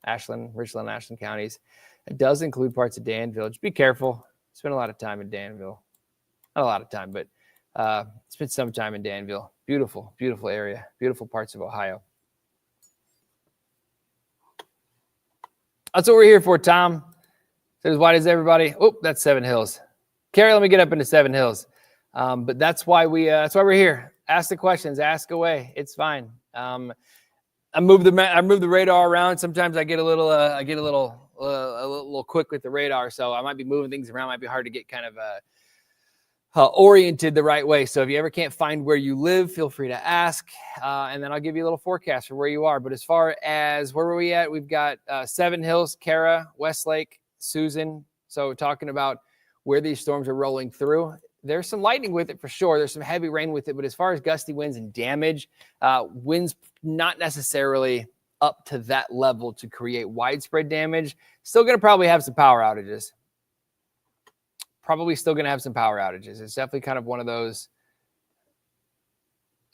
Richland, Ashland counties. It does include parts of Danville. Just be careful. Spent a lot of time in Danville. Not a lot of time, but spent some time in Danville. Beautiful, beautiful area. Beautiful parts of Ohio. That's what we're here for, Tom. So as wide as everybody. Oh, that's Seven Hills. Carrie, let me get up into Seven Hills. But that's why we're here. Ask the questions. Ask away. It's fine. I move the radar around. Sometimes I get a little quick with the radar, so I might be moving things around. It might be hard to get kind of oriented the right way. So if you ever can't find where you live, feel free to ask, and then I'll give you a little forecast for where you are. But as far as where were we at, we've got Seven Hills, Kara, Westlake, Susan. So talking about where these storms are rolling through. There's some lightning with it for sure. There's some heavy rain with it. But as far as gusty winds and damage, winds not necessarily up to that level to create widespread damage. Still going to probably have some power outages. It's definitely kind of one of those.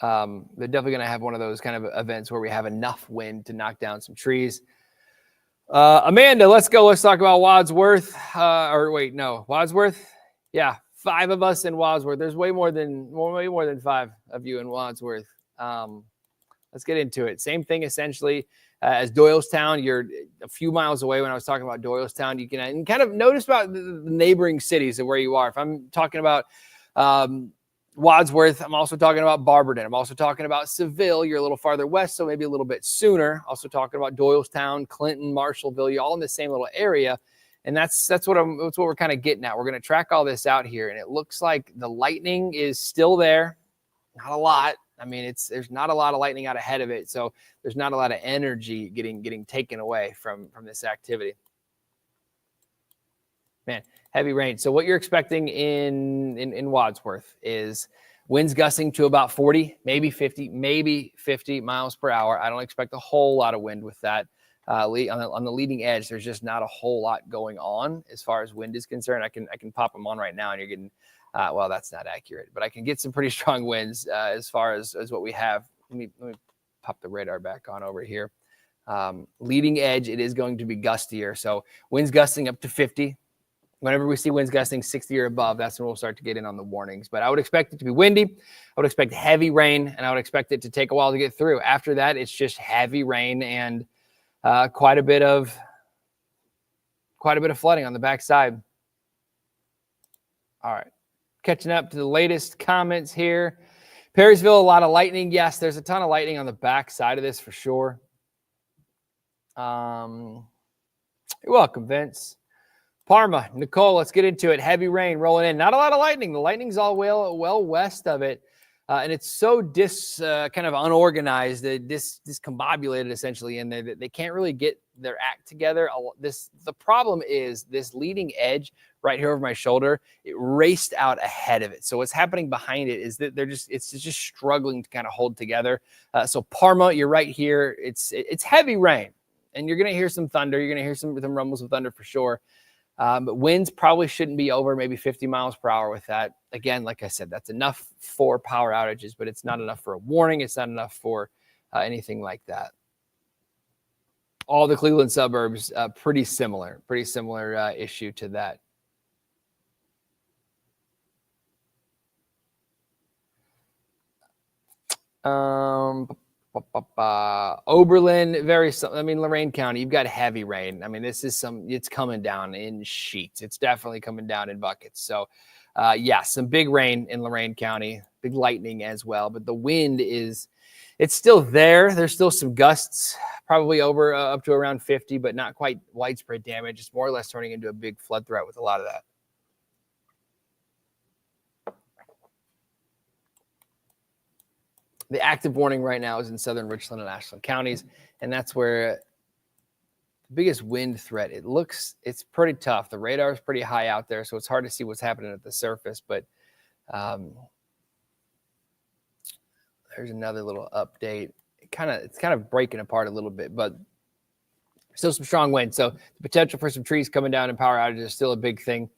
They're definitely going to have one of those kind of events where we have enough wind to knock down some trees. Amanda, let's go. Let's talk about Wadsworth. Wadsworth. Yeah. 5 of us in Wadsworth. There's way more than 5 of you in Wadsworth. Let's get into it. Same thing essentially as Doylestown. You're a few miles away. When I was talking about Doylestown, you can kind of notice about the neighboring cities and where you are. If I'm talking about Wadsworth. I'm also talking about Barberton. I'm also talking about Seville. You're a little farther west, so maybe a little bit sooner. Also talking about Doylestown, Clinton, Marshallville. You're all in the same little area. And that's what we're kind of getting at. We're going to track all this out here. And it looks like the lightning is still there. Not a lot. I mean, there's not a lot of lightning out ahead of it. So there's not a lot of energy getting taken away from this activity. Man, heavy rain. So what you're expecting in Wadsworth is winds gusting to about 40, maybe 50 miles per hour. I don't expect a whole lot of wind with that. On the leading edge, there's just not a whole lot going on as far as wind is concerned. I can pop them on right now, and you're getting, well, that's not accurate, but I can get some pretty strong winds as far as what we have. Let me pop the radar back on over here. Leading edge, it is going to be gustier. So winds gusting up to 50. Whenever we see winds gusting 60 or above, that's when we'll start to get in on the warnings. But I would expect it to be windy. I would expect heavy rain, and I would expect it to take a while to get through. After that, it's just heavy rain and quite a bit of flooding on the backside. All right, catching up to the latest comments here. Perrysville, a lot of lightning. Yes, there's a ton of lightning on the backside of this for sure. You're welcome, Vince. Parma, Nicole, let's get into it. Heavy rain rolling in. Not a lot of lightning. The lightning's all well west of it. And it's so kind of unorganized, discombobulated essentially in there that they can't really get their act together. The problem is this leading edge right here over my shoulder, it raced out ahead of it. So what's happening behind it is that it's just struggling to kind of hold together. So Parma, you're right here. It's heavy rain, and you're going to hear some thunder. You're going to hear some rumbles of thunder for sure. But winds probably shouldn't be over maybe 50 miles per hour with that. Again, like I said, that's enough for power outages, but it's not enough for a warning. It's not enough for anything like that. All the Cleveland suburbs, pretty similar issue to that. Oberlin, Lorain County, you've got heavy rain. I mean, it's coming down in sheets. It's definitely coming down in buckets. So, some big rain in Lorain County, big lightning as well. But the wind it's still there. There's still some gusts, probably over up to around 50, but not quite widespread damage. It's more or less turning into a big flood threat with a lot of that. The active warning right now is in southern Richland and Ashland counties, and that's where the biggest wind threat. It's pretty tough. The radar is pretty high out there, so it's hard to see what's happening at the surface. But there's another little update. It's kind of breaking apart a little bit, but still some strong wind. So the potential for some trees coming down and power outages is still a big thing.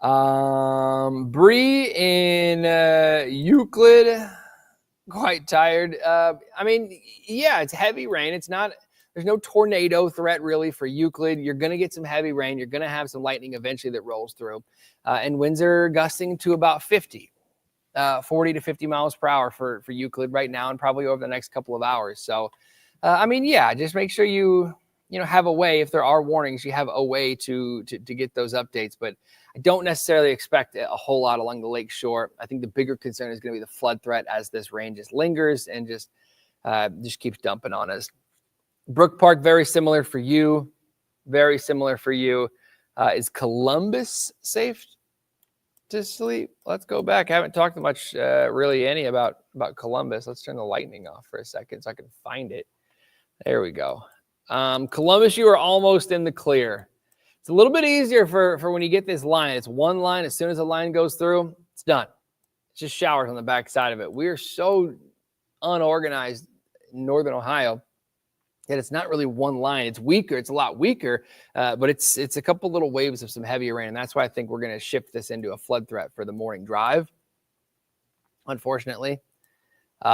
Bree in Euclid. Quite tired. It's heavy rain. There's no tornado threat really for Euclid. You're going to get some heavy rain. You're going to have some lightning eventually that rolls through. And winds are gusting to about 40 to 50 miles per hour for Euclid right now and probably over the next couple of hours. So, just make sure you have a way, if there are warnings, you have a way to get those updates. But I don't necessarily expect a whole lot along the lake shore. I think the bigger concern is going to be the flood threat as this rain just lingers and just keeps dumping on us. Brook Park, very similar for you. Is Columbus safe to sleep? Let's go back. I haven't talked much really about Columbus. Let's turn the lightning off for a second so I can find it. There we go. Columbus, you are almost in the clear. It's a little bit easier for when you get this line. It's one line. As soon as the line goes through, it's done. It's just showers on the back side of it. We're so unorganized in northern Ohio that it's not really one line. It's weaker. It's a lot weaker, but it's a couple little waves of some heavier rain, and that's why I think we're going to shift this into a flood threat for the morning drive, unfortunately.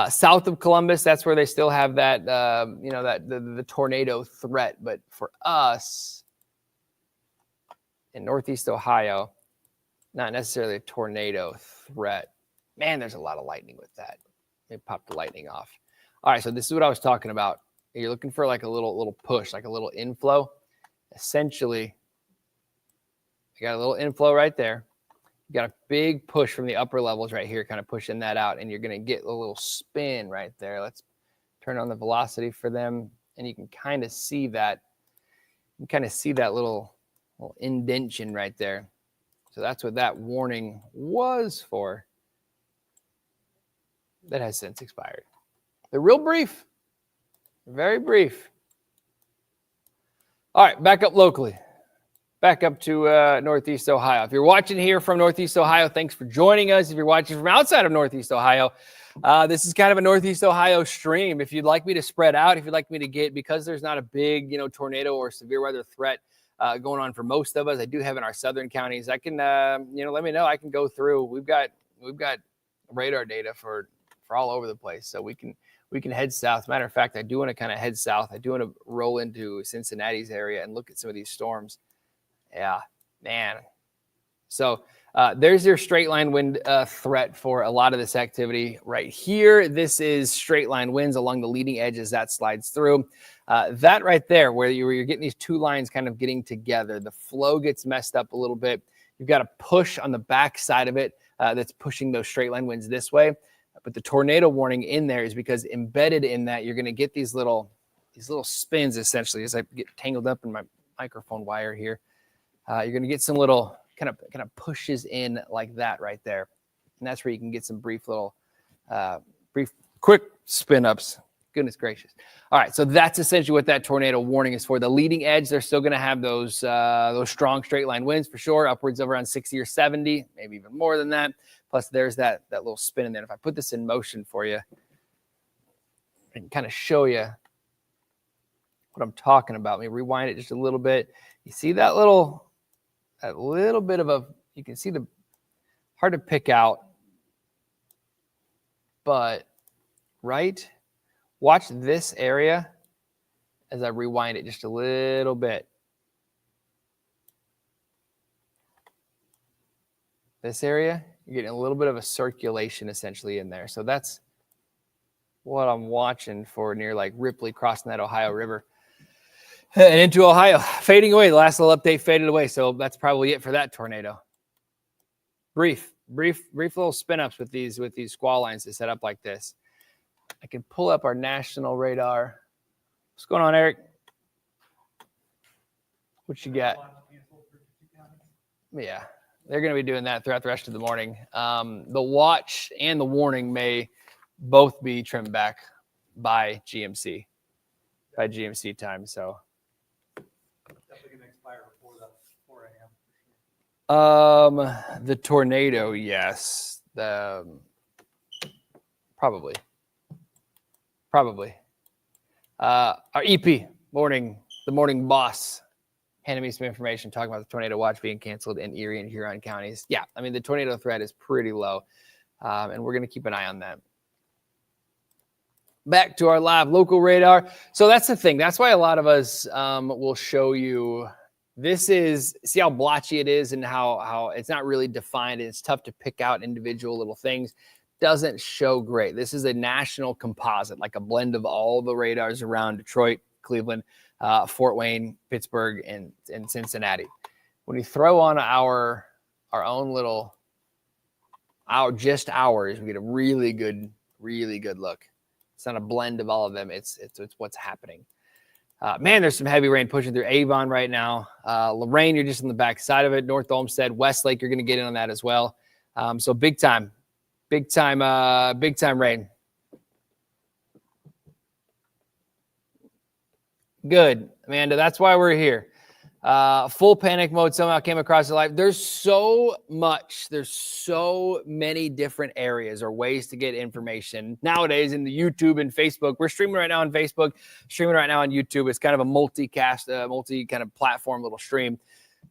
South of Columbus, that's where they still have that, the tornado threat. But for us in Northeast Ohio, not necessarily a tornado threat. Man, there's a lot of lightning with that. Let me pop the lightning off. All right, so this is what I was talking about. You're looking for like a little push, like a little inflow. Essentially, you got a little inflow right there. You got a big push from the upper levels right here, kind of pushing that out, and you're going to get a little spin right there. Let's turn on the velocity for them, and you can kind of see that. You can kind of see that little indentation right there. So that's what that warning was for. That has since expired. They're real brief, very brief. All right, back up locally. Back up to Northeast Ohio. If you're watching here from Northeast Ohio, thanks for joining us. If you're watching from outside of Northeast Ohio, this is kind of a Northeast Ohio stream. If you'd like me to spread out, if you'd like me to get, because there's not a big, tornado or severe weather threat going on for most of us, I do have in our southern counties. I can, let me know. I can go through. We've got radar data for all over the place, so we can head south. Matter of fact, I do want to kind of head south. I do want to roll into Cincinnati's area and look at some of these storms. Yeah, man. So there's your straight line wind threat for a lot of this activity right here. This is straight line winds along the leading edge as that slides through. That right there, where you're getting these two lines kind of getting together, the flow gets messed up a little bit. You've got a push on the back side of it that's pushing those straight line winds this way. But the tornado warning in there is because embedded in that, you're going to get these little spins essentially as I get tangled up in my microphone wire here. You're going to get some little kind of pushes in like that right there. And that's where you can get some brief, quick spin ups. Goodness gracious. All right. So that's essentially what that tornado warning is for. The leading edge, they're still going to have those strong straight line winds for sure, upwards of around 60 or 70, maybe even more than that. Plus there's that little spin in there. If I put this in motion for you and kind of show you what I'm talking about, let me rewind it just a little bit. You see that little bit of you can see hard to pick out, but watch this area as I rewind it just a little bit. This area, you're getting a little bit of a circulation essentially in there. So that's what I'm watching for near like Ripley crossing that Ohio River. And into Ohio, fading away. The last little update faded away. So that's probably it for that tornado. Brief little spin ups with these squall lines to set up like this. I can pull up our national radar. What's going on, Eric? What you got? Yeah, they're going to be doing that throughout the rest of the morning. The watch and the warning may both be trimmed back by GMC time. So. Definitely gonna expire before the 4 a.m. The tornado, yes. Probably. Our EP the morning boss, handed me some information talking about the tornado watch being canceled in Erie and Huron counties. Yeah, I mean the tornado threat is pretty low, and we're gonna keep an eye on that. Back to our live local radar. So that's the thing. That's why a lot of us will show you. See how blotchy it is and how it's not really defined. It's tough to pick out individual little things. Doesn't show great. This is a national composite, like a blend of all the radars around Detroit, Cleveland, Fort Wayne, Pittsburgh, and Cincinnati. When you throw on our own little, ours, we get a really good look. It's not a blend of all of them. It's what's happening. Man, there's some heavy rain pushing through Avon right now. Lorraine, you're just on the back side of it. North Olmsted, Westlake, you're going to get in on that as well. So big time rain. Good, Amanda. That's why we're here. Full panic mode somehow came across the live. There's so many different areas or ways to get information nowadays in the YouTube and Facebook. We're streaming right now on Facebook, streaming right now on YouTube. It's kind of a multi kind of platform little stream.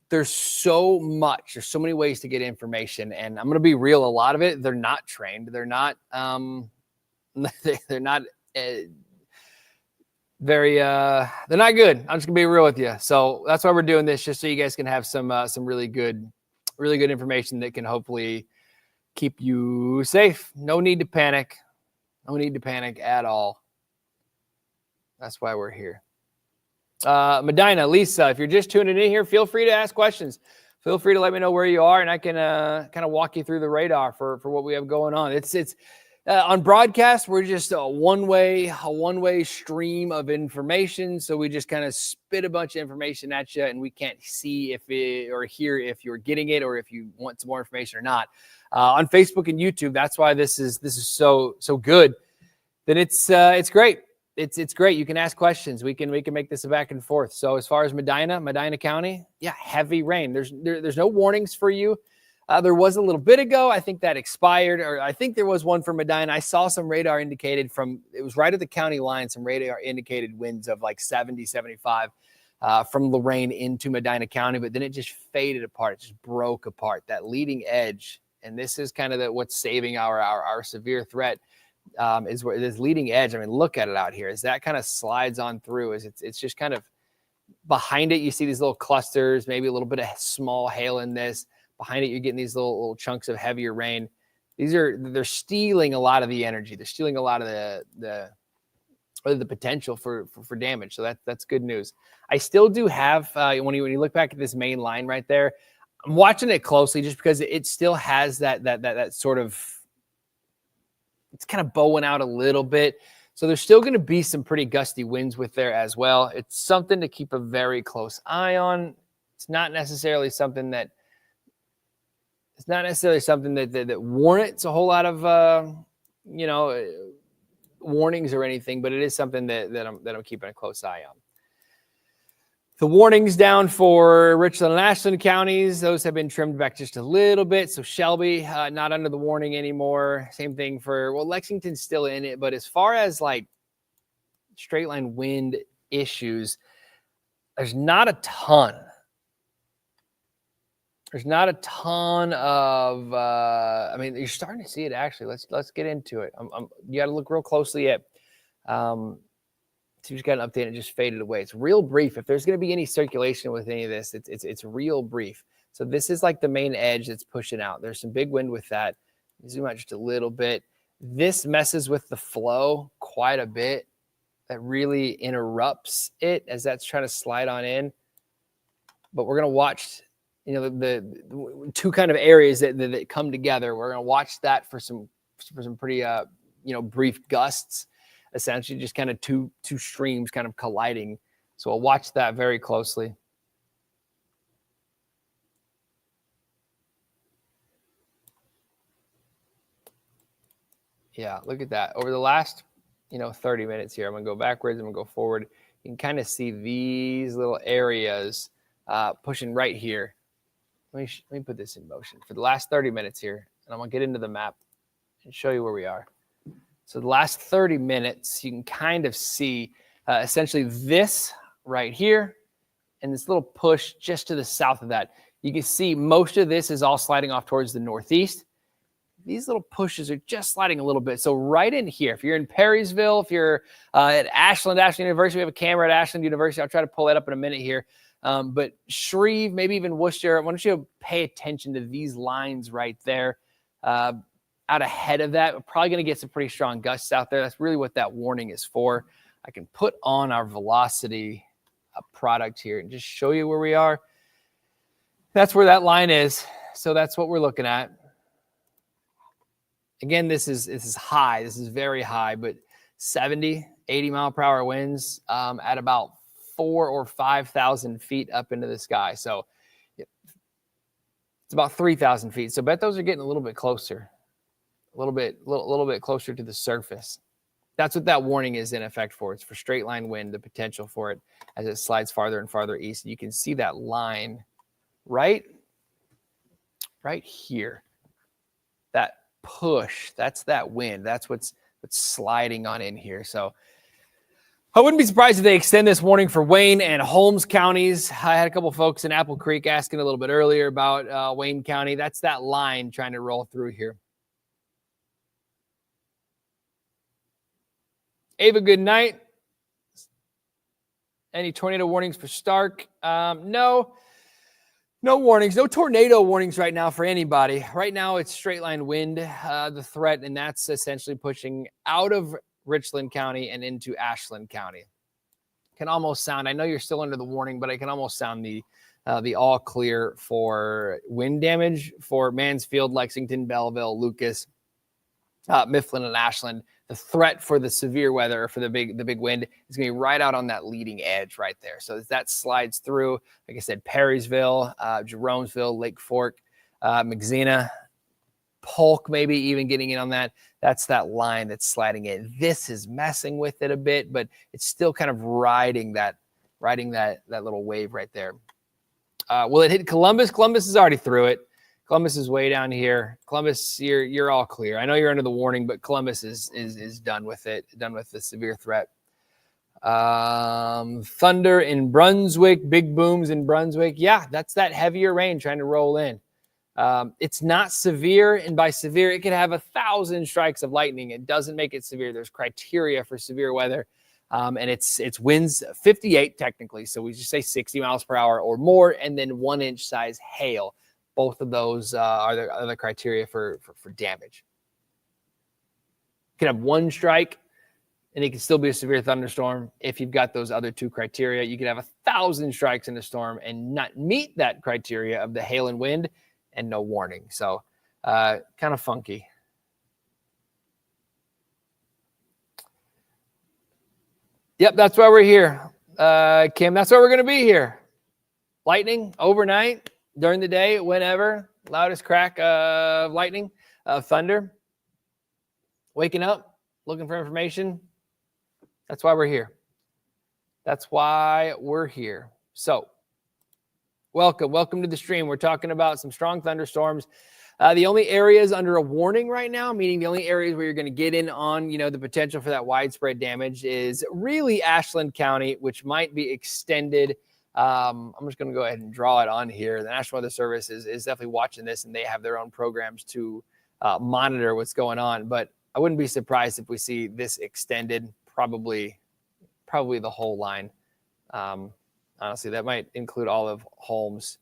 There's so many ways to get information. And I'm going to be real. A lot of it, they're not trained. They're not they're not good. I'm just gonna be real with you. So that's why we're doing this, just so you guys can have some really good information that can hopefully keep you safe. No need to panic. No need to panic at all. That's why we're here. Medina, Lisa, if you're just tuning in here, feel free to ask questions. feel free to let me know where you are, and I can kind of walk you through the radar for what we have going on. It's on broadcast, we're just a one-way stream of information. So we just kind of spit a bunch of information at you, and we can't see or hear if you're getting it or if you want some more information or not. On Facebook and YouTube, that's why this is so good. Then it's great. It's great. You can ask questions. We can make this a back and forth. So as far as Medina County, yeah, heavy rain. There's no warnings for you. There was a little bit ago. I think that expired, or I think there was one for Medina. I saw some radar indicated it was right at the county line, some radar indicated winds of like 70, 75 from Lorain into Medina County, but then it just faded apart. It just broke apart, that leading edge. And this is kind of what's saving our severe threat is where this leading edge. I mean, look at it out here as that kind of slides on through. It's just kind of behind it. You see these little clusters, maybe a little bit of small hail in this. Behind it, you're getting these little chunks of heavier rain. They're stealing a lot of the energy. They're stealing a lot of the potential for damage. So that's good news. I still do have when you look back at this main line right there, I'm watching it closely just because it still has that sort of, it's kind of bowing out a little bit. So there's still going to be some pretty gusty winds with there as well. It's something to keep a very close eye on. It's not necessarily something that warrants a whole lot of warnings or anything, but it is something that I'm keeping a close eye on. The warnings down for Richland and Ashland counties, those have been trimmed back just a little bit. So Shelby, not under the warning anymore. Same thing for, Lexington's still in it. But as far as like straight line wind issues, there's not a ton. There's not a ton of, you're starting to see it actually. Let's get into it. You got to look real closely at, so you just got an update and it just faded away. It's real brief. If there's going to be any circulation with any of this, it's real brief. So this is like the main edge that's pushing out. There's some big wind with that. Zoom out just a little bit. This messes with the flow quite a bit. That really interrupts it as that's trying to slide on in. But we're going to watch, the two kind of areas that come together. We're going to watch that for some pretty, brief gusts. Essentially just kind of two streams kind of colliding. So I'll watch that very closely. Yeah, look at that. Over the last, 30 minutes here, I'm going to go backwards. I'm going to go forward. You can kind of see these little areas pushing right here. Let me put this in motion. For the last 30 minutes here, and I'm going to get into the map and show you where we are. So the last 30 minutes, you can kind of see essentially this right here and this little push just to the south of that. You can see most of this is all sliding off towards the northeast. These little pushes are just sliding a little bit. So right in here, if you're in Perrysville, if you're at Ashland University, we have a camera at Ashland University. I'll try to pull that up in a minute here. But Shreve, maybe even Worcester, I want you to pay attention to these lines right there. Out ahead of that, we're probably going to get some pretty strong gusts out there. That's really what that warning is for. I can put on our velocity product here and just show you where we are. That's where that line is. So that's what we're looking at. Again, this is high. This is very high, but 70, 80 mile per hour winds at about 4,000 or 5,000 feet up into the sky. So it's about 3,000 feet. So bet those are getting a little bit closer. A little bit closer to the surface. That's what that warning is in effect for. It's for straight line wind, the potential for it as it slides farther and farther east. You can see that line right here. That push, that's that wind. That's what's sliding on in here. So I wouldn't be surprised if they extend this warning for Wayne and Holmes counties. I had a couple folks in Apple Creek asking a little bit earlier about Wayne County. That's that line trying to roll through here. Ava, good night. Any tornado warnings for Stark? No warnings. No tornado warnings right now for anybody. Right now, it's straight line wind, the threat, and that's essentially pushing out of Richland County and into Ashland County. Can almost sound, I know you're still under the warning, but I can almost sound the the all clear for wind damage for Mansfield, Lexington, Belleville, Lucas, Mifflin, and Ashland. The threat for the severe weather, for the big wind, is going to be right out on that leading edge right there. So as that slides through, like I said, Perrysville, Jeromesville, Lake Fork, McZena, Polk, maybe even getting in on that. That's that line that's sliding in. This is messing with it a bit, but it's still kind of riding that little wave right there. Will it hit Columbus? Columbus is already through it. Columbus is way down here. Columbus, you're all clear. I know you're under the warning, but Columbus is done with it, done with the severe threat. Thunder in Brunswick, big booms in Brunswick. Yeah, that's that heavier rain trying to roll in. It's not severe, and by severe, it could have 1,000 strikes of lightning. It doesn't make it severe. There's criteria for severe weather, and it's winds 58 technically, so we just say 60 miles per hour or more, and then 1-inch size hail. Both of those are the criteria for damage. You can have one strike, and it can still be a severe thunderstorm. If you've got those other two criteria, you could have 1,000 strikes in a storm and not meet that criteria of the hail and wind, and no warning. So kind of funky. Yep, that's why we're here. Kim, that's why we're going to be here. Lightning overnight, during the day, whenever. Loudest crack of lightning, thunder. Waking up, looking for information. That's why we're here. That's why we're here. So welcome to the stream. We're talking about some strong thunderstorms. The only areas under a warning right now, meaning the only areas where you're going to get in on, the potential for that widespread damage, is really Ashland County, which might be extended. I'm just going to go ahead and draw it on here. The National Weather Service is definitely watching this, and they have their own programs to monitor what's going on. But I wouldn't be surprised if we see this extended, probably the whole line. Honestly, that might include all of Holmes,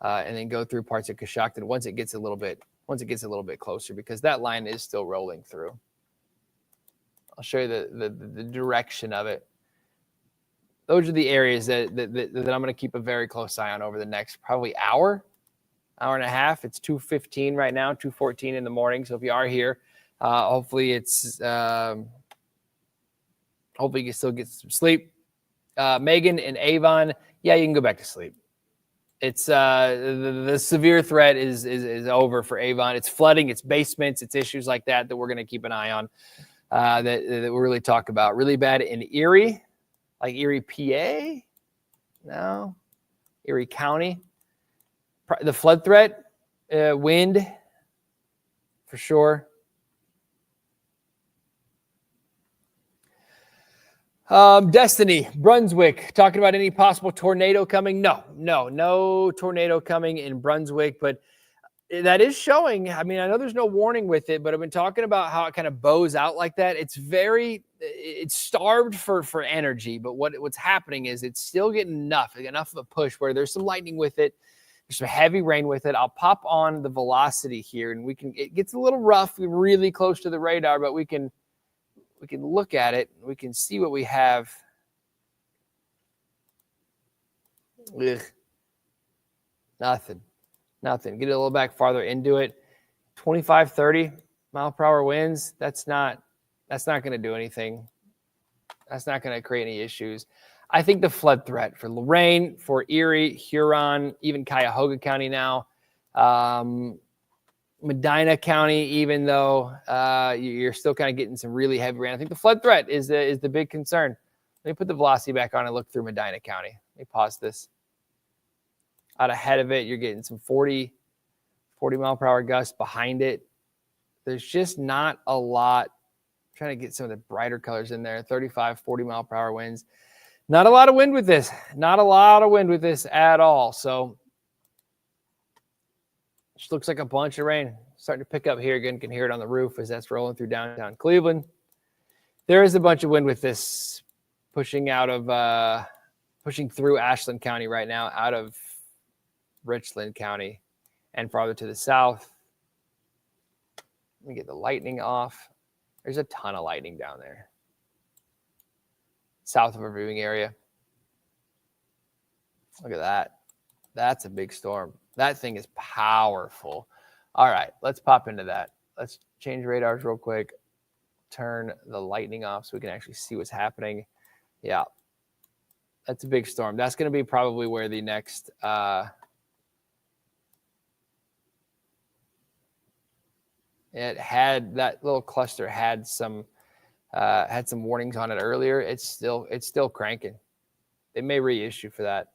and then go through parts of Coshocton once it gets a little bit closer, because that line is still rolling through. I'll show you the direction of it. Those are the areas that I'm going to keep a very close eye on over the next probably hour and a half. It's 2:15 right now, 2:14 in the morning. So if you are here, hopefully hopefully you can still get some sleep. Megan and Avon, yeah, you can go back to sleep. It's the severe threat is over for Avon. It's flooding, it's basements, it's issues like that we're going to keep an eye on. That we'll really talk about. Really bad in Erie, like Erie, PA. No, Erie County. The flood threat, wind, for sure. Destiny, Brunswick, talking about any possible tornado coming. No tornado coming in Brunswick, but that is showing. I mean, I know there's no warning with it, but I've been talking about how it kind of bows out like that. It's starved for energy, but what's happening is it's still getting enough of a push where there's some lightning with it. There's some heavy rain with it. I'll pop on the velocity here, and it gets a little rough. We're really close to the radar, but we can look at it. We can see what we have. Ugh. Nothing. Get it a little back farther into it. 25, 30 mile per hour winds. That's not going to do anything. That's not going to create any issues. I think the flood threat for Lorain, for Erie, Huron, even Cuyahoga County now, Medina County, even though you're still kind of getting some really heavy rain. I think the flood threat is the big concern. Let me put the velocity back on and look through Medina County. Let me pause this. Out ahead of it, you're getting some 40 mile per hour gusts behind it. There's just not a lot. I'm trying to get some of the brighter colors in there. 35, 40 mile per hour winds. Not a lot of wind with this. Not a lot of wind with this at all. So just looks like a bunch of rain starting to pick up here. Again, can hear it on the roof as that's rolling through downtown Cleveland. There is a bunch of wind with this pushing through Ashland County right now, out of Richland County and farther to the south. Let me get the lightning off. There's a ton of lightning down there. South of our viewing area. Look at that. That's a big storm. That thing is powerful. All right, let's pop into that. Let's change radars real quick. Turn the lightning off so we can actually see what's happening. Yeah, that's a big storm. That's going to be probably where the next it had that little cluster had some warnings on it earlier. It's still cranking. They may reissue for that.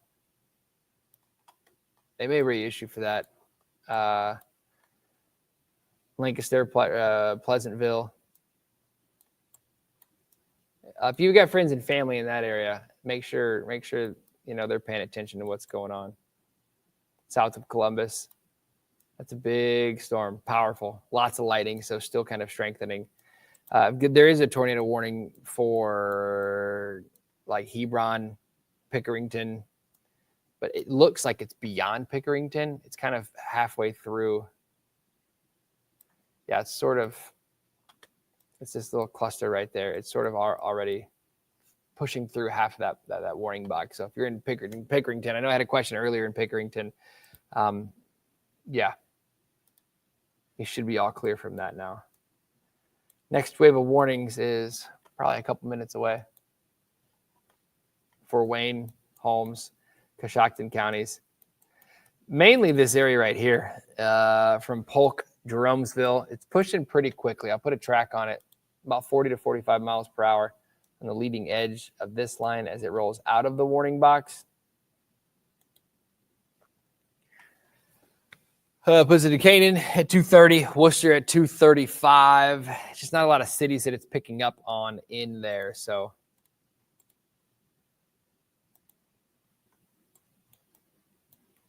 Lancaster, Pleasantville. If you've got friends and family in that area, make sure they're paying attention to what's going on. South of Columbus, that's a big storm, powerful, lots of lighting, so still kind of strengthening. There is a tornado warning for like Hebron, Pickerington, but it looks like it's beyond Pickerington. It's kind of halfway through. Yeah, it's this little cluster right there. It's sort of already pushing through half of that warning box. So if you're in Pickerington, I know I had a question earlier in Pickerington. Yeah, you should be all clear from that now. Next wave of warnings is probably a couple minutes away for Wayne, Holmes, Coshocton counties. Mainly this area right here from Polk, Jeromesville. It's pushing pretty quickly. I'll put a track on it, about 40 to 45 miles per hour on the leading edge of this line as it rolls out of the warning box. Puts it to Canaan at 230, Worcester at 235. It's just not a lot of cities that it's picking up on in there. So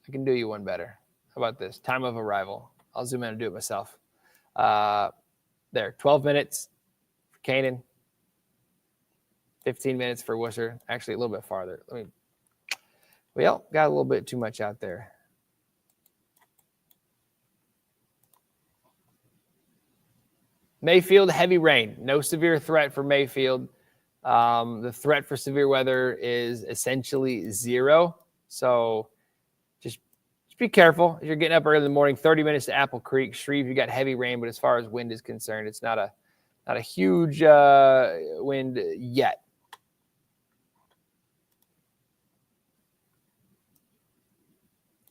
I can do you one better. How about this? Time of arrival. I'll zoom in and do it myself. There, 12 minutes for Canaan, 15 minutes for Worcester. Actually, a little bit farther. Got a little bit too much out there. Mayfield, heavy rain. No severe threat for Mayfield. The threat for severe weather is essentially zero. So just be careful. If you're getting up early in the morning, 30 minutes to Apple Creek. Shreve, you got heavy rain, but as far as wind is concerned, it's not a huge wind yet.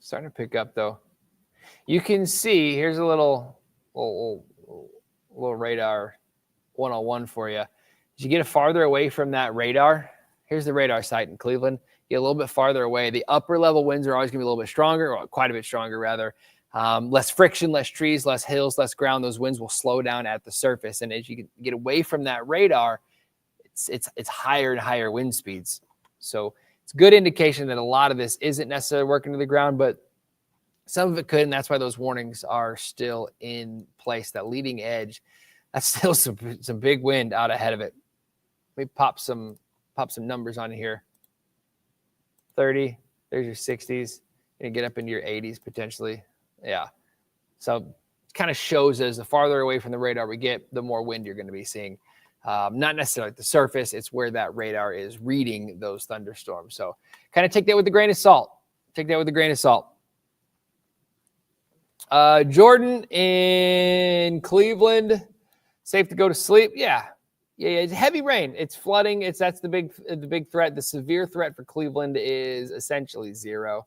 Starting to pick up, though. You can see, here's a little radar 101 for you. As you get farther away from that radar, here's the radar site in Cleveland. Get a little bit farther away. The upper level winds are always going to be a little bit stronger, or quite a bit stronger, rather. Less friction, less trees, less hills, less ground. Those winds will slow down at the surface. And as you get away from that radar, it's higher and higher wind speeds. So it's a good indication that a lot of this isn't necessarily working to the ground, but some of it could, and that's why those warnings are still in place. That leading edge, that's still some big wind out ahead of it. Let me pop some numbers on here. 30, there's your 60s. You're going to get up into your 80s potentially. Yeah. So it kind of shows as the farther away from the radar we get, the more wind you're going to be seeing. Not necessarily at the surface. It's where that radar is reading those thunderstorms. So kind of take that with a grain of salt. Jordan in Cleveland, safe to go to sleep. Yeah. It's heavy rain. It's flooding. That's the big threat. The severe threat for Cleveland is essentially zero.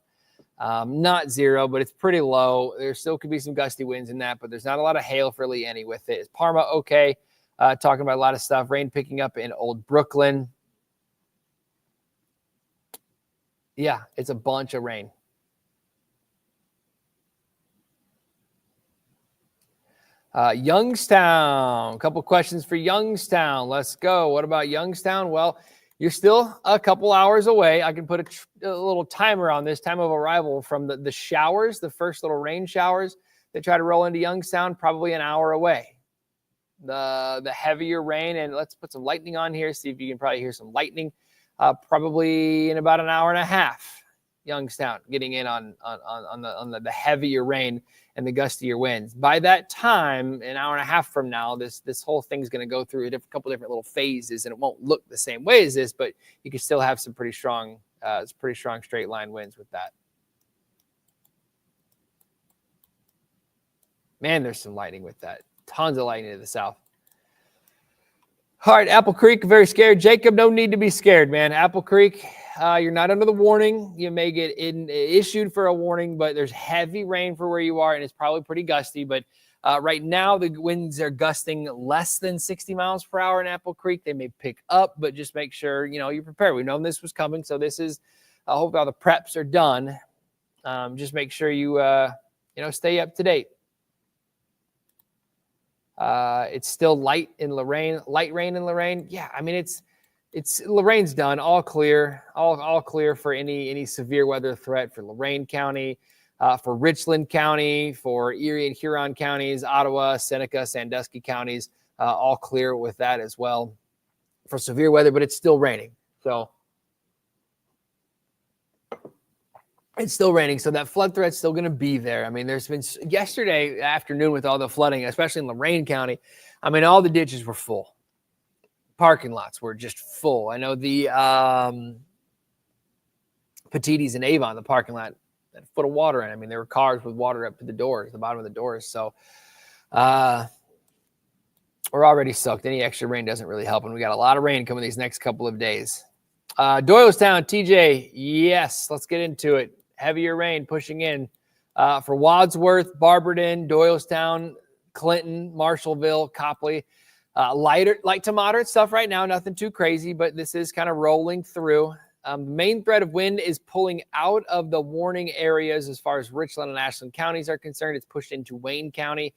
Not zero, but it's pretty low. There still could be some gusty winds in that, but there's not a lot of hail for Lee with it. Is Parma okay? Talking about a lot of stuff. Rain picking up in Old Brooklyn. Yeah, it's a bunch of rain. Youngstown, a couple questions for Youngstown. Let's go. What about Youngstown? Well, you're still a couple hours away. I can put a little timer on this time of arrival from the showers, the first little rain showers that try to roll into Youngstown, probably an hour away. The heavier rain, and let's put some lightning on here, see if you can probably hear some lightning, probably in about an hour and a half. Youngstown getting in on the heavier rain and the gustier winds. By that time, an hour and a half from now, this whole thing's going to go through a couple different little phases, and it won't look the same way as this, but you can still have some pretty strong straight line winds with that. Man, there's some lightning with that. Tons of lightning to the south. All right, Apple Creek, very scared. Jacob, no need to be scared, man. Apple Creek, you're not under the warning. You may get issued for a warning, but there's heavy rain for where you are, and it's probably pretty gusty. But right now, the winds are gusting less than 60 miles per hour in Apple Creek. They may pick up, but just make sure, you're prepared. We've known this was coming, so this is, I hope all the preps are done. Just make sure you, stay up to date. It's still light rain in Lorain. Yeah, I mean, it's Loraine's done, all clear for any severe weather threat for Lorain County, for Richland County, for Erie and Huron counties, Ottawa, Seneca, Sandusky counties, all clear with that as well for severe weather, but it's still raining. So it's still raining, so that flood threat's still going to be there. I mean, there's been yesterday afternoon with all the flooding, especially in Lorain County. I mean, all the ditches were full. Parking lots were just full. I know the Petites and Avon, the parking lot, had a foot of water in. I mean, there were cars with water up to the doors, the bottom of the doors. So we're already soaked. Any extra rain doesn't really help, and we got a lot of rain coming these next couple of days. Doylestown, TJ, yes, let's get into it. Heavier rain pushing in for Wadsworth, Barberton, Doylestown, Clinton, Marshallville, Copley. Light to moderate stuff right now, nothing too crazy, but this is kind of rolling through. The main threat of wind is pulling out of the warning areas as far as Richland and Ashland counties are concerned. It's pushed into Wayne County.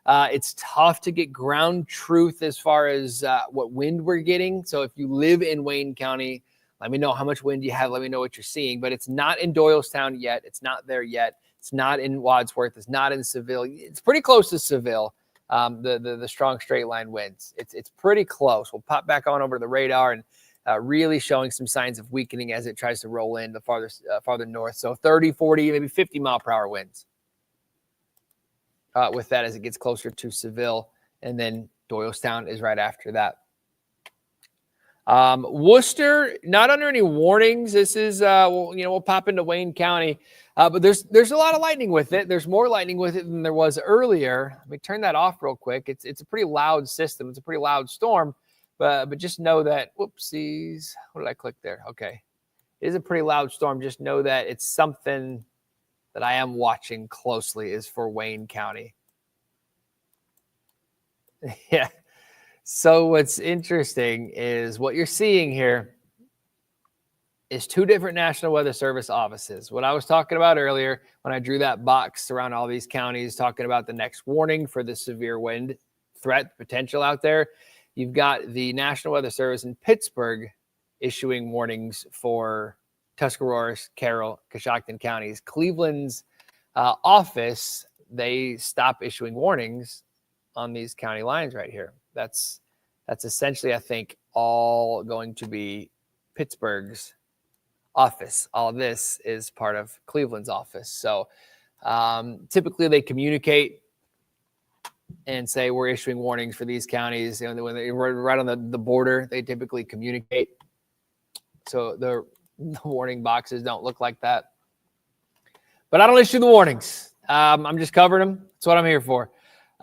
It's tough to get ground truth as far as what wind we're getting. So if you live in Wayne County, let me know how much wind you have. Let me know what you're seeing. But it's not in Doylestown yet. It's not there yet. It's not in Wadsworth. It's not in Seville. It's pretty close to Seville, the strong straight line winds. It's pretty close. We'll pop back on over to the radar and really showing some signs of weakening as it tries to roll in the farther north. So 30, 40, maybe 50 mile per hour winds. With that as it gets closer to Seville, and then Doylestown is right after that. Worcester, not under any warnings. This is, we'll pop into Wayne County, but there's a lot of lightning with it. There's more lightning with it than there was earlier. Let me turn that off real quick. It's a pretty loud system. It's a pretty loud storm, but just know that, whoopsies, what did I click there? Okay. It is a pretty loud storm. Just know that it's something that I am watching closely is for Wayne County. Yeah. So what's interesting is what you're seeing here is two different National Weather Service offices. What I was talking about earlier when I drew that box around all these counties, talking about the next warning for the severe wind threat potential out there. You've got the National Weather Service in Pittsburgh issuing warnings for Tuscarawas, Carroll, Coshocton counties. Cleveland's office, they stop issuing warnings on these county lines right here. That's essentially, I think, all going to be Pittsburgh's office. All this is part of Cleveland's office. So typically they communicate and say we're issuing warnings for these counties. When they're right on the border, they typically communicate. So the warning boxes don't look like that. But I don't issue the warnings. I'm just covering them. That's what I'm here for.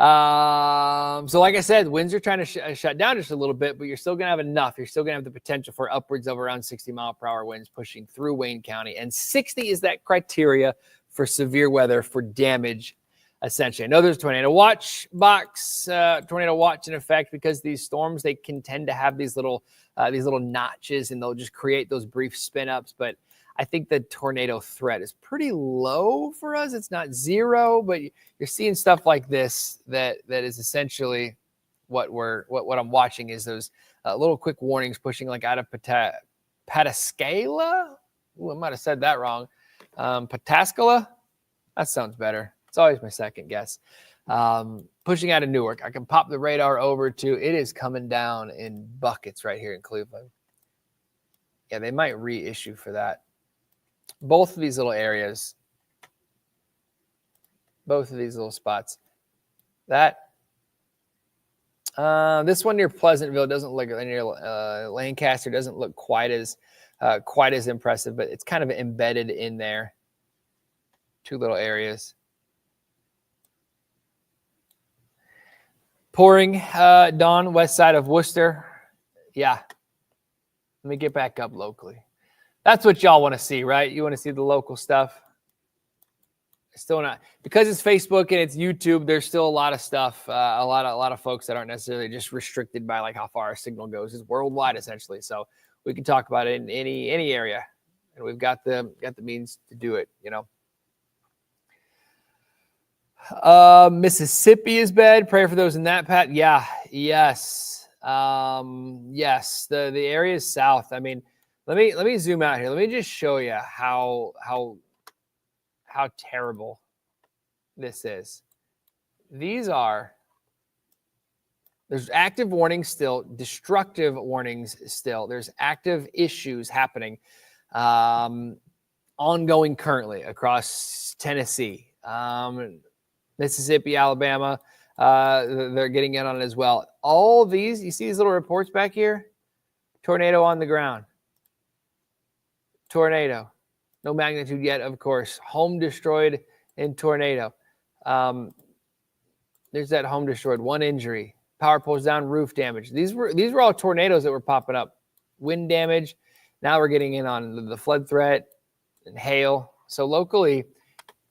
So like I said, winds are trying to shut down just a little bit, but you're still going to have enough. You're still going to have the potential for upwards of around 60 mile per hour winds pushing through Wayne County. And 60 is that criteria for severe weather for damage, essentially. I know there's a tornado watch box, tornado watch in effect, because these storms, they can tend to have these little notches, and they'll just create those brief spin ups. But I think the tornado threat is pretty low for us. It's not zero, but you're seeing stuff like this that is essentially what I'm watching is those little quick warnings pushing like out of Pataskala. Ooh, I might have said that wrong. Pataskala? That sounds better. It's always my second guess. Pushing out of Newark. I can pop the radar over to, it is coming down in buckets right here in Cleveland. Yeah, they might reissue for that. Both of these little areas, both of these little spots. That this one near Pleasantville doesn't look near Lancaster doesn't look quite as impressive, but it's kind of embedded in there. Two little areas. Pouring, Dawn, west side of Worcester. Yeah. Let me get back up locally. That's what y'all want to see, right? You want to see the local stuff. Still not, because it's Facebook and it's YouTube. There's still a lot of stuff. A lot of folks that aren't necessarily just restricted by like how far our signal goes. It's worldwide essentially, so we can talk about it in any area, and we've got the means to do it. You know. Mississippi is bad. Pray for those in that, Pat. Yeah. Yes. Yes. The area is south. I mean, let me zoom out here. Let me just show you how terrible this is. There's active warnings still, destructive warnings still. There's active issues happening, ongoing currently across Tennessee, Mississippi, Alabama. They're getting in on it as well. All these, you see these little reports back here? Tornado on the ground. Tornado. No magnitude yet, of course. Home destroyed in tornado. There's that home destroyed. One injury. Power poles down, roof damage. These were all tornadoes that were popping up. Wind damage. Now we're getting in on the flood threat and hail. So locally,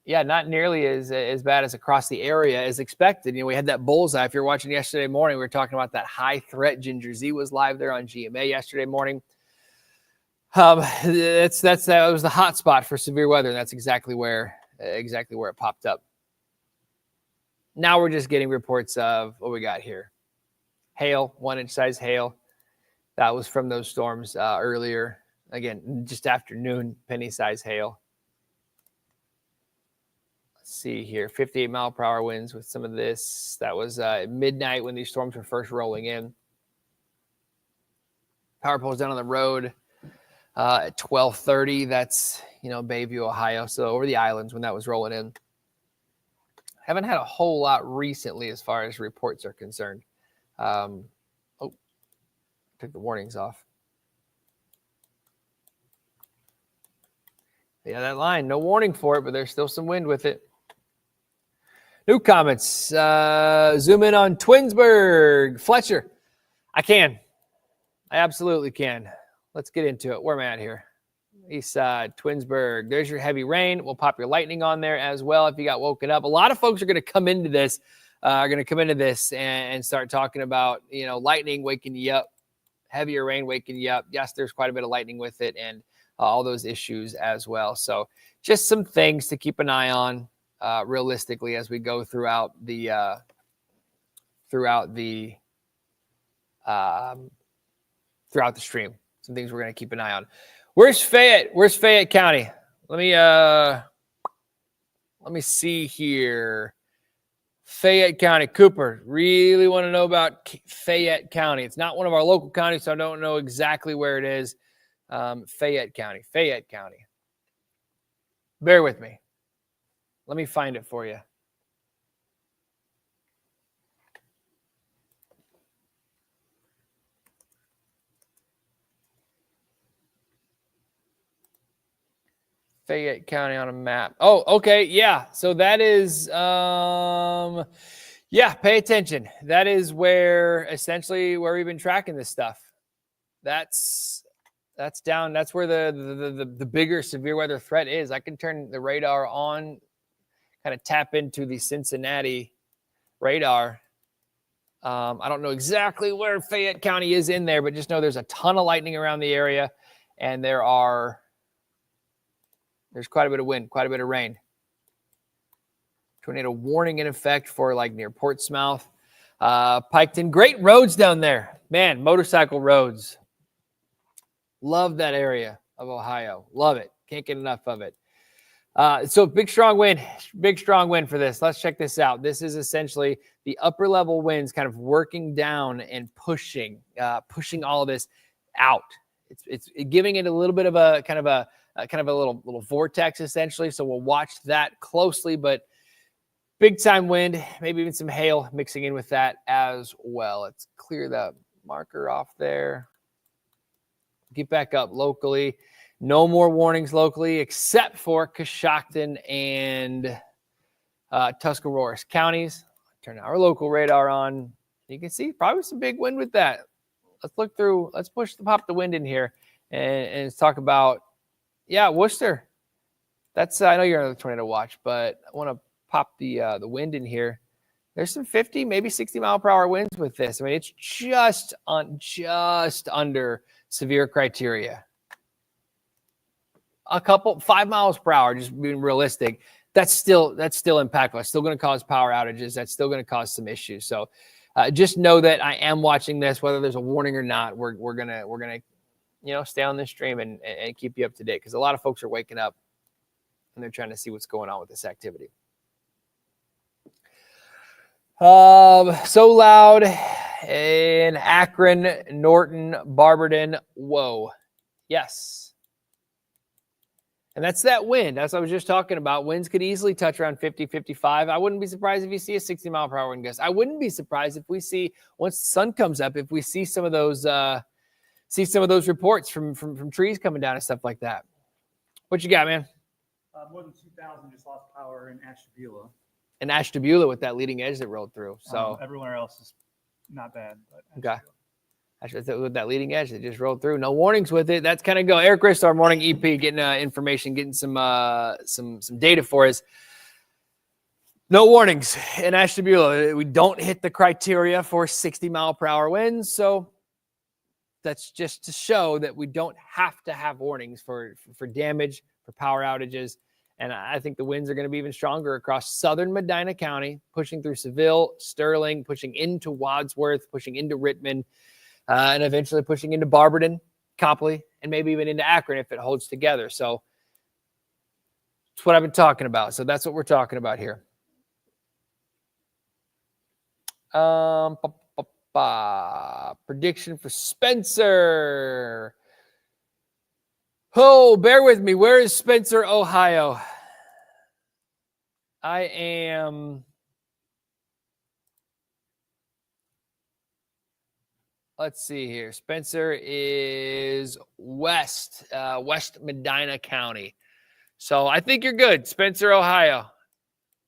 yeah, not nearly as bad as across the area as expected. You know, we had that bullseye. If you're watching yesterday morning, we were talking about that high threat. Ginger Z was live there on GMA yesterday morning. That was the hot spot for severe weather. And that's exactly where it popped up. Now we're just getting reports of what we got here. Hail, 1-inch size hail. That was from those storms earlier. Again, just afternoon, penny size hail. Let's see here, 58 mile per hour winds with some of this. That was at midnight when these storms were first rolling in. Power poles down on the road. At 12:30, that's, Bayview, Ohio. So over the islands when that was rolling in. Haven't had a whole lot recently as far as reports are concerned. Took the warnings off. Yeah, that line, no warning for it, but there's still some wind with it. New comments. Zoom in on Twinsburg. Fletcher, I absolutely can. Let's get into it. Where am I at here? East side, Twinsburg. There's your heavy rain. We'll pop your lightning on there as well if you got woken up. A lot of folks are going to come into this, and start talking about, lightning waking you up, heavier rain waking you up. Yes, there's quite a bit of lightning with it, and all those issues as well. So just some things to keep an eye on realistically as we go throughout the stream. Some things we're going to keep an eye on. Where's Fayette? Where's Fayette County? Let me see here. Fayette County. Cooper, really want to know about Fayette County. It's not one of our local counties, so I don't know exactly where it is. Fayette County. Bear with me. Let me find it for you. Fayette County on a map. Oh, okay. Yeah. So that is, pay attention. That is where we've been tracking this stuff. That's down. That's where the bigger severe weather threat is. I can turn the radar on, kind of tap into the Cincinnati radar. I don't know exactly where Fayette County is in there, but just know there's a ton of lightning around the area, and there's quite a bit of wind, quite a bit of rain. Tornado warning in effect for near Portsmouth, Piketon. Great roads down there, man. Motorcycle roads. Love that area of Ohio. Love it. Can't get enough of it. So big strong wind for this. Let's check this out. This is essentially the upper level winds kind of working down and pushing all of this out. It's giving it a little bit of a kind of a little vortex essentially. So we'll watch that closely, but big time wind, maybe even some hail mixing in with that as well. Let's clear the marker off there. Get back up locally. No more warnings locally except for Coshocton and Tuscarawas counties. Turn our local radar on. You can see probably some big wind with that. Let's look through. Let's pop the wind in here and let's talk about, Worcester. That's, I know you're on the tornado watch, but I want to pop the wind in here. There's some 50, maybe 60 mile per hour winds with this. I mean, it's just under severe criteria. A couple 5 miles per hour, just being realistic. That's still impactful. It's still going to cause power outages. That's still going to cause some issues. So just know that I am watching this, whether there's a warning or not. We're gonna stay on this stream and keep you up to date, because a lot of folks are waking up and they're trying to see what's going on with this activity. So loud in Akron, Norton, Barberton. Whoa. Yes. And that's that wind. That's what I was just talking about. Winds could easily touch around 50, 55. I wouldn't be surprised if you see a 60 mile per hour wind gust. I wouldn't be surprised if we see, once the sun comes up, if we see some of those reports from trees coming down and stuff like that. What you got, man? More than 2,000 just lost power in Ashtabula. And Ashtabula with that leading edge that rolled through. So everywhere else is not bad. But okay. Actually, with that leading edge that just rolled through, no warnings with it. That's kind of go. Eric Rist, our morning EP, getting information, getting some data for us. No warnings in Ashtabula. We don't hit the criteria for 60 mile per hour winds. So that's just to show that we don't have to have warnings for damage, for power outages. And I think the winds are going to be even stronger across southern Medina County, pushing through Seville, Sterling, pushing into Wadsworth, pushing into Richmond, and eventually pushing into Barberton, Copley, and maybe even into Akron if it holds together. So that's what I've been talking about. So that's what we're talking about here. Prediction for Spencer. Oh, bear with me. Where is Spencer, Ohio? I am... Let's see here. Spencer is west Medina County. So I think you're good. Spencer, Ohio.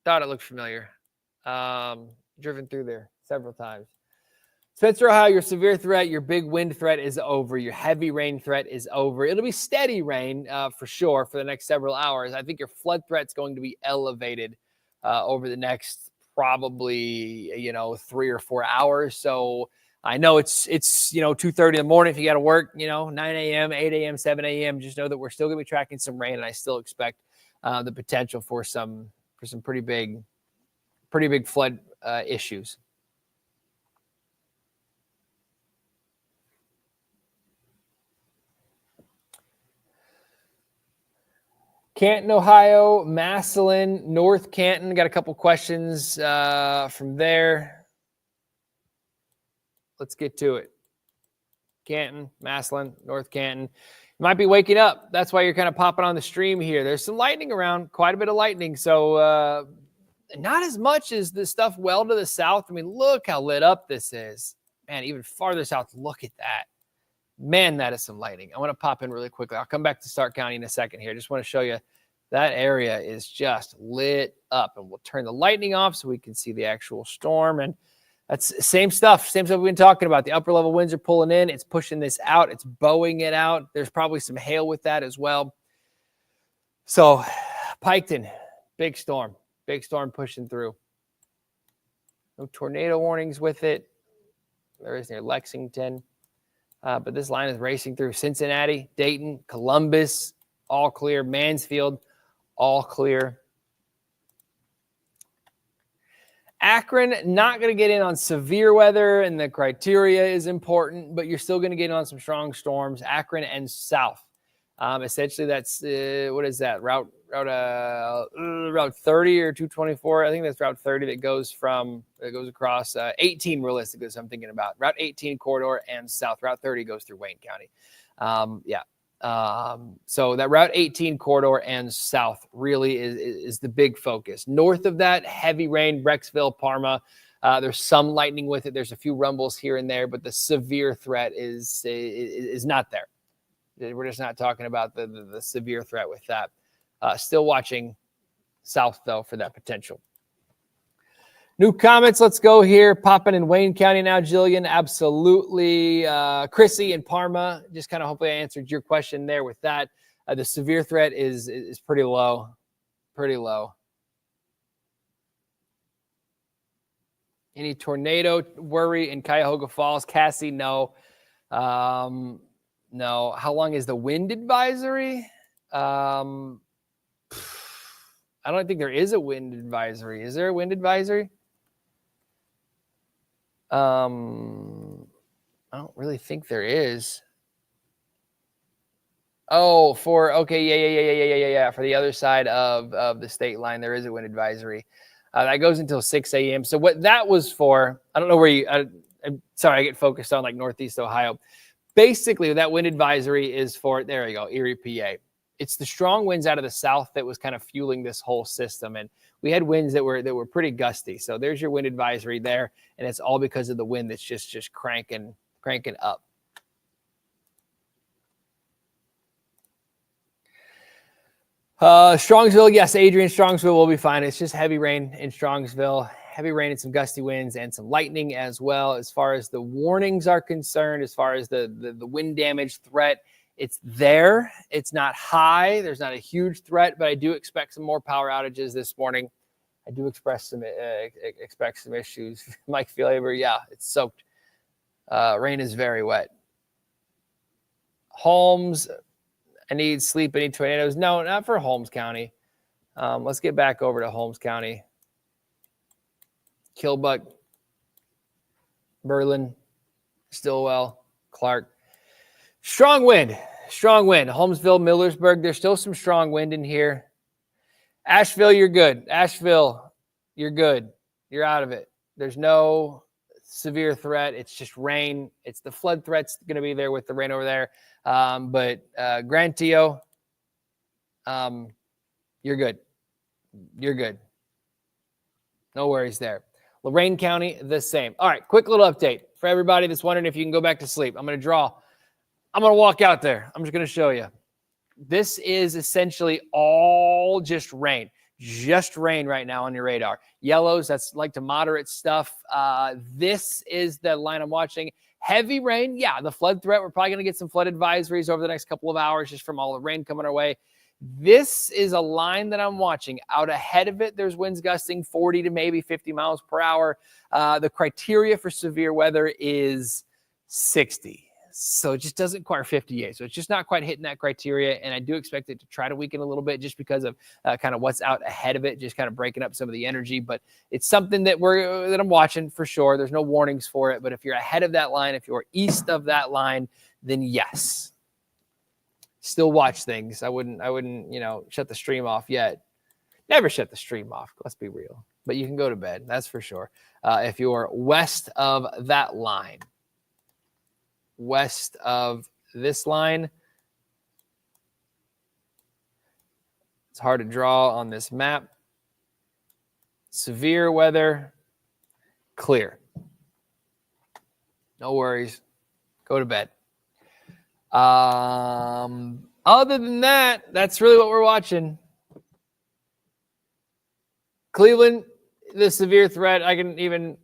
Thought it looked familiar. Driven through there several times. Spencer, Ohio, your severe threat, your big wind threat is over. Your heavy rain threat is over. It'll be steady rain for sure for the next several hours. I think your flood threat's going to be elevated over the next probably 3 or 4 hours. So I know it's 2:30 in the morning if you got to work, 9 a.m., 8 a.m., 7 a.m. Just know that we're still going to be tracking some rain, and I still expect the potential for some pretty big flood issues. Canton, Ohio, Massillon, North Canton. Got a couple questions from there. Let's get to it. Canton, Massillon, North Canton. You might be waking up. That's why you're kind of popping on the stream here. There's some lightning around, quite a bit of lightning. So not as much as the stuff well to the south. I mean, look how lit up this is. Man, even farther south, look at that. Man, that is some lightning. I want to pop in really quickly. I'll come back to Stark County in a second here. Just want to show you that area is just lit up. And we'll turn the lightning off so we can see the actual storm. And that's same stuff we've been talking about. The upper level winds are pulling in. It's pushing this out. It's bowing it out. There's probably some hail with that as well. So Piketon, big storm pushing through. No tornado warnings with it. There is near Lexington. But this line is racing through Cincinnati, Dayton, Columbus, all clear. Mansfield, all clear. Akron, not going to get in on severe weather, and the criteria is important, but you're still going to get in on some strong storms. Akron and south. Essentially, that's what is that? Route 30 or 224. I think that's Route 30 that goes across 18 realistically. Is what I'm thinking about. Route 18 corridor and south. Route 30 goes through Wayne County. So that Route 18 corridor and south really is the big focus. North of that, heavy rain, Brecksville, Parma. There's some lightning with it. There's a few rumbles here and there, but the severe threat is not there. We're just not talking about the severe threat with that. Still watching south, though, for that potential. New comments, let's go here. Popping in Wayne County now, Jillian. Absolutely. Chrissy in Parma. Just kind of hopefully I answered your question there with that. The severe threat is pretty low. Pretty low. Any tornado worry in Cuyahoga Falls? Cassie, no. No. How long is the wind advisory? I don't think there is a wind advisory. Is there a wind advisory? I don't really think there is. Oh, yeah. For the other side of the state line, there is a wind advisory. That goes until 6 a.m. So what that was for, I don't know where I'm sorry, I get focused on like Northeast Ohio. Basically, that wind advisory is for, there you go, Erie, PA. It's the strong winds out of the south that was kind of fueling this whole system. And we had winds that were pretty gusty. So there's your wind advisory there. And it's all because of the wind that's just cranking up. Strongsville, yes, Adrian, Strongsville will be fine. It's just heavy rain in Strongsville, heavy rain and some gusty winds and some lightning as well. As far as the warnings are concerned, as far as the wind damage threat, it's there. It's not high. There's not a huge threat, but I do expect some more power outages this morning. I do expect some issues. Mike Feelaber, yeah, it's soaked. Rain is very wet. Holmes, I need sleep. I need tornadoes. No, not for Holmes County. Let's get back over to Holmes County. Kilbuck, Berlin, Stillwell, Clark. Strong wind. Holmesville, Millersburg. There's still some strong wind in here. Asheville, you're good. Asheville, you're good. You're out of it. There's no severe threat. It's just rain. It's the flood threat's going to be there with the rain over there. But Grantio, you're good. You're good. No worries there. Lorain County, the same. All right, quick little update for everybody that's wondering if you can go back to sleep. I'm going to walk out there. I'm just going to show you. This is essentially all just rain right now on your radar. Yellows, that's light to moderate stuff. This is the line I'm watching. Heavy rain, yeah, the flood threat. We're probably going to get some flood advisories over the next couple of hours just from all the rain coming our way. This is a line that I'm watching. Out ahead of it, there's winds gusting 40 to maybe 50 miles per hour. The criteria for severe weather is 60. So it just doesn't require 58. So it's just not quite hitting that criteria. And I do expect it to try to weaken a little bit just because of kind of what's out ahead of it, just kind of breaking up some of the energy. But it's something that I'm watching for sure. There's no warnings for it. But if you're ahead of that line, if you're east of that line, then yes. Still watch things. I wouldn't, shut the stream off yet. Never shut the stream off. Let's be real. But you can go to bed. That's for sure. If you're west of that line. West of this line. It's hard to draw on this map. Severe weather, clear. No worries. Go to bed. Other than that, that's really what we're watching. Cleveland, the severe threat, I can even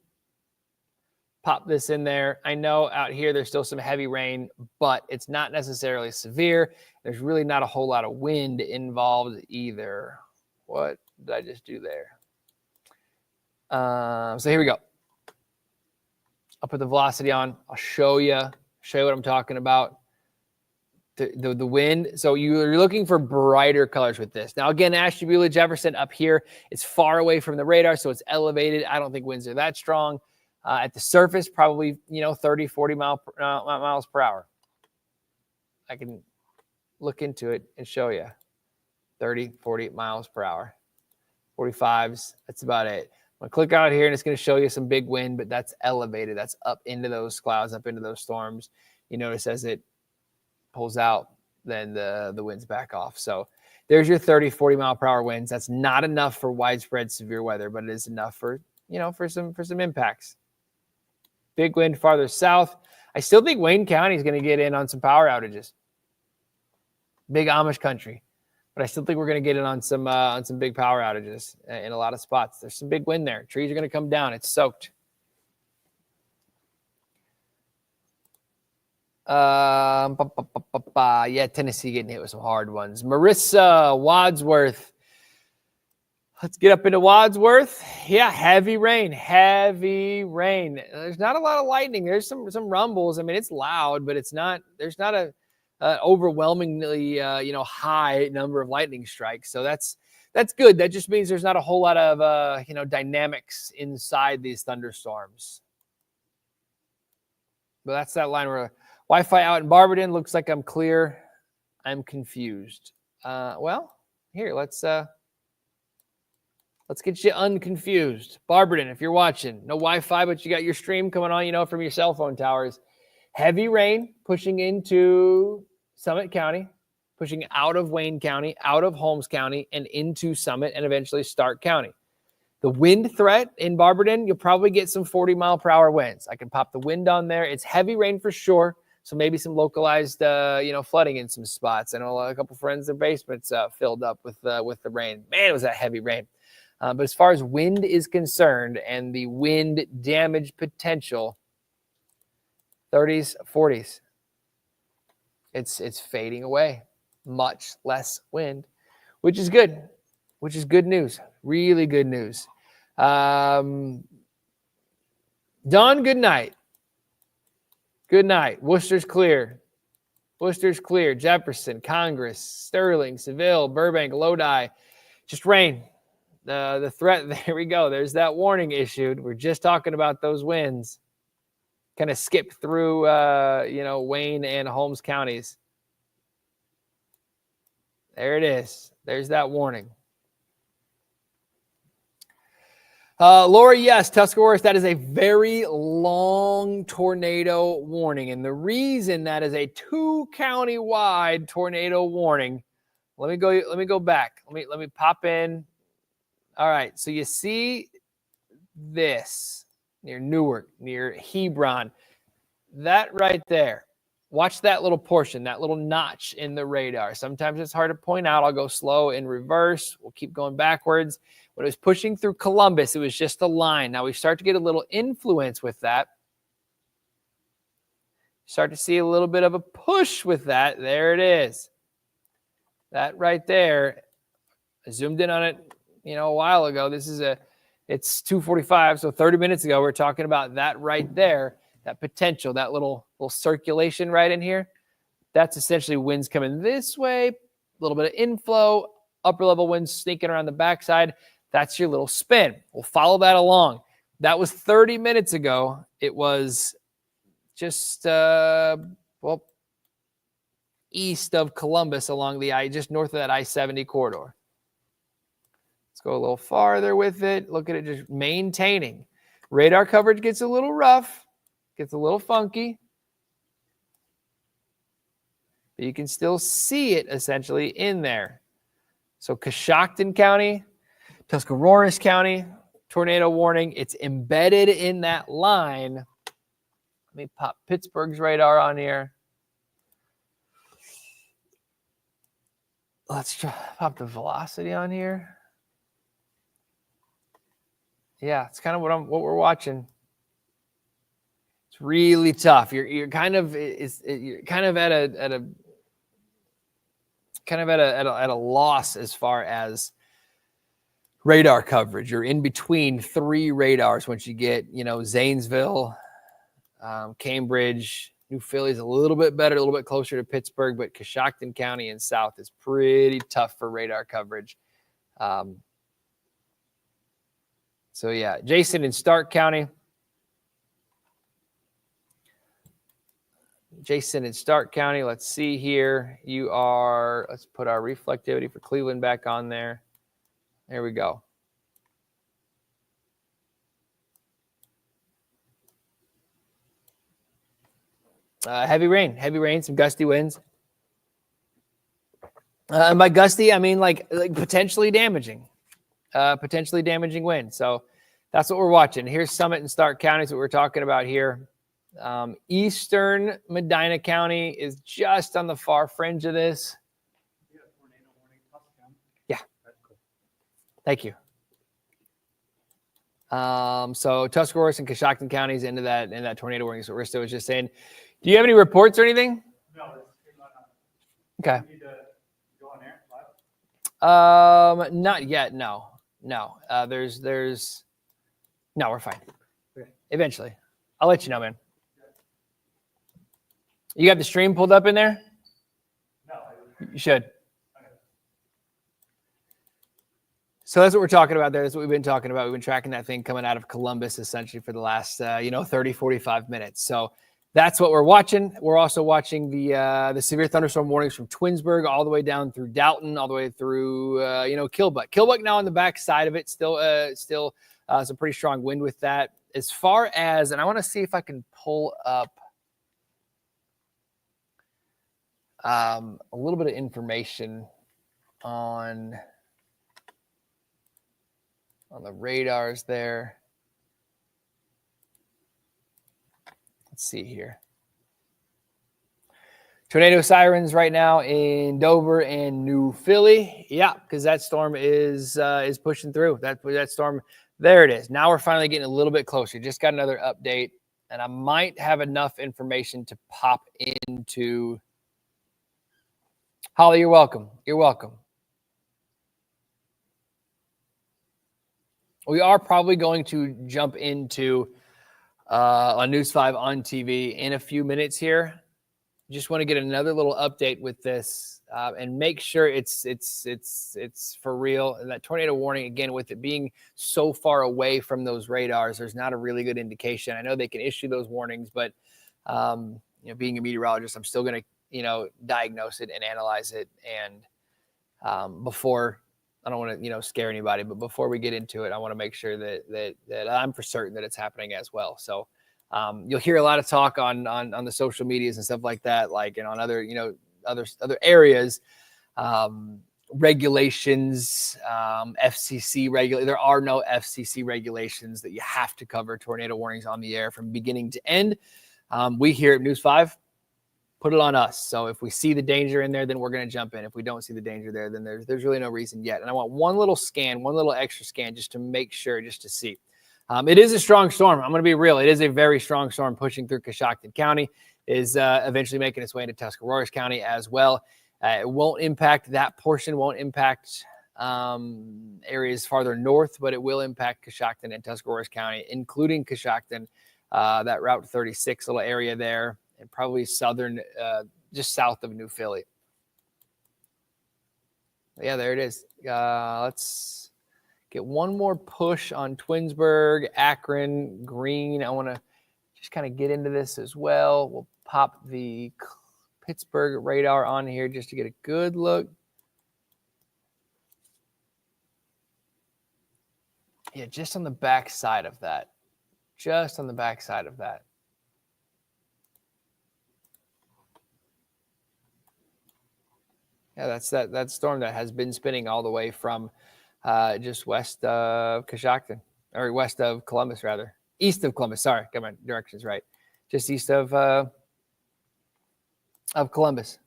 pop this in there. I know out here there's still some heavy rain, but it's not necessarily severe. There's really not a whole lot of wind involved either. What did I just do there? So here we go. I'll put the velocity on. I'll show you what I'm talking about. The wind. So you're looking for brighter colors with this. Now, again, Ashtabula, Jefferson up here, it's far away from the radar, so it's elevated. I don't think winds are that strong. At the surface, probably, 30, 40 miles per hour. I can look into it and show you. 30, 40 miles per hour. 45s, that's about it. I'm going to click out here, and it's going to show you some big wind, but that's elevated. That's up into those clouds, up into those storms. You notice as it pulls out, then the winds back off. So there's your 30, 40 mile per hour winds. That's not enough for widespread severe weather, but it is enough for, for some impacts. Big wind farther south. I still think Wayne County is going to get in on some power outages. Big Amish country. but I still think we're going to get it on some big power outages in a lot of spots. There's some big wind there. Trees are going to come down. It's soaked. Yeah, Tennessee getting hit with some hard ones. Marissa, Wadsworth. Let's get up into Wadsworth. Yeah, heavy rain. There's not a lot of lightning. There's some rumbles. I mean, it's loud, but there's not a overwhelmingly high number of lightning strikes. So that's good. That just means there's not a whole lot of dynamics inside these thunderstorms. But that's that line where Wi-Fi out in Barberton. Looks like I'm clear. I'm confused. Well, here, let's get you unconfused. Barberton, if you're watching, no Wi-Fi, but you got your stream coming on, from your cell phone towers. Heavy rain pushing into Summit County, pushing out of Wayne County, out of Holmes County, and into Summit, and eventually Stark County. The wind threat in Barberton, you'll probably get some 40-mile-per-hour winds. I can pop the wind on there. It's heavy rain for sure, so maybe some localized, flooding in some spots. I know a couple friends, their basements filled up with the rain. Man, it was that heavy rain. But as far as wind is concerned and the wind damage potential, 30s, 40s, it's fading away. Much less wind, which is good. Which is good news. Really good news. Dawn, good night. Good night. Worcester's clear. Jefferson, Congress, Sterling, Seville, Burbank, Lodi. Just rain. The threat, there we go. There's that warning issued. We're just talking about those winds. Kind of skip through, Wayne and Holmes counties. There it is. There's that warning. Laura, yes, Tuscarawas, that is a very long tornado warning. And the reason that is a 2-county-wide tornado warning, let me go back. Let me pop in. All right, so you see this near Newark, near Hebron, that right there. Watch that little portion, that little notch in the radar. Sometimes it's hard to point out. I'll go slow in reverse. We'll keep going backwards. When it was pushing through Columbus, it was just a line. Now we start to get a little influence with that. Start to see a little bit of a push with that. There it is. That right there. I zoomed in on it, a while ago. It's 2:45, so 30 minutes ago, we're talking about that right there, that potential, that little circulation right in here. That's essentially winds coming this way, a little bit of inflow, upper level winds sneaking around the backside. That's your little spin. We'll follow that along. That was 30 minutes ago. It was just, east of Columbus along just north of that I-70 corridor. Let's go a little farther with it. Look at it just maintaining. Radar coverage gets a little rough, gets a little funky. But you can still see it essentially in there. So Coshocton County, Tuscarawas County, tornado warning. It's embedded in that line. Let me pop Pittsburgh's radar on here. Let's pop the velocity on here. Yeah, it's kind of what we're watching. It's really tough. You're kind of at a loss as far as radar coverage. You're in between 3 radars once you get, Zanesville, Cambridge, New Philly's a little bit better, a little bit closer to Pittsburgh, but Coshocton County and south is pretty tough for radar coverage. So yeah, Jason in Stark County. Let's see here. Let's put our reflectivity for Cleveland back on there. There we go. Heavy rain, some gusty winds. And by gusty, I mean like potentially damaging wind. So that's what we're watching. Here's Summit and Stark counties, what we're talking about here. Eastern Medina County is just on the far fringe of this. Yeah, tornado warning. Thank you. So Tuscarawas and Coshocton counties into that tornado warning. So Risto was just saying, do you have any reports or anything? No, it's Okay. you need to go on air live. Not yet. No. No. No, we're fine. Okay. Eventually, I'll let you know, man. You got the stream pulled up in there? No, You should. So that's what we're talking about there. That's what we've been talking about. We've been tracking that thing coming out of Columbus essentially for the last, 30, 45 minutes. So that's what we're watching. We're also watching the severe thunderstorm warnings from Twinsburg all the way down through Dalton, all the way through, Killbuck. Killbuck now on the back side of it, still some pretty strong wind with that. As far as, and I want to see if I can pull up a little bit of information on the radars there. Let's see here. Tornado sirens right now in Dover and New Philly. Yeah, because that storm is pushing through. That storm, there it is. Now we're finally getting a little bit closer. Just got another update, and I might have enough information to pop into. Holly, you're welcome. You're welcome. We are probably going to jump into on News 5 on TV in a few minutes here. Just want to get another little update with this and make sure it's for real. And that tornado warning, again, with it being so far away from those radars, there's not a really good indication. I know they can issue those warnings, but being a meteorologist, I'm still going to diagnose it and analyze it. And before, I don't want to scare anybody, but before we get into it, I want to make sure that I'm for certain that it's happening as well. So you'll hear a lot of talk on the social medias and stuff like that, and on other other areas, regulations, FCC there are no FCC regulations that you have to cover tornado warnings on the air from beginning to end. We here at News 5 put it on us. So if we see the danger in there, then we're going to jump in. If we don't see the danger there, then there's really no reason yet. And I want one little extra scan, just to make sure, just to see. It is a strong storm. I'm going to be real. It is a very strong storm pushing through Coshocton County. Is eventually making its way into Tuscarawas County as well. It won't impact that portion, won't impact areas farther north, but it will impact Coshocton and Tuscarawas County, including Coshocton, that Route 36 little area there, and probably southern, just south of New Philly. Yeah, there it is. Let's get one more push on Twinsburg, Akron, Greene. I want to just kind of get into this as well. We'll pop the Pittsburgh radar on here just to get a good look. Yeah, just on the back side of that. Just on the back side of that. Yeah, that's that storm that has been spinning all the way from just west of Coshocton, or west of Columbus, rather. East of Columbus, sorry, got my directions right. Just east of Columbus.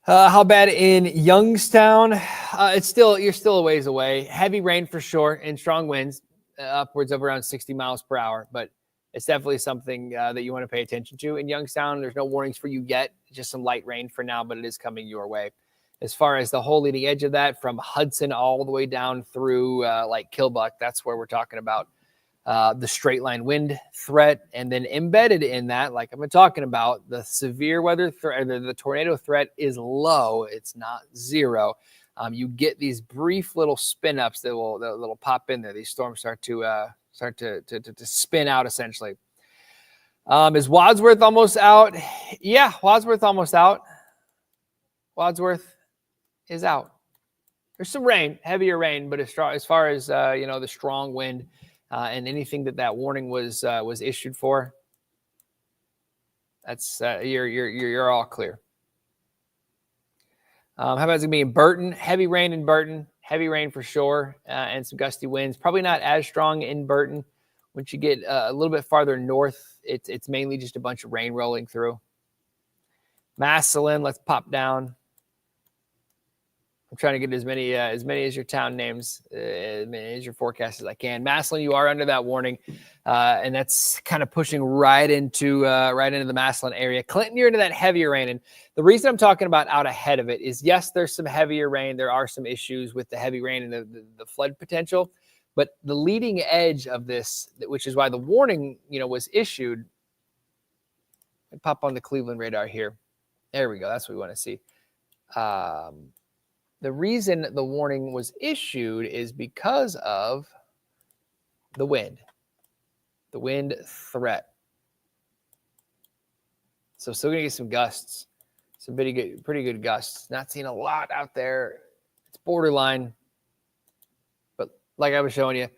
How bad in Youngstown? You're still a ways away. Heavy rain for sure and strong winds, upwards of around 60 miles per hour. But it's definitely something that you want to pay attention to in Youngstown. There's no warnings for you yet, just some light rain for now, but it is coming your way. As far as the whole leading edge of that, from Hudson all the way down through Killbuck, that's where we're talking about the straight line wind threat. And then embedded in that, like I've been talking about, the severe weather threat, the tornado threat is low. It's not zero. You get these brief little spin ups that'll pop in there. These storms start to spin out essentially. Is Wadsworth almost out? Yeah, Wadsworth almost out. Wadsworth is out. There's some rain, heavier rain, but as far as the strong wind and anything that warning was issued for, that's you're all clear. How about it's gonna be in Burton? Heavy rain in Burton, heavy rain for sure, and some gusty winds. Probably not as strong in Burton. Once you get a little bit farther north, it's mainly just a bunch of rain rolling through. Massillon, let's pop down. I'm trying to get as many as your town names, as many as your forecast as I can. Massillon, you are under that warning, and that's kind of pushing right into the Massillon area. Clinton, you're into that heavier rain, and the reason I'm talking about out ahead of it is, yes, there's some heavier rain. There are some issues with the heavy rain and the flood potential, but the leading edge of this, which is why the warning, was issued. Let me pop on the Cleveland radar here. There we go. That's what we want to see. The reason the warning was issued is because of the wind threat. So still going to get some gusts, some pretty good gusts. Not seeing a lot out there. It's borderline, but like I was showing you,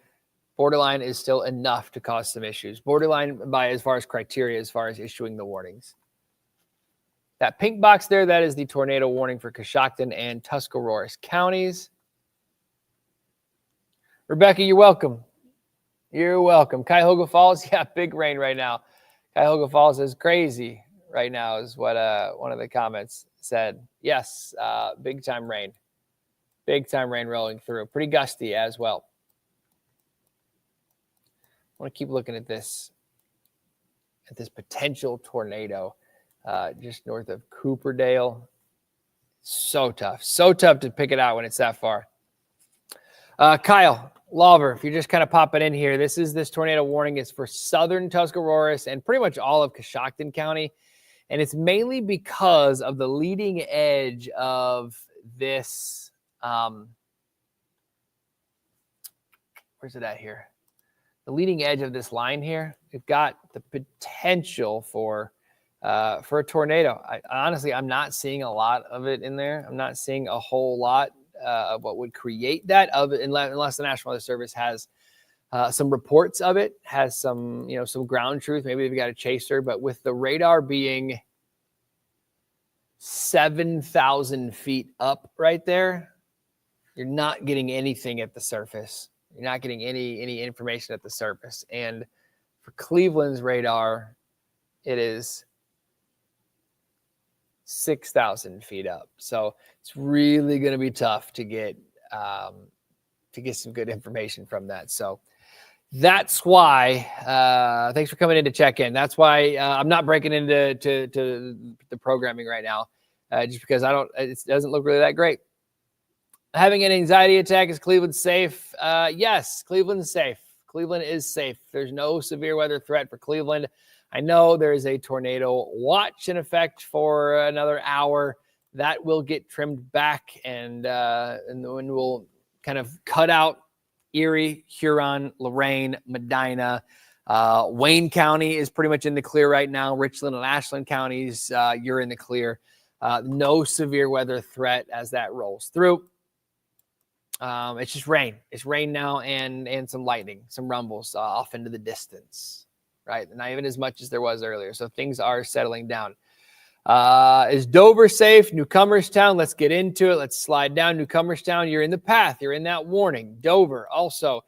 borderline is still enough to cause some issues. Borderline by as far as criteria, as far as issuing the warnings. That pink box there, that is the tornado warning for Coshocton and Tuscarawas counties. Rebecca, you're welcome. You're welcome. Cuyahoga Falls, yeah, big rain right now. Cuyahoga Falls is crazy right now is what one of the comments said. Yes, big time rain. Big time rain rolling through. Pretty gusty as well. I want to keep looking at this potential tornado. Just north of Cooperdale. So tough to pick it out when it's that far. Kyle Lawver, if you're just kind of popping in here, this tornado warning is for southern Tuscarawas and pretty much all of Coshocton County. And it's mainly because of the leading edge of this. Where's it at here? The leading edge of this line here, we've got the potential for a tornado. Honestly, I'm not seeing a lot of it in there. I'm not seeing a whole lot of what would create that unless the National Weather Service has some reports of it, has some ground truth. Maybe they've got a chaser, but with the radar being 7,000 feet up right there, you're not getting anything at the surface. You're not getting any information at the surface. And for Cleveland's radar, it is 6,000 feet up. So it's really going to be tough to get some good information from that. So that's why, thanks for coming in to check in. That's why I'm not breaking into the programming right now, just because it doesn't look really that great. Having an anxiety attack, is Cleveland safe? Yes, Cleveland's safe. Cleveland is safe. There's no severe weather threat for Cleveland. I know there is a tornado watch in effect for another hour. That will get trimmed back, and then we'll kind of cut out Erie, Huron, Lorain, Medina. Wayne County is pretty much in the clear right now. Richland and Ashland counties, you're in the clear. No severe weather threat as that rolls through. It's just rain. It's rain now and some lightning, some rumbles off into the distance. Right? Not even as much as there was earlier. So things are settling down. Is Dover safe? Newcomerstown, let's get into it. Let's slide down. Newcomerstown, you're in the path. You're in that warning. Dover also.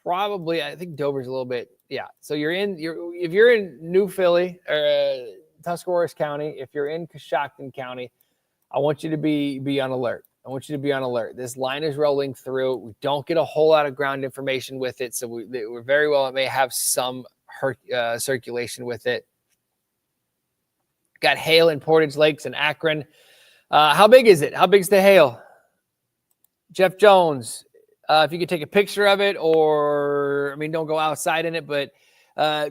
Probably, I think Dover's a little bit, yeah. So if you're in New Philly or Tuscarawas County, if you're in Coshocton County, I want you to be on alert. I want you to be on alert. This line is rolling through. We don't get a whole lot of ground information with it, so we're very well, it may have some circulation with it. Got hail in Portage Lakes and Akron. How big is it? How big's the hail? Jeff Jones, if you could take a picture of it, or, don't go outside in it, but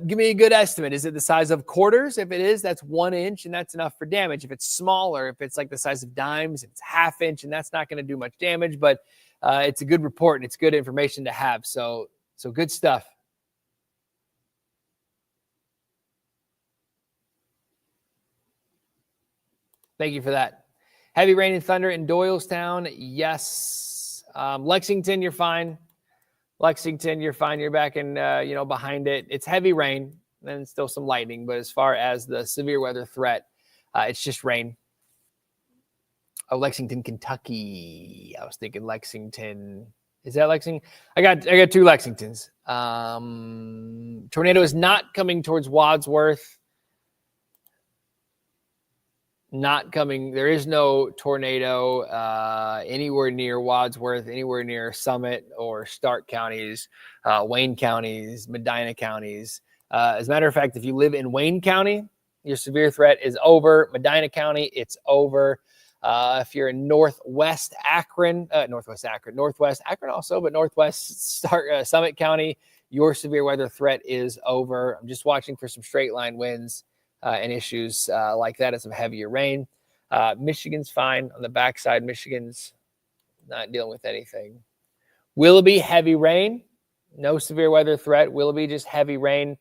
give me a good estimate. Is it the size of quarters? If it is, that's 1 inch, and that's enough for damage. If it's smaller, if it's like the size of dimes, it's ½ inch, and that's not going to do much damage, but it's a good report, and it's good information to have. So good stuff. Thank you for that. Heavy rain and thunder in Doylestown. Yes. Lexington, you're fine. Lexington, you're fine. You're back in, behind it. It's heavy rain and still some lightning. But as far as the severe weather threat, it's just rain. Oh, Lexington, Kentucky. I was thinking Lexington. Is that Lexington? I got 2 Lexingtons. Tornado is not coming towards Wadsworth. not coming. There is no tornado anywhere near Wadsworth, anywhere near Summit or Stark counties, Wayne counties, Medina counties. As a matter of fact, if you live in Wayne County, your severe threat is over. Medina County, it's over. If you're in Northwest Akron also, but Northwest Summit County, your severe weather threat is over. I'm just watching for some straight line winds and issues like that as some heavier rain. Michigan's fine on the backside. Michigan's not dealing with anything. Willoughby, heavy rain. No severe weather threat. Willoughby, just heavy rain.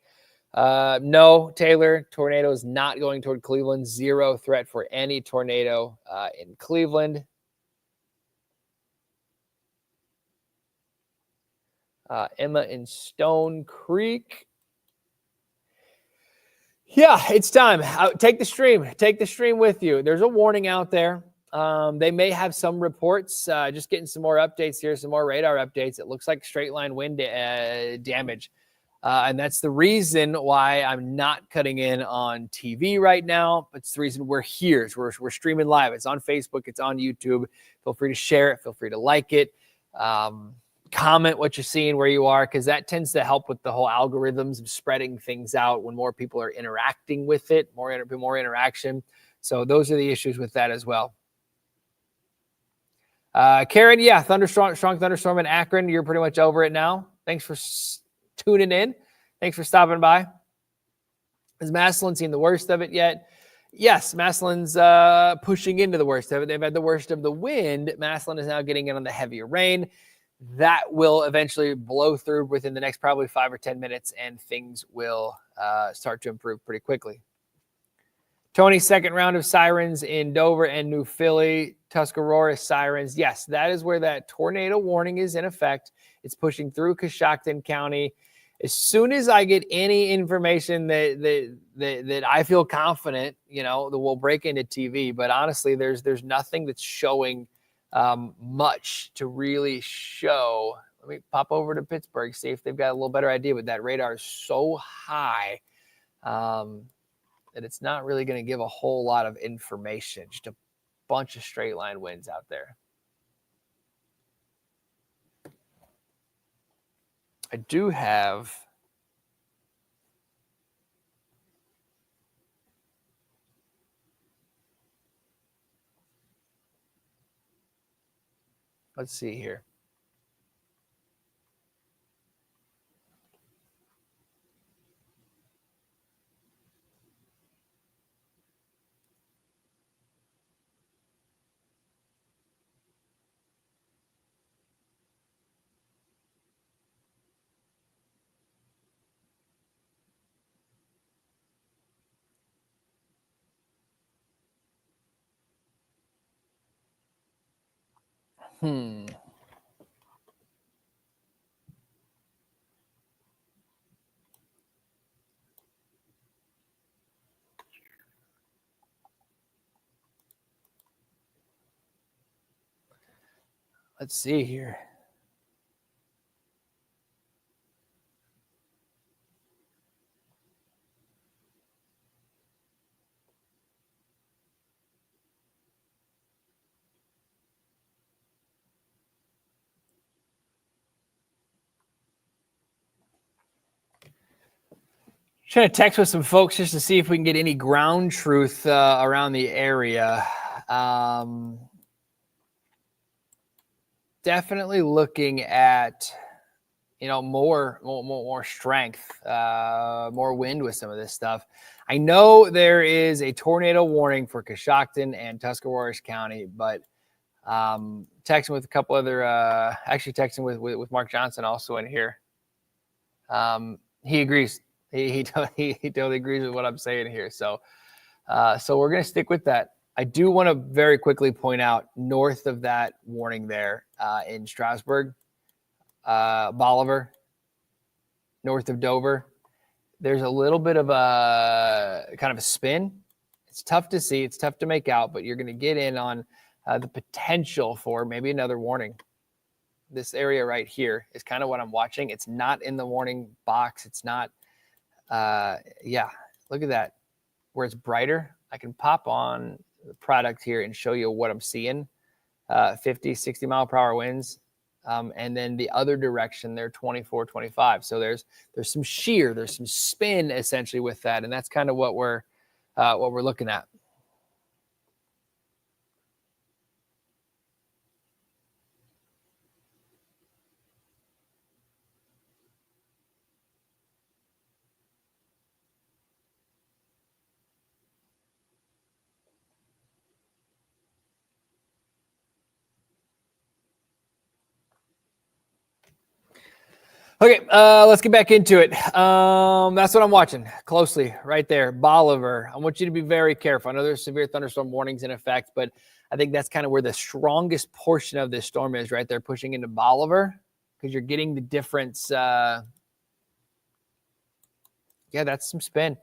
No, Taylor, tornado is not going toward Cleveland. Zero threat for any tornado in Cleveland. Emma in Stone Creek. Yeah, it's time. Take the stream. Take the stream with you. There's a warning out there. They may have some reports. Just getting some more updates here, some more radar updates. It looks like straight line wind damage. And that's the reason why I'm not cutting in on TV right now. It's the reason we're here. We're streaming live. It's on Facebook. It's on YouTube. Feel free to share it. Feel free to like it. Comment what you're seeing where you are, because that tends to help with the whole algorithms of spreading things out when more people are interacting with it, more interaction. So those are the issues with that as well. Karen, yeah, strong thunderstorm in Akron. You're pretty much over it now. Thanks for tuning in. Thanks for stopping by. Has Massillon seen the worst of it yet? Yes, Massillon's pushing into the worst of it. They've had the worst of the wind. Massillon is now getting in on the heavier rain. That will eventually blow through within the next probably 5 or 10 minutes, and things will start to improve pretty quickly. Tony, second round of sirens in Dover and New Philly. Tuscarora sirens. Yes, that is where that tornado warning is in effect. It's pushing through Coshocton County. As soon as I get any information that I feel confident, that we'll break into TV. But honestly, there's nothing that's showing much to really show. Let me pop over to Pittsburgh, see if they've got a little better idea. But that radar is so high that it's not really going to give a whole lot of information. Just a bunch of straight line winds out there. I do have let's see here. Let's see here. Trying to text with some folks just to see if we can get any ground truth around the area. Definitely looking at, more strength, more wind with some of this stuff. I know there is a tornado warning for Coshocton and Tuscarawas County, but texting with a couple other, actually texting with Mark Johnson also in here. He agrees. He totally agrees with what I'm saying here. So we're going to stick with that. I do want to very quickly point out north of that warning there in Strasburg, Bolivar, north of Dover, there's a little bit of a kind of a spin. It's tough to see. It's tough to make out, but you're going to get in on the potential for maybe another warning. This area right here is kind of what I'm watching. It's not in the warning box. It's not. Yeah, look at that. Where it's brighter, I can pop on product here and show you what I'm seeing. 50, 60 mile per hour winds. And then the other direction, they're 24, 25. So there's some shear, there's some spin essentially with that. And that's kind of what we're looking at. Okay, let's get back into it. That's what I'm watching closely right there. Bolivar. I want you to be very careful. I know there's severe thunderstorm warnings in effect, but I think that's kind of where the strongest portion of this storm is right there, pushing into Bolivar, because you're getting the difference. Yeah, that's some spin.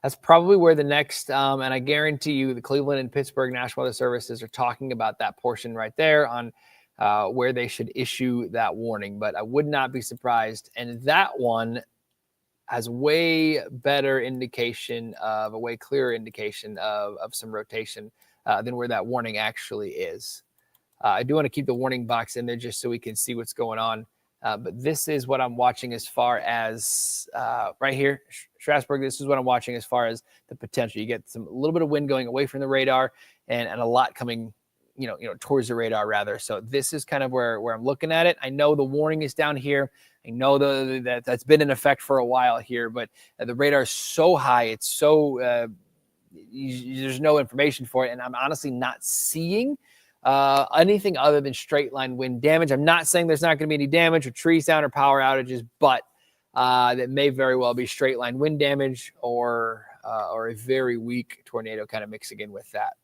That's probably where the next, and I guarantee you the Cleveland and Pittsburgh National Weather Services are talking about that portion right there on where they should issue that warning. But I would not be surprised. And that one has way better indication of, a way clearer indication of some rotation than where that warning actually is. I do want to keep the warning box in there just so we can see what's going on. But this is what I'm watching as far as right here, Strasburg. This is what I'm watching as far as the potential. You get a little bit of wind going away from the radar and a lot coming towards the radar rather. So this is kind of where I'm looking at it. I know the warning is down here. I know that's been in effect for a while here, but the radar is so high. It's so, there's no information for it. And I'm honestly not seeing anything other than straight line wind damage. I'm not saying there's not going to be any damage or trees down or power outages, but that may very well be straight line wind damage or a very weak tornado kind of mixing in with that.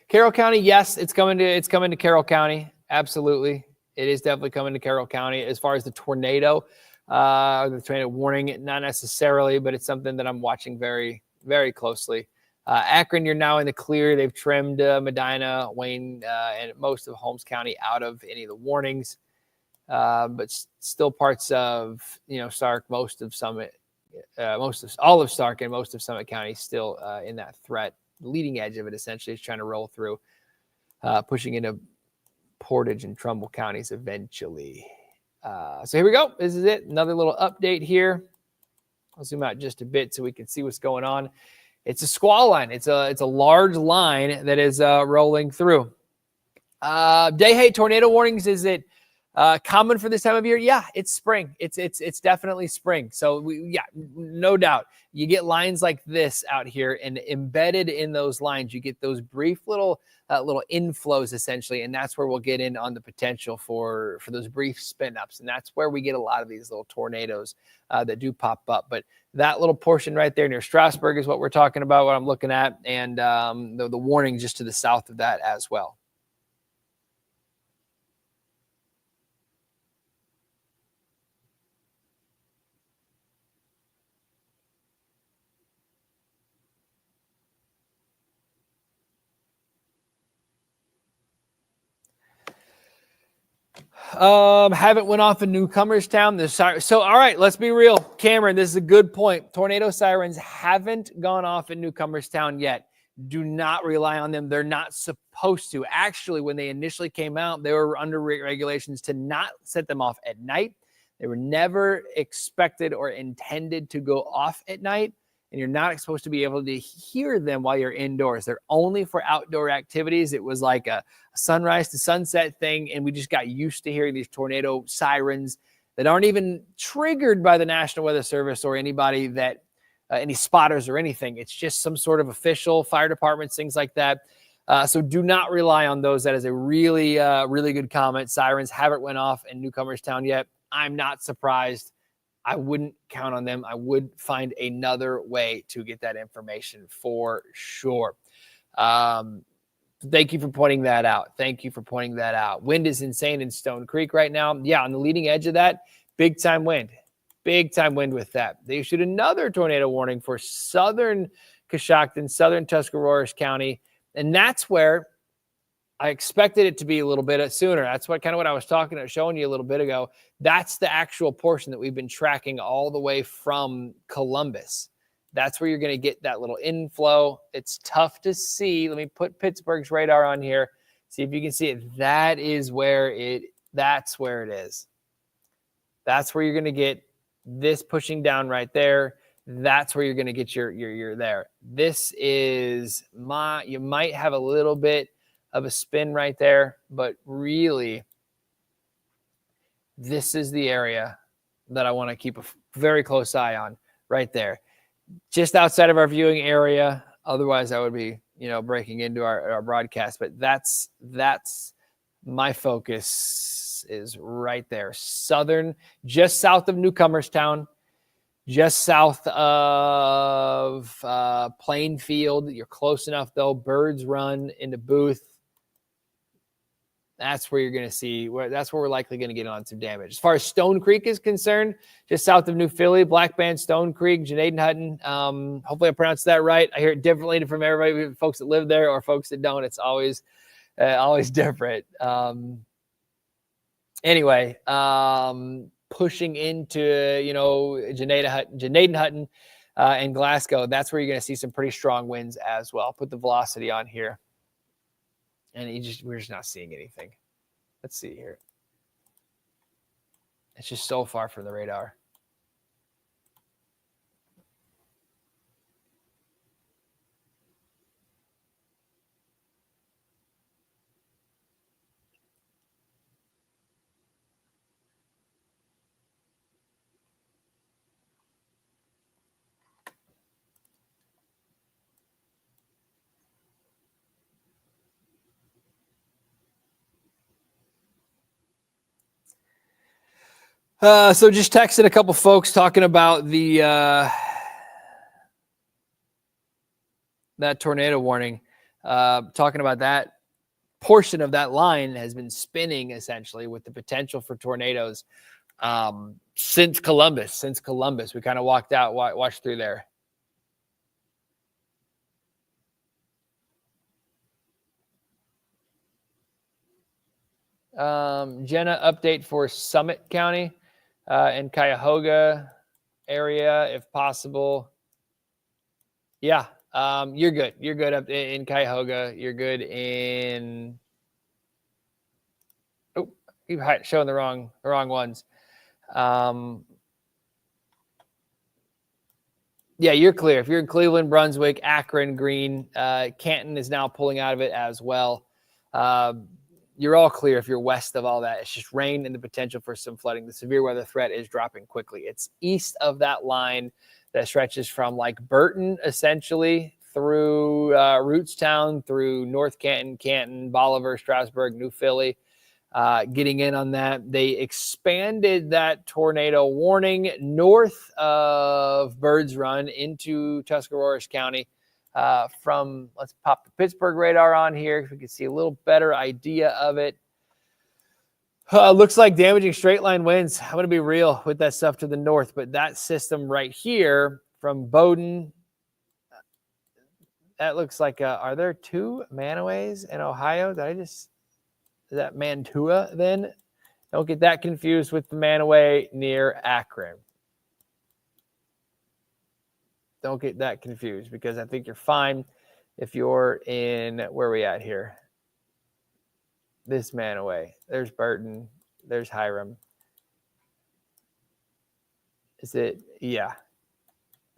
Carroll County, yes, it's coming to Carroll County. Absolutely. It is definitely coming to Carroll County. As far as the tornado warning, not necessarily, but it's something that I'm watching very, very closely. Akron, you're now in the clear. They've trimmed Medina, Wayne, and most of Holmes County out of any of the warnings. But still parts of, Stark, most of Summit, all of Stark and most of Summit County still in that threat. The leading edge of it essentially is trying to roll through, pushing into Portage and Trumbull counties eventually. So here we go. This is it. Another little update here. I'll zoom out just a bit so we can see what's going on. It's a squall line. It's a large line that is rolling through. Day tornado warnings. Is it common for this time of year? Yeah, it's spring. It's definitely spring. So no doubt. You get lines like this out here, and embedded in those lines, you get those brief little inflows essentially, and that's where we'll get in on the potential for those brief spin ups, and that's where we get a lot of these little tornadoes that do pop up. But that little portion right there near Strasburg is what we're talking about, what I'm looking at, and the warning just to the south of that as well. Haven't went off in Newcomerstown. So, all right, let's be real. Cameron, this is a good point. Tornado sirens haven't gone off in Newcomerstown yet. Do not rely on them. They're not supposed to. Actually, when they initially came out, they were under regulations to not set them off at night. They were never expected or intended to go off at night. And you're not supposed to be able to hear them while you're indoors. They're only for outdoor activities. It was like a sunrise to sunset thing, and we just got used to hearing these tornado sirens that aren't even triggered by the National Weather Service or anybody that, any spotters or anything. It's just some sort of official fire departments, things like that. So do not rely on those. That is a really, really good comment. Sirens haven't went off in Newcomerstown yet. I'm not surprised. I wouldn't count on them. I would find another way to get that information for sure. Thank you for pointing that out. Wind is insane in Stone Creek right now. Yeah, on the leading edge of that, big time wind with that. They issued another tornado warning for southern Coshocton, southern Tuscarawas County. And that's where I expected it to be a little bit sooner. That's what I was showing you a little bit ago. That's the actual portion that we've been tracking all the way from Columbus. That's where you're going to get that little inflow. It's tough to see. Let me put Pittsburgh's radar on here. See if you can see it. That's where it is. That's where you're going to get this pushing down right there. That's where you're going to get your there. This is you might have a little bit of a spin right there, but really this is the area that I want to keep a very close eye on right there. Just outside of our viewing area. Otherwise I would be, breaking into our broadcast, but that's my focus is right there. Southern, just south of Newcomerstown, just south of Plainfield. You're close enough though. Birds Run into Booth. That's where you're going to see that's where we're likely going to get on some damage. As far as Stone Creek is concerned, just south of New Philly, Black Band, Stone Creek, Janaden Hutton. Hopefully I pronounced that right. I hear it differently from everybody, folks that live there or folks that don't. It's always different. Anyway, pushing into, Janaden Hutton and Glasgow, that's where you're going to see some pretty strong winds as well. Put the velocity on here. And we're just not seeing anything. Let's see here. It's just so far from the radar. So just texted a couple folks talking about the that tornado warning, talking about that portion of that line has been spinning essentially with the potential for tornadoes since Columbus. We kind of watched through there. Jenna, update for Summit County and Cuyahoga area, if possible. Yeah, you're good. You're good up in Cuyahoga. You're good in. Oh, you're showing the wrong ones. Yeah, you're clear. If you're in Cleveland, Brunswick, Akron, Greene, Canton is now pulling out of it as well. You're all clear if you're west of all that. It's just rain and the potential for some flooding. The severe weather threat is dropping quickly. It's east of that line that stretches from like Burton, essentially, through Rootstown, through North Canton, Bolivar, Strasburg, New Philly. Getting in on that. They expanded that tornado warning north of Birds Run into Tuscarawas County. Let's pop the Pittsburgh radar on here so we can see a little better idea of it. Looks like damaging straight line winds. I'm going to be real with that stuff to the north, but that system right here from Bowdoin, that looks like, are there two Manaways in Ohio? Is that Mantua then? Don't get that confused with the Manaway near Akron. Don't get that confused because I think you're fine if you're in, where are we at here? This Manaway. There's Burton. There's Hiram. Is it? Yeah.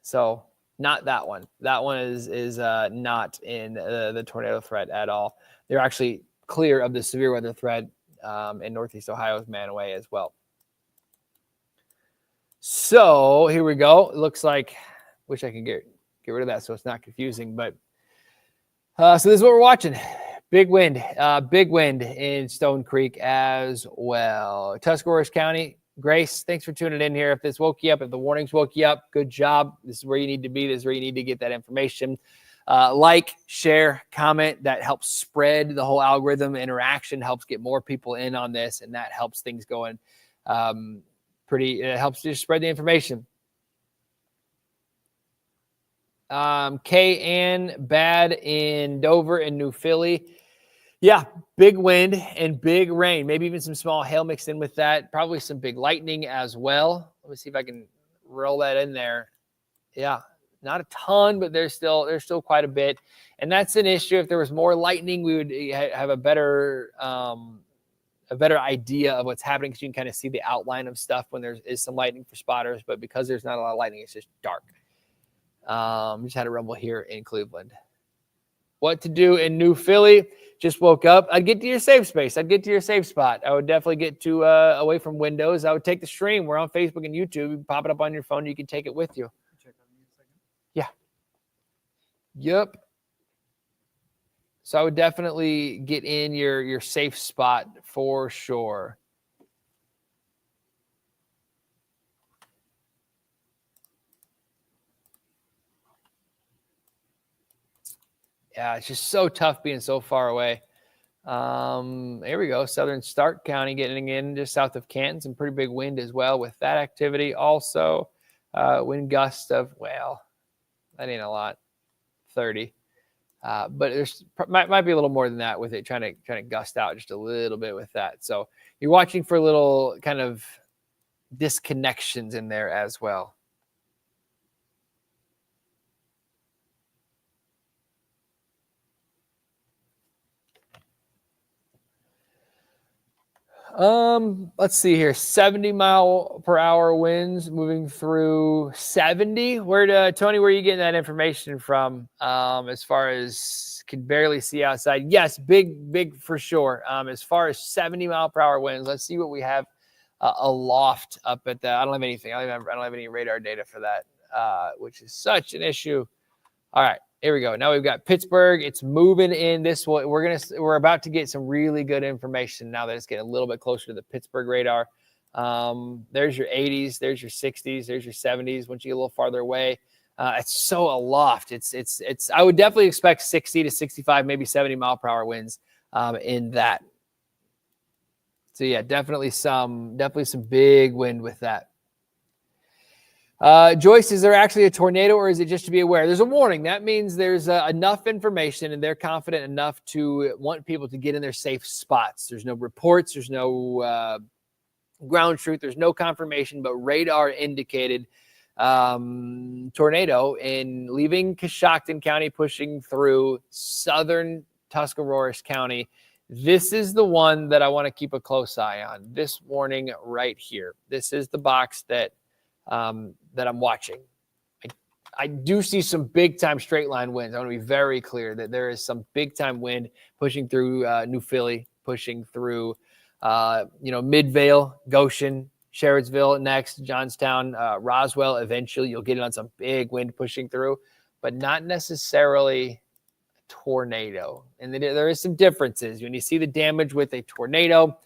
So not that one. That one is not in the tornado threat at all. They're actually clear of the severe weather threat in Northeast Ohio's Manaway as well. So here we go. It looks like, wish I could get rid of that so it's not confusing. But so this is what we're watching. Big wind in Stone Creek as well. Tuscarawas County. Grace, thanks for tuning in here. If this woke you up, if the warnings woke you up, good job. This is where you need to be. This is where you need to get that information. Like, share, comment. That helps spread the whole algorithm. Interaction helps get more people in on this, and that helps things going it helps you spread the information. K.N. bad in Dover and New Philly. Yeah, big wind and big rain. Maybe even some small hail mixed in with that. Probably some big lightning as well. Let me see if I can roll that in there. Yeah, Not a ton, but there's still quite a bit. And that's an issue. If there was more lightning, we would have a better idea of what's happening, because you can kind of see the outline of stuff when there is some lightning for spotters. But because there's not a lot of lightning, it's just dark. Just had a rumble here in Cleveland. What to do in New Philly? Just woke up. I'd get to your safe space. I'd get to your safe spot. I would definitely get to away from windows. I would take the stream. We're on Facebook and YouTube. You pop it up on your phone. You can take it with you. Check on me a second. Yeah. Yep. So I would definitely get in your safe spot for sure. Yeah, it's just so tough being so far away. Here we go. Southern Stark County getting in just south of Canton. Some pretty big wind as well with that activity. Also, wind gusts of, well, that ain't a lot, 30. But there's might be a little more than that with it trying to gust out just a little bit with that. So you're watching for little kind of disconnections in there as well. Let's see here. 70-mile-per-hour winds moving through 70. Tony, where are you getting that information from? As far as can barely see outside. Yes, big for sure. As far as 70-mile-per-hour winds, let's see what we have aloft up at that. I don't have anything. I don't have any radar data for that, which is such an issue. All right. Here we go. Now we've got Pittsburgh. It's moving in this way. We're about to get some really good information now that it's getting a little bit closer to the Pittsburgh radar. There's your 80s. There's your 60s. There's your 70s. Once you get a little farther away, it's so aloft. It's. I would definitely expect 60 to 65, maybe 70-mile-per-hour winds in that. So yeah, definitely some big wind with that. Joyce, is there actually a tornado, or is it just to be aware? There's a warning. That means there's enough information and they're confident enough to want people to get in their safe spots. There's no reports. There's no ground truth. There's no confirmation, but radar indicated tornado in leaving Coshocton County, pushing through southern Tuscarawas County. This is the one that I want to keep a close eye on. This warning right here. This is the box that I'm watching. I do see some big time straight line winds. I want to be very clear that there is some big time wind pushing through New Philly, pushing through Midvale, Goshen, Sherrodsville next, Johnstown, Roswell. Eventually you'll get it on some big wind pushing through, but not necessarily a tornado. And there is some differences. When you see the damage with a tornado,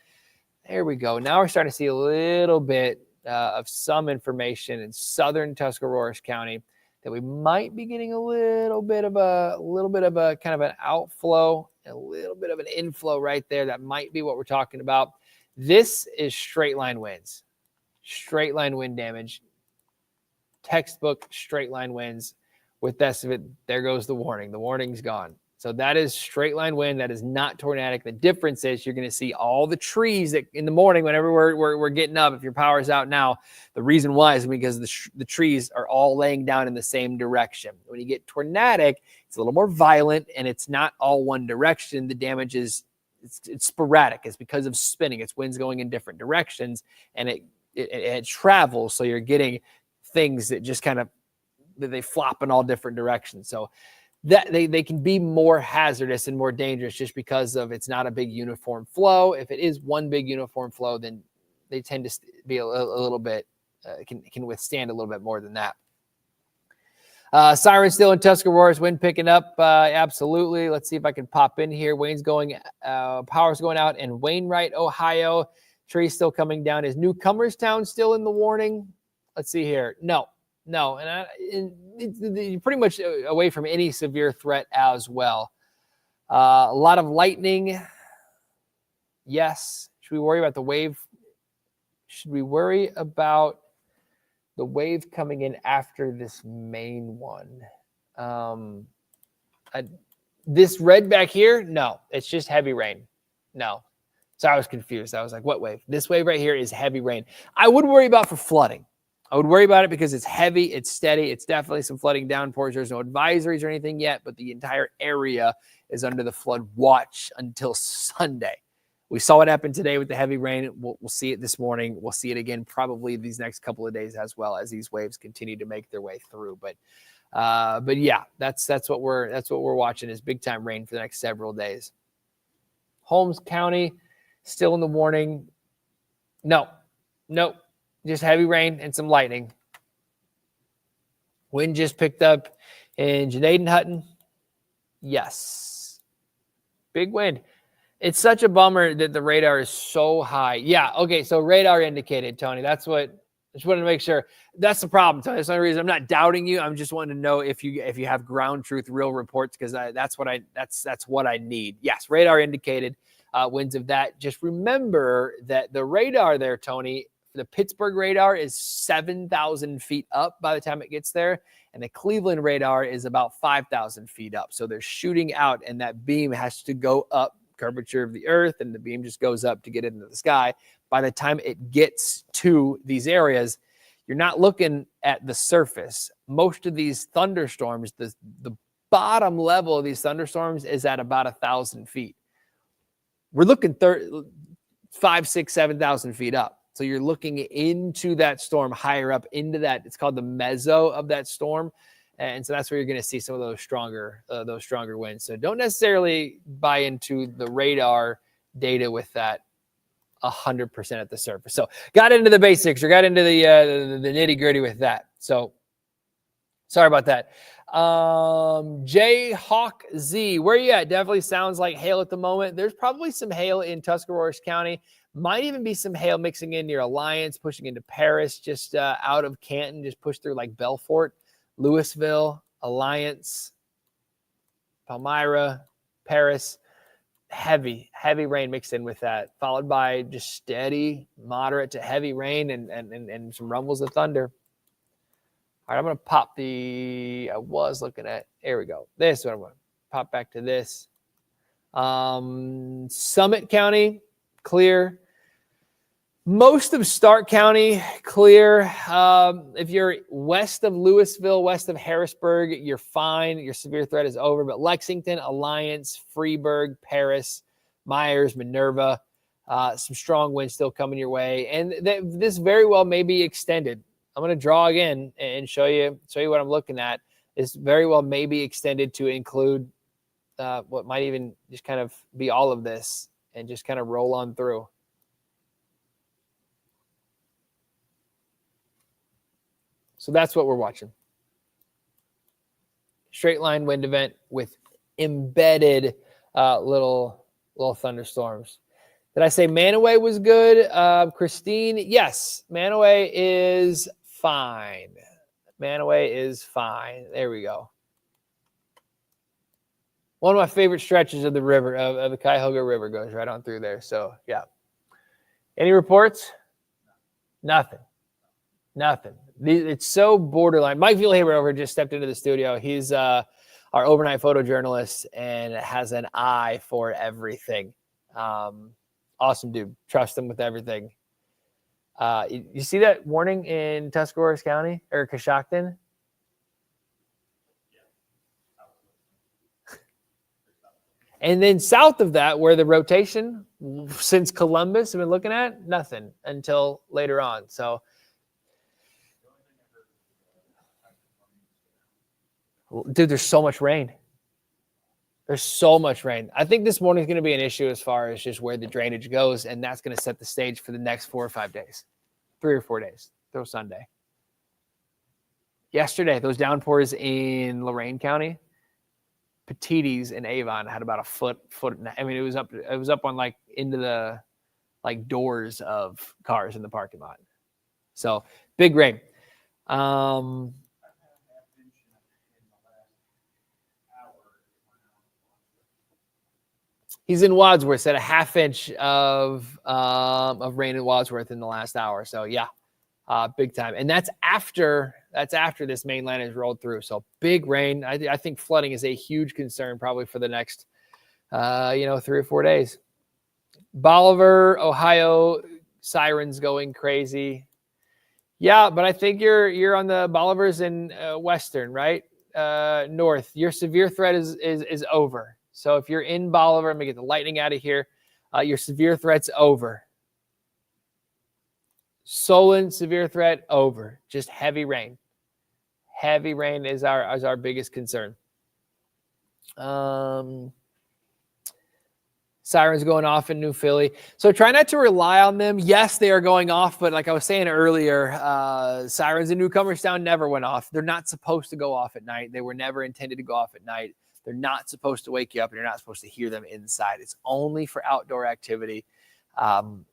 there we go. Now we're starting to see a little bit of some information in southern Tuscarawas County that we might be getting a little bit of a kind of an outflow, a little bit of an inflow right there. That might be what we're talking about. This is straight line winds, straight line wind damage, textbook straight line winds. With this of it, there goes the warning. The warning's gone. So that is straight line wind. That is not tornadic. The difference is you're going to see all the trees that in the morning, whenever we're getting up, if your power's out now, the reason why is because the trees are all laying down in the same direction. When you get tornadic, it's a little more violent and it's not all one direction. The damage is it's sporadic. It's because of spinning. It's winds going in different directions and it travels. So you're getting things that just kind of, they flop in all different directions. So that they can be more hazardous and more dangerous just because of it's not a big uniform flow. If it is one big uniform flow, then they tend to be a little bit, can withstand a little bit more than that. Siren still in Tuscarawas, wind picking up. Absolutely. Let's see if I can pop in here. Power's going out in Wainwright, Ohio. Trees still coming down. Is Newcomerstown still in the warning? Let's see here. No. And you're pretty much away from any severe threat as well. A lot of lightning. Yes. Should we worry about the wave? Should we worry about the wave coming in after this main one? This red back here? No, it's just heavy rain. No. So I was confused. I was like, what wave? This wave right here is heavy rain. I would worry about for flooding. I would worry about it because it's heavy, it's steady, it's definitely some flooding downpours. There's no advisories or anything yet, but the entire area is under the flood watch until Sunday. We saw what happened today with the heavy rain. We'll see it this morning. We'll see it again probably these next couple of days as well as these waves continue to make their way through. But yeah, that's what we're watching is big time rain for the next several days. Holmes County still in the warning. No, just heavy rain and some lightning. Wind just picked up in Junaid and Hutton. Yes, big wind. It's such a bummer that the radar is so high. Yeah, okay, so radar indicated, Tony. That's what I just wanted to make sure. That's the problem, Tony. That's the only reason I'm not doubting you. I'm just wanting to know if you have ground truth, real reports, because that's what I need. Yes, radar indicated winds of that. Just remember that the radar there, Tony, the Pittsburgh radar is 7,000 feet up by the time it gets there, and the Cleveland radar is about 5,000 feet up. So they're shooting out, and that beam has to go up. Curvature of the earth, and the beam just goes up to get into the sky. By the time it gets to these areas, you're not looking at the surface. Most of these thunderstorms, the bottom level of these thunderstorms is at about 1,000 feet. We're looking 5, 6, 7,000 feet up. So you're looking into that storm higher up into that. It's called the meso of that storm. And so that's where you're going to see some of those stronger winds. So don't necessarily buy into the radar data with that 100% at the surface. So got into the basics or got into the nitty gritty with that. So sorry about that. Jayhawk Z, where you at? Definitely sounds like hail at the moment. There's probably some hail in Tuscarawas County. Might even be some hail mixing in near Alliance, pushing into Paris, just out of Canton, just push through like Belfort. Louisville, Alliance, Palmyra, Paris, heavy rain mixed in with that, followed by just steady, moderate to heavy rain and some rumbles of thunder. All right, I'm going to pop I was looking at, there we go. This is what I'm going to pop back to this. Summit County, clear. Most of Stark County, clear. If you're west of Louisville, west of Harrisburg, you're fine. Your severe threat is over. But Lexington, Alliance, Freeburg, Paris, Myers, Minerva, some strong winds still coming your way. And this very well may be extended. I'm going to draw again and show you what I'm looking at. This very well may be extended to include what might even just kind of be all of this and just kind of roll on through. So that's what we're watching. Straight line wind event with embedded little thunderstorms. Did I say Manaway was good? Christine, yes, Manaway is fine. Manaway is fine. There we go. One of my favorite stretches of the river, of the Cuyahoga River, goes right on through there. So, yeah. Any reports? Nothing. It's so borderline. Mike Villahaber just stepped into the studio. He's our overnight photojournalist and has an eye for everything. Awesome dude. Trust him with everything. You see that warning in Tuscarawas County or Coshocton? And then south of that, where the rotation since Columbus, I've been looking at nothing until later on. So, dude, there's so much rain. I think this morning is going to be an issue as far as just where the drainage goes, and that's going to set the stage for the next 4 or 5 days, 3 or 4 days, through Sunday. Yesterday, those downpours in Lorain County, Petites and Avon had about a foot. I mean, it was up on like into the like doors of cars in the parking lot. So big rain. He's in Wadsworth at a half inch of rain in Wadsworth in the last hour. So yeah, big time. And that's after this main line has rolled through. So big rain. I think flooding is a huge concern probably for the next 3 or 4 days. Bolivar, Ohio, sirens going crazy. Yeah, but I think you're on the Bolivars in western, right? North. Your severe threat is over. So if you're in Bolivar, I'm gonna get the lightning out of here. Your severe threat's over. Solon, severe threat over. Just heavy rain. Heavy rain is our biggest concern. Sirens going off in New Philly. So try not to rely on them. Yes, they are going off, but like I was saying earlier, sirens in Newcomerstown never went off. They're not supposed to go off at night. They were never intended to go off at night. They're not supposed to wake you up, and you're not supposed to hear them inside. It's only for outdoor activity, and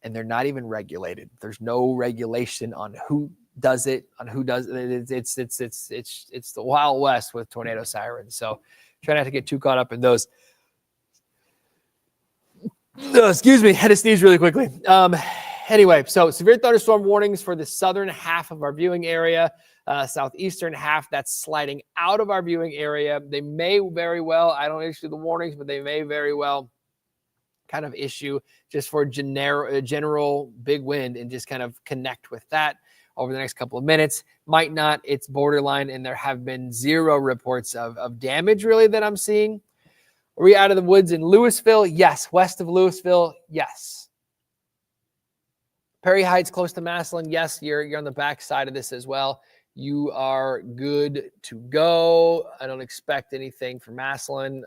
they're not even regulated. There's no regulation on who does it, on who does it. It's the Wild West with tornado sirens. So try not to get too caught up in those. Excuse me, had to sneeze really quickly. Anyway, so severe thunderstorm warnings for the southern half of our viewing area, southeastern half that's sliding out of our viewing area. They may very well, I don't issue the warnings, but they may very well kind of issue just for general big wind and just kind of connect with that over the next couple of minutes. Might not, it's borderline, and there have been zero reports of damage really that I'm seeing. Are we out of the woods in Louisville? Yes. West of Louisville? Yes. Perry Heights, close to Massillon? Yes. You're on the back side of this as well. You are good to go. I don't expect anything from Massillon.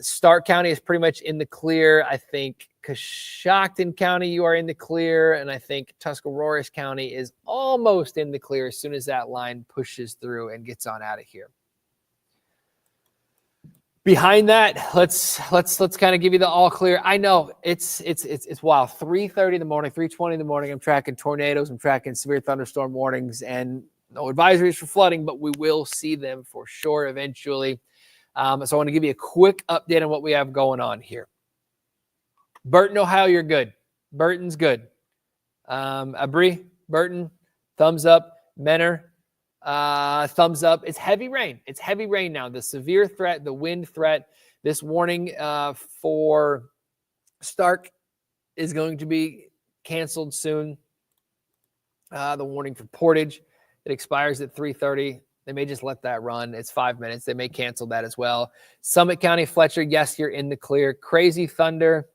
Stark County is pretty much in the clear. I think Coshocton County, you are in the clear. And I think Tuscarawas County is almost in the clear as soon as that line pushes through and gets on out of here. Behind that, let's kind of give you the all clear. I know it's wild. 3:30 in the morning, 3:20 in the morning. I'm tracking tornadoes. I'm tracking severe thunderstorm warnings, and no advisories for flooding, but we will see them for sure eventually. So I want to give you a quick update on what we have going on here. Burton, Ohio, you're good. Burton's good. Abri, Burton, thumbs up. Menor, thumbs up. It's heavy rain. It's heavy rain now. The severe threat, the wind threat, this warning for Stark is going to be canceled soon. The warning for Portage, it expires at 3:30. They may just let that run. It's 5 minutes. They may cancel that as well. Summit County, Fletcher, yes, you're in the clear. Crazy thunder.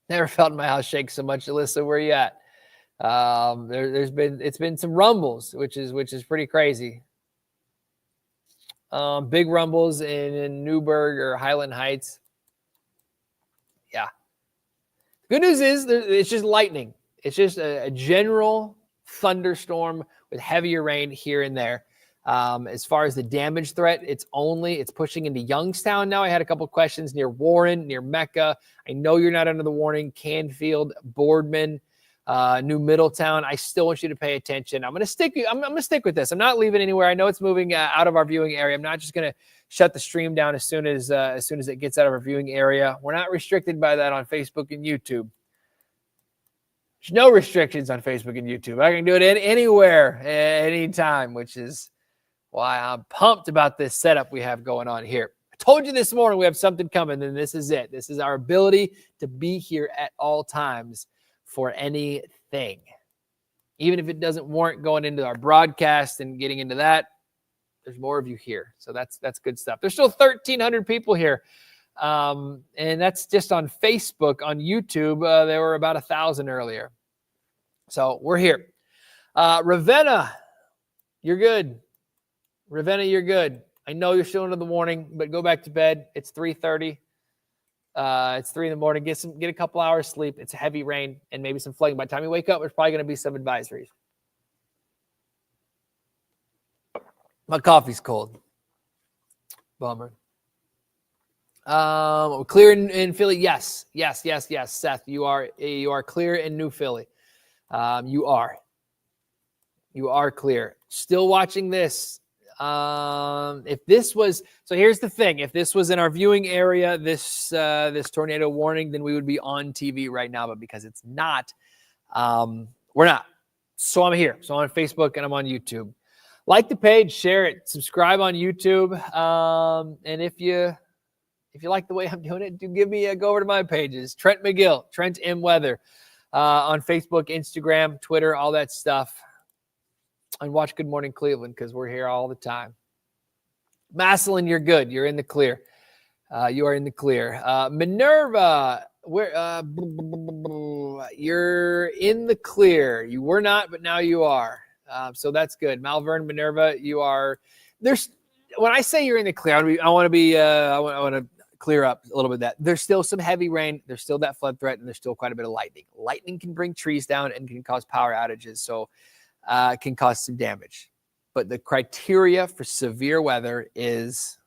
Never felt my house shake so much. Alyssa, where are you at? It's been some rumbles, which is pretty crazy. Big rumbles in Newburgh or Highland Heights. Yeah. Good news is it's just lightning. It's just a general thunderstorm with heavier rain here and there. As far as the damage threat, it's pushing into Youngstown now. I had a couple of questions near Warren, near Mecca. I know you're not under the warning. Canfield, Boardman, New Middletown. I still want you to pay attention. I'm going to stick with this. I'm not leaving anywhere. I know it's moving out of our viewing area. I'm not just going to shut the stream down as soon as it gets out of our viewing area. We're not restricted by that on Facebook and YouTube. There's no restrictions on Facebook and YouTube. I can do it anywhere, anytime, which is why I'm pumped about this setup we have going on here. I told you this morning we have something coming, and this is it. This is our ability to be here at all times for anything. Even if it doesn't warrant going into our broadcast and getting into that, there's more of you here. So that's good stuff. There's still 1,300 people here. And that's just on Facebook. On YouTube, there were about 1,000 earlier. So we're here. Ravenna, you're good. Ravenna, you're good. I know you're still into the morning, but go back to bed. It's 3:30. It's 3 in the morning. Get a couple hours sleep. It's heavy rain and maybe some flooding. By the time you wake up, there's probably going to be some advisories. My coffee's cold. Bummer. Clear in Philly. Yes. Seth, you are clear in New Philly. You are clear. Still watching this. If this was, so here's the thing. If this was in our viewing area, this tornado warning, then we would be on TV right now. But because it's not, we're not. So I'm here. So I'm on Facebook and I'm on YouTube. Like the page, share it, subscribe on YouTube. And if you like the way I'm doing it, do give me go over to my pages. Trent McGill, Trent M. Weather. on Facebook, Instagram, Twitter, all that stuff. And watch Good Morning Cleveland because we're here all the time. Massillon, you're good. You're in the clear. You are in the clear. Minerva, you're in the clear. You were not, but now you are. So that's good. Malvern, Minerva, you are. When I say you're in the clear, I want to clear up a little bit of that. There's still some heavy rain. There's still that flood threat, and there's still quite a bit of lightning. Lightning can bring trees down and can cause power outages, so can cause some damage. But the criteria for severe weather is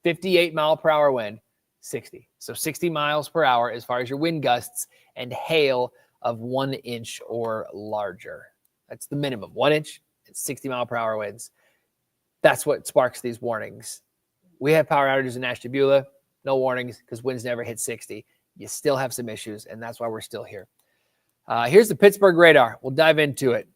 58 mile per hour wind, 60. So 60 miles per hour as far as your wind gusts, and hail of 1 inch or larger. That's the minimum. 1 inch and 60 mile per hour winds. That's what sparks these warnings. We have power outages in Ashtabula, no warnings because winds never hit 60. You still have some issues, and that's why we're still here. Here's the Pittsburgh radar. We'll dive into it.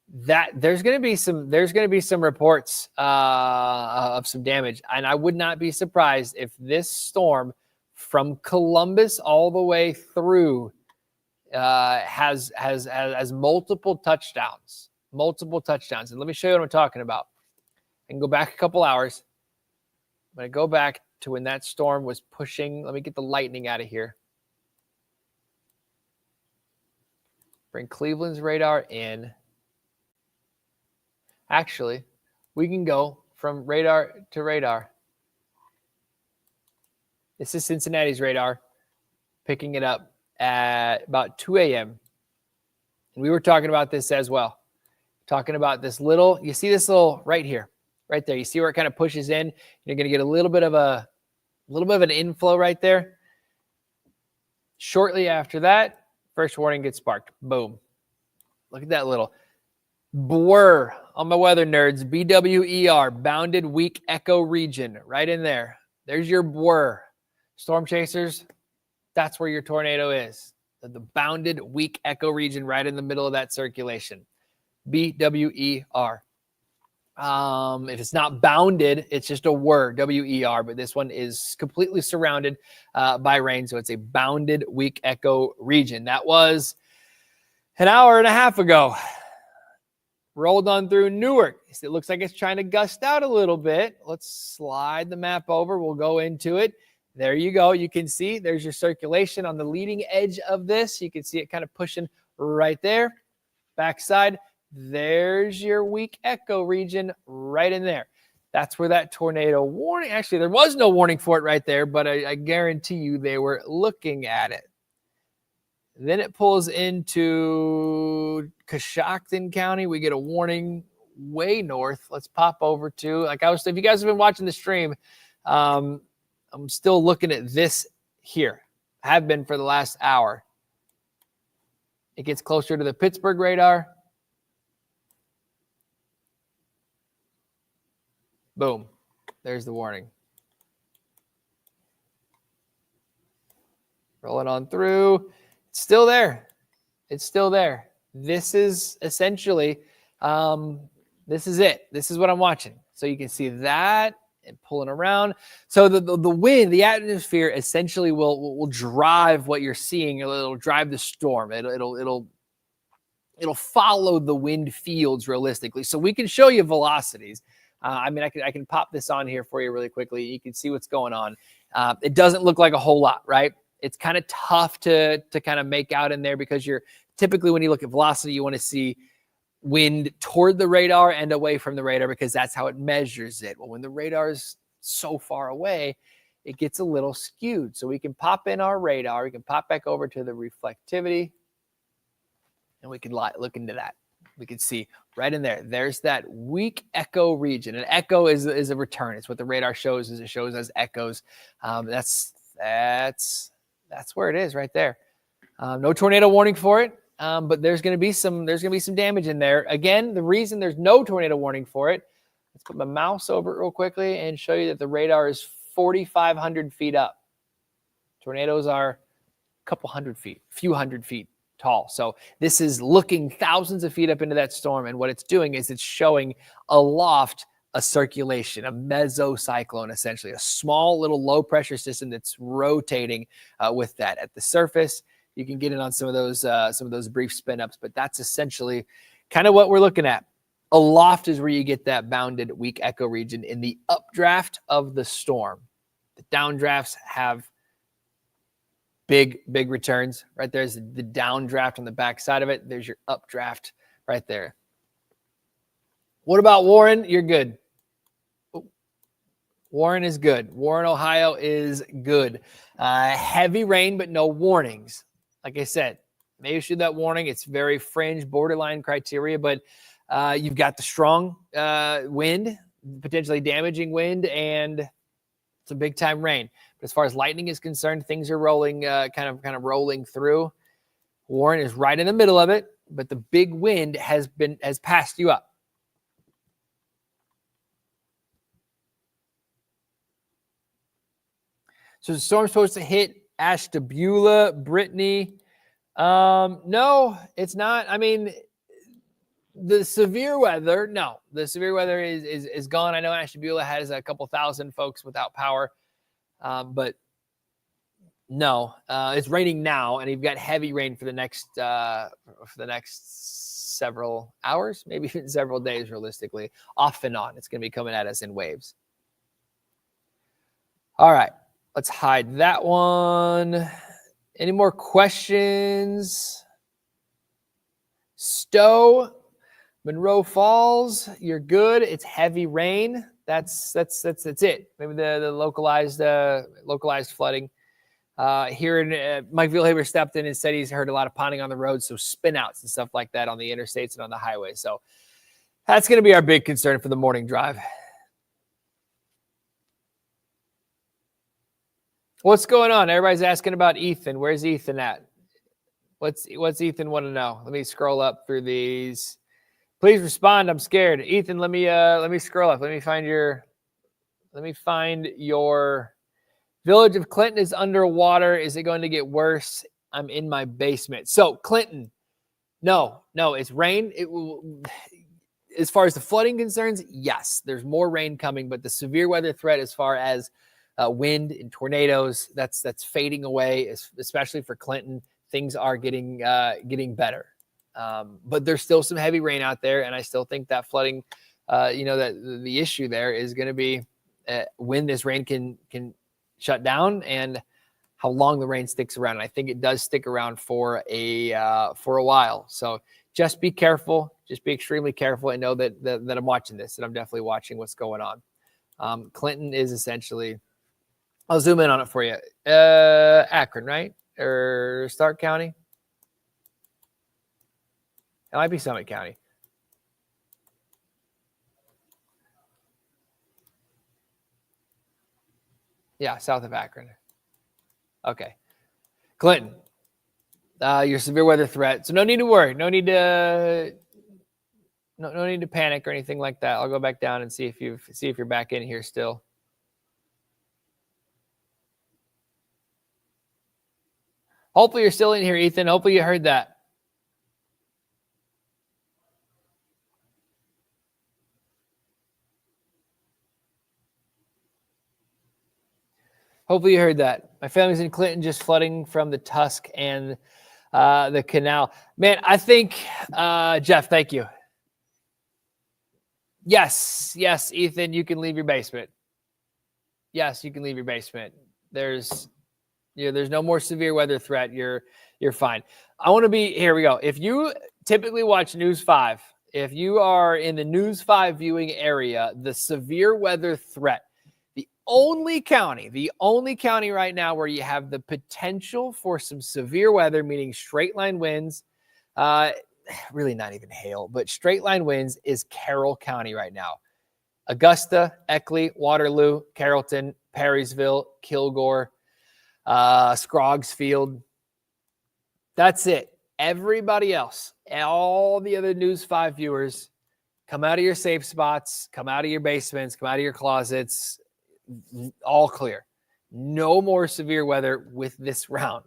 There's going to be some reports of some damage, and I would not be surprised if this storm from Columbus all the way through has multiple touchdowns. And let me show you what I'm talking about. I can go back a couple hours. I'm going to go back to when that storm was pushing. Let me get the lightning out of here. Bring Cleveland's radar in. Actually, we can go from radar to radar. This is Cincinnati's radar, picking it up at about 2 a.m. And we were talking about this as well. Talking about this little, you see this little right here, right there. You see where it kind of pushes in? You're going to get a little bit of an inflow right there. Shortly after that, first warning gets sparked. Boom. Look at that little BWER on my weather nerds. BWER, bounded weak echo region, right in there. There's your BWER. Storm chasers, that's where your tornado is. The bounded weak echo region right in the middle of that circulation. BWER. If it's not bounded, it's just a WER, WER, but this one is completely surrounded by rain, so it's a bounded weak echo region. That was an hour and a half ago. Rolled on through Newark. It looks like it's trying to gust out a little bit. Let's slide the map over. We'll go into it. There you go. You can see there's your circulation on the leading edge of this. You can see it kind of pushing right there. Backside, there's your weak echo region right in there. That's where that tornado warning, actually, there was no warning for it right there, but I guarantee you they were looking at it. Then it pulls into Coshocton County. We get a warning way north. Let's pop over to, if you guys have been watching the stream, I'm still looking at this here. I have been for the last hour. It gets closer to the Pittsburgh radar. Boom. There's the warning. Rolling on through. It's still there. It's still there. This is essentially, this is it. This is what I'm watching. So you can see that and pulling around. So the wind, the atmosphere essentially will drive what you're seeing. It'll drive the storm. It'll follow the wind fields realistically. So we can show you velocities. I can pop this on here for you really quickly. You can see what's going on. It doesn't look like a whole lot, right? It's kind of tough to kind of make out in there because you're typically, when you look at velocity, you want to see wind toward the radar and away from the radar because that's how it measures it. Well, when the radar is so far away, it gets a little skewed. So we can pop in our radar. We can pop back over to the reflectivity and we can look into that. We can see right in there. There's that weak echo region. An echo is a return. It's what the radar shows. Is it shows as echoes. That's where it is right there. No tornado warning for it, but there's going to be some damage in there. Again, the reason there's no tornado warning for it. Let's put my mouse over it real quickly and show you that the radar is 4,500 feet up. Tornadoes are a couple hundred feet, a few hundred feet tall. So this is looking thousands of feet up into that storm, and what it's doing is it's showing aloft a circulation, a mesocyclone, essentially, a small little low pressure system that's rotating with that. At the surface, you can get in on some of those brief spin ups, but that's essentially kind of what we're looking at. Aloft is where you get that bounded weak echo region in the updraft of the storm. The downdrafts have big returns. Right there's the downdraft on the back side of it. There's your updraft right there. What about Warren? You're good. Warren is good. Warren, Ohio is good. Heavy rain, but no warnings. Like I said, they issued that warning. It's very fringe, borderline criteria, but you've got the strong wind, potentially damaging wind, and some big time rain. But as far as lightning is concerned, things are rolling, kind of rolling through. Warren is right in the middle of it, but the big wind has passed you up. So the storm's supposed to hit Ashtabula, Brittany. No, it's not. I mean, the severe weather is gone. I know Ashtabula has a couple thousand folks without power, but no, it's raining now, and you've got heavy rain for the next several hours, maybe even several days, realistically, off and on. It's going to be coming at us in waves. All right. Let's hide that one. Any more questions? Stowe, Monroe Falls, you're good. It's heavy rain. That's it. Maybe the localized flooding. Here in Mike Vilhaber stepped in and said he's heard a lot of ponding on the road, so spin outs and stuff like that on the interstates and on the highway. So that's going to be our big concern for the morning drive. What's going on? Everybody's asking about Ethan. Where's Ethan at? What's Ethan want to know? Let me scroll up through these. Please respond. I'm scared. Ethan, let me scroll up. Let me find your Village of Clinton is underwater. Is it going to get worse? I'm in my basement. So Clinton, no, it's rain. It will, as far as the flooding concerns, yes, there's more rain coming, but the severe weather threat as far as wind and tornadoes, that's fading away, especially for Clinton. Things are getting better. But there's still some heavy rain out there, and I still think that flooding, that the issue there is going to be when this rain can shut down and how long the rain sticks around. And I think it does stick around for a while. So just be careful. Just be extremely careful, and know that I'm watching this, and I'm definitely watching what's going on. Clinton is essentially, I'll zoom in on it for you. Akron, right? Or Stark County? It might be Summit County. Yeah, south of Akron. Okay. Clinton, your severe weather threat. So no need to worry. No need to panic or anything like that. I'll go back down and see if you're back in here still. Hopefully you're still in here, Ethan. Hopefully you heard that. Hopefully you heard that. My family's in Clinton, just flooding from the Tusk and the canal. Man, I think, Jeff, thank you. Yes, Ethan, you can leave your basement. Yes, you can leave your basement. There's no more severe weather threat. You're fine. I want to be, here we go. If you typically watch News 5, if you are in the News 5 viewing area, the severe weather threat, the only county right now where you have the potential for some severe weather, meaning straight line winds, really not even hail, but straight line winds, is Carroll County right now. Augusta, Eckley, Waterloo, Carrollton, Perrysville, Kilgore, Scroggs Field. That's it. Everybody else, all the other News 5 viewers, come out of your safe spots, come out of your basements, come out of your closets. All clear. No more severe weather with this round.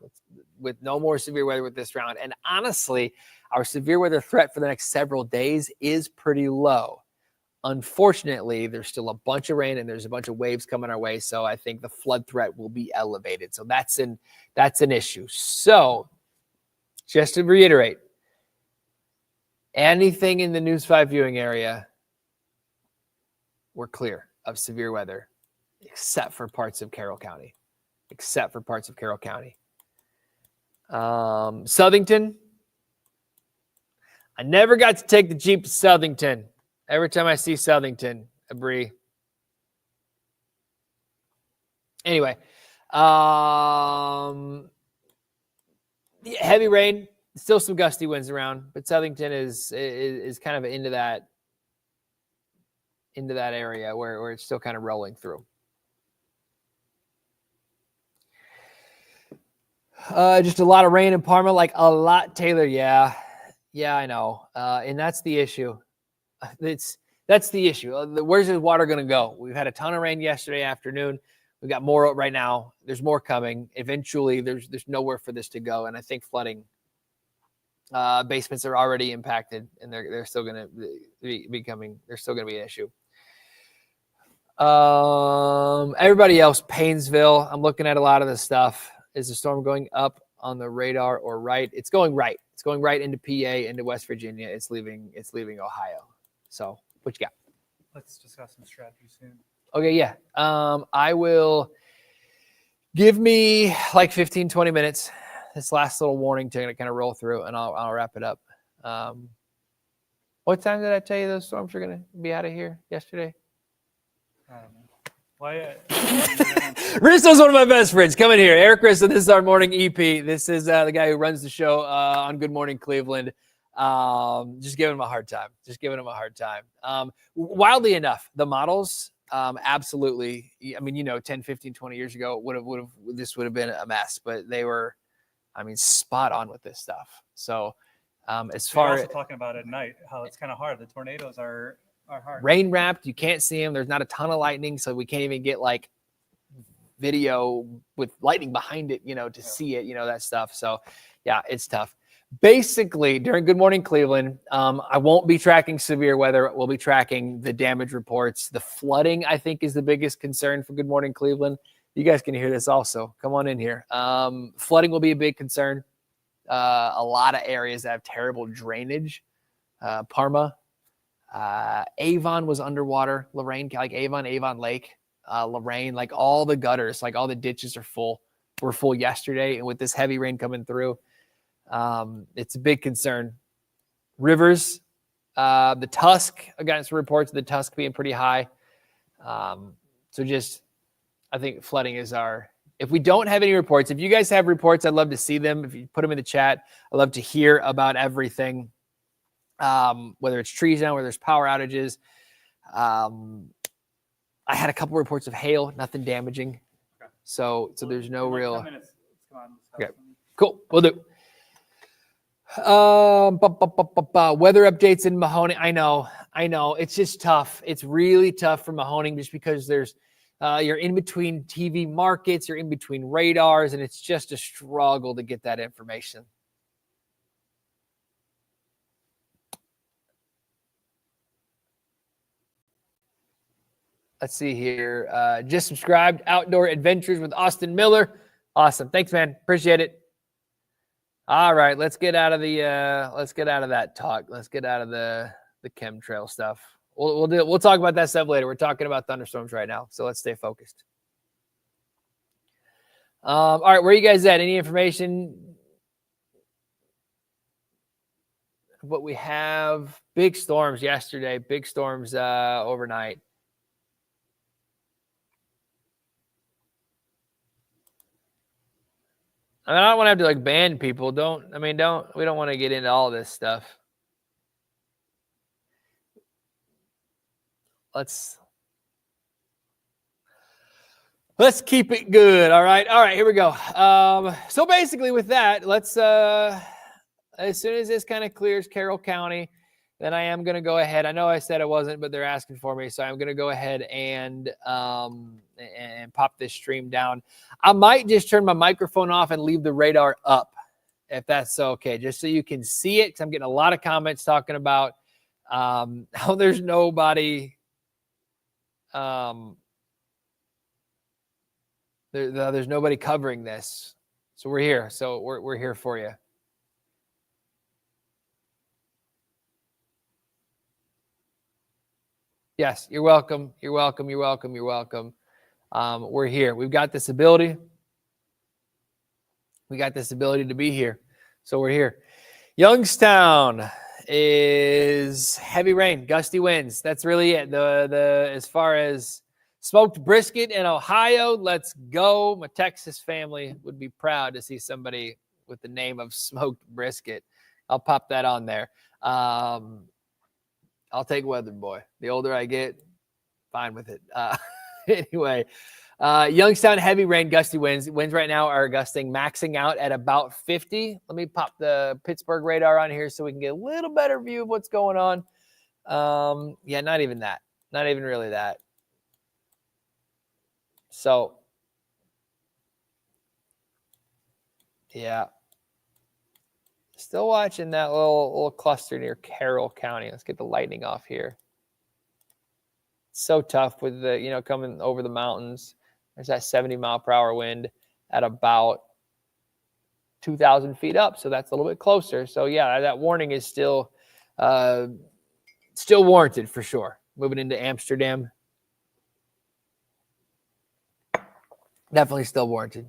And honestly, our severe weather threat for the next several days is pretty low, Unfortunately, there's still a bunch of rain and there's a bunch of waves coming our way. So I think the flood threat will be elevated. So that's an issue. So just to reiterate, anything in the News 5 viewing area, we're clear of severe weather, except for parts of Carroll County. Southington. I never got to take the Jeep to Southington. Every time I see Southington, I breathe. Anyway, heavy rain, still some gusty winds around, but Southington is kind of into that area where it's still kind of rolling through. Just a lot of rain in Parma, like a lot, Taylor. Yeah, I know. And that's the issue. That's the issue. Where's the water going to go? We've had a ton of rain yesterday afternoon. We've got more right now. There's more coming. Eventually, there's nowhere for this to go. And I think flooding, basements are already impacted, and they're still going to be coming. They're still going to be an issue. Everybody else, Paynesville. I'm looking at a lot of this stuff. Is the storm going up on the radar or right? It's going right. It's going right into PA, into West Virginia. It's leaving Ohio. So what you got? Let's discuss some strategy soon. Okay, yeah. I will give me like 15, 20 minutes. This last little warning to kind of roll through, and I'll wrap it up. What time did I tell you those storms are going to be out of here yesterday? I don't know. Why? Risto's one of my best friends. Come in here. Eric Risto, this is our morning EP. This is the guy who runs the show on Good Morning Cleveland. Just giving him a hard time. Wildly enough, the models, absolutely. I mean, 10, 15, 20 years ago, this would have been a mess, but they were, spot on with this stuff. So as far as also talking about at night, how it's kind of hard. The tornadoes are hard. Rain wrapped, you can't see them. There's not a ton of lightning, so we can't even get like video with lightning behind it, to see it, that stuff. So yeah, it's tough. Basically, during Good Morning Cleveland, I won't be tracking severe weather. We'll be tracking the damage reports. The flooding, I think, is the biggest concern for Good Morning Cleveland. You guys can hear this also. Come on in here. Flooding will be a big concern. A lot of areas that have terrible drainage. Parma, Avon was underwater. Lorraine, like Avon Lake, Lorraine, like all the gutters, like all the ditches were full yesterday. And with this heavy rain coming through, it's a big concern. Rivers, the Tusk, I got some reports of the Tusk being pretty high. I think flooding is if we don't have any reports, if you guys have reports, I'd love to see them. If you put them in the chat, I'd love to hear about everything. Whether it's trees down, whether there's power outages. I had a couple reports of hail, nothing damaging. Okay. So there's no like real. 10 minutes. Come on, okay, cool. We'll do. Weather updates in Mahoning. I know. It's just tough. It's really tough for Mahoning just because there's you're in between TV markets, you're in between radars, and it's just a struggle to get that information. Let's see here. Just subscribed. Outdoor Adventures with Austin Miller. Awesome. Thanks, man. Appreciate it. All right, let's get out of that talk. Let's get out of the chemtrail stuff. We'll talk about that stuff later. We're talking about thunderstorms right now, so let's stay focused. All right, where are you guys at? Any information? What we have? Big storms yesterday. Big storms overnight. I don't want to have to ban people. We don't want to get into all this stuff. Let's keep it good. All right, here we go. So basically with that, let's as soon as this kind of clears Carroll County, then I am going to go ahead. I know I said it wasn't, but they're asking for me, so I'm going to go ahead and pop this stream down. I might just turn my microphone off and leave the radar up, if that's okay, just so you can see it. 'Cause I'm getting a lot of comments talking about how there's nobody There's nobody covering this. So we're here. So we're here for you. Yes, you're welcome. You're welcome. You're welcome. You're welcome. We're here. We've got this ability. We got this ability to be here. So we're here. Youngstown is heavy rain, gusty winds. That's really it. The as far as smoked brisket in Ohio, let's go. My Texas family would be proud to see somebody with the name of smoked brisket. I'll pop that on there. I'll take Weather Boy. The older I get, fine with it. Anyway, Youngstown, heavy rain, gusty winds. Winds right now are gusting, maxing out at about 50. Let me pop the Pittsburgh radar on here so we can get a little better view of what's going on. Yeah, not even that. Not even really that. So, yeah. Still watching that little cluster near Carroll County. Let's get the lightning off here. So tough with the, coming over the mountains. There's that 70-mile-per-hour wind at about 2,000 feet up. So that's a little bit closer. So yeah, that warning is still warranted for sure. Moving into Amsterdam. Definitely still warranted.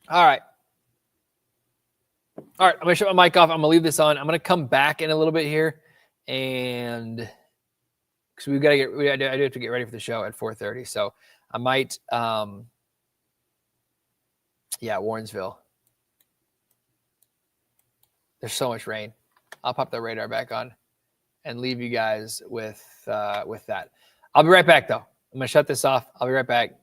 All right. I'm going to shut my mic off. I'm going to leave this on. I'm going to come back in a little bit here. And because I do have to get ready for the show at 4:30. So I might, Warrensville. There's so much rain. I'll pop the radar back on and leave you guys with that. I'll be right back, though. I'm going to shut this off. I'll be right back.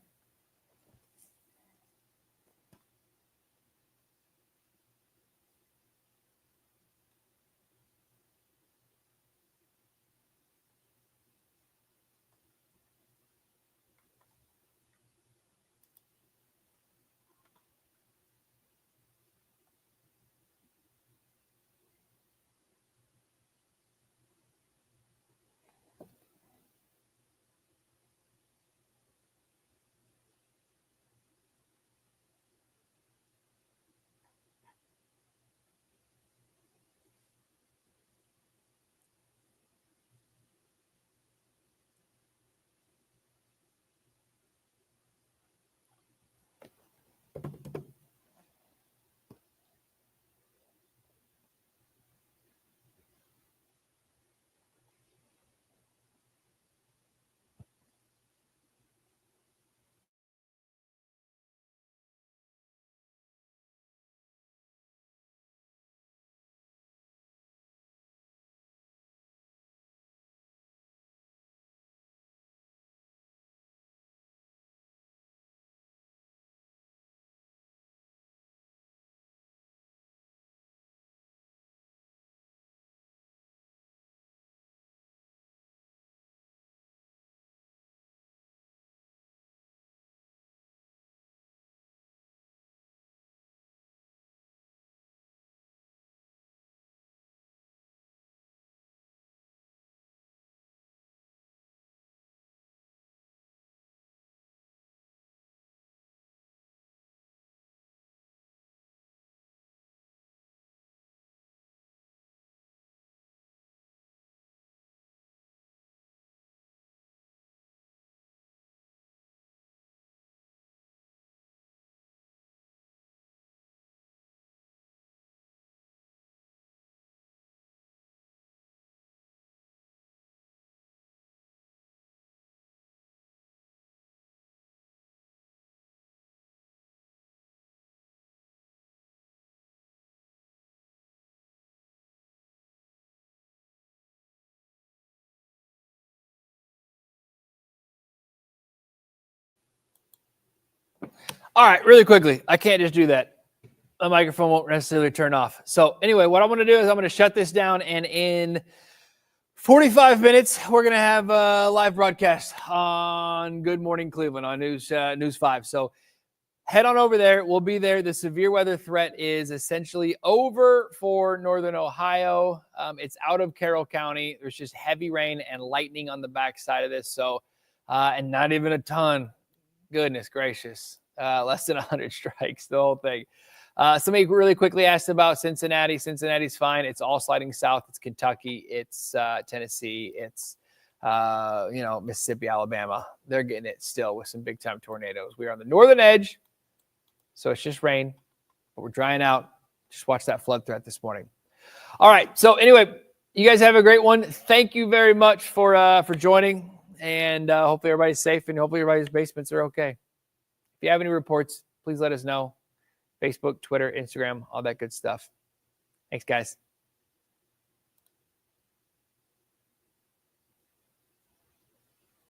All right, really quickly. I can't just do that. The microphone won't necessarily turn off. So anyway, what I'm going to do is I'm going to shut this down, and in 45 minutes, we're going to have a live broadcast on Good Morning Cleveland on News 5. So head on over there. We'll be there. The severe weather threat is essentially over for northern Ohio. It's out of Carroll County. There's just heavy rain and lightning on the backside of this. So, and not even a ton. Goodness gracious. Less than 100 strikes, the whole thing. Somebody really quickly asked about Cincinnati. Cincinnati's fine. It's all sliding south. It's Kentucky. It's Tennessee. It's Mississippi, Alabama. They're getting it still with some big time tornadoes. We are on the northern edge, so it's just rain, but we're drying out. Just watch that flood threat this morning. All right. So anyway, you guys have a great one. Thank you very much for joining, and hopefully everybody's safe and hopefully everybody's basements are okay. If you have any reports, please let us know. Facebook, Twitter, Instagram, all that good stuff. Thanks, guys.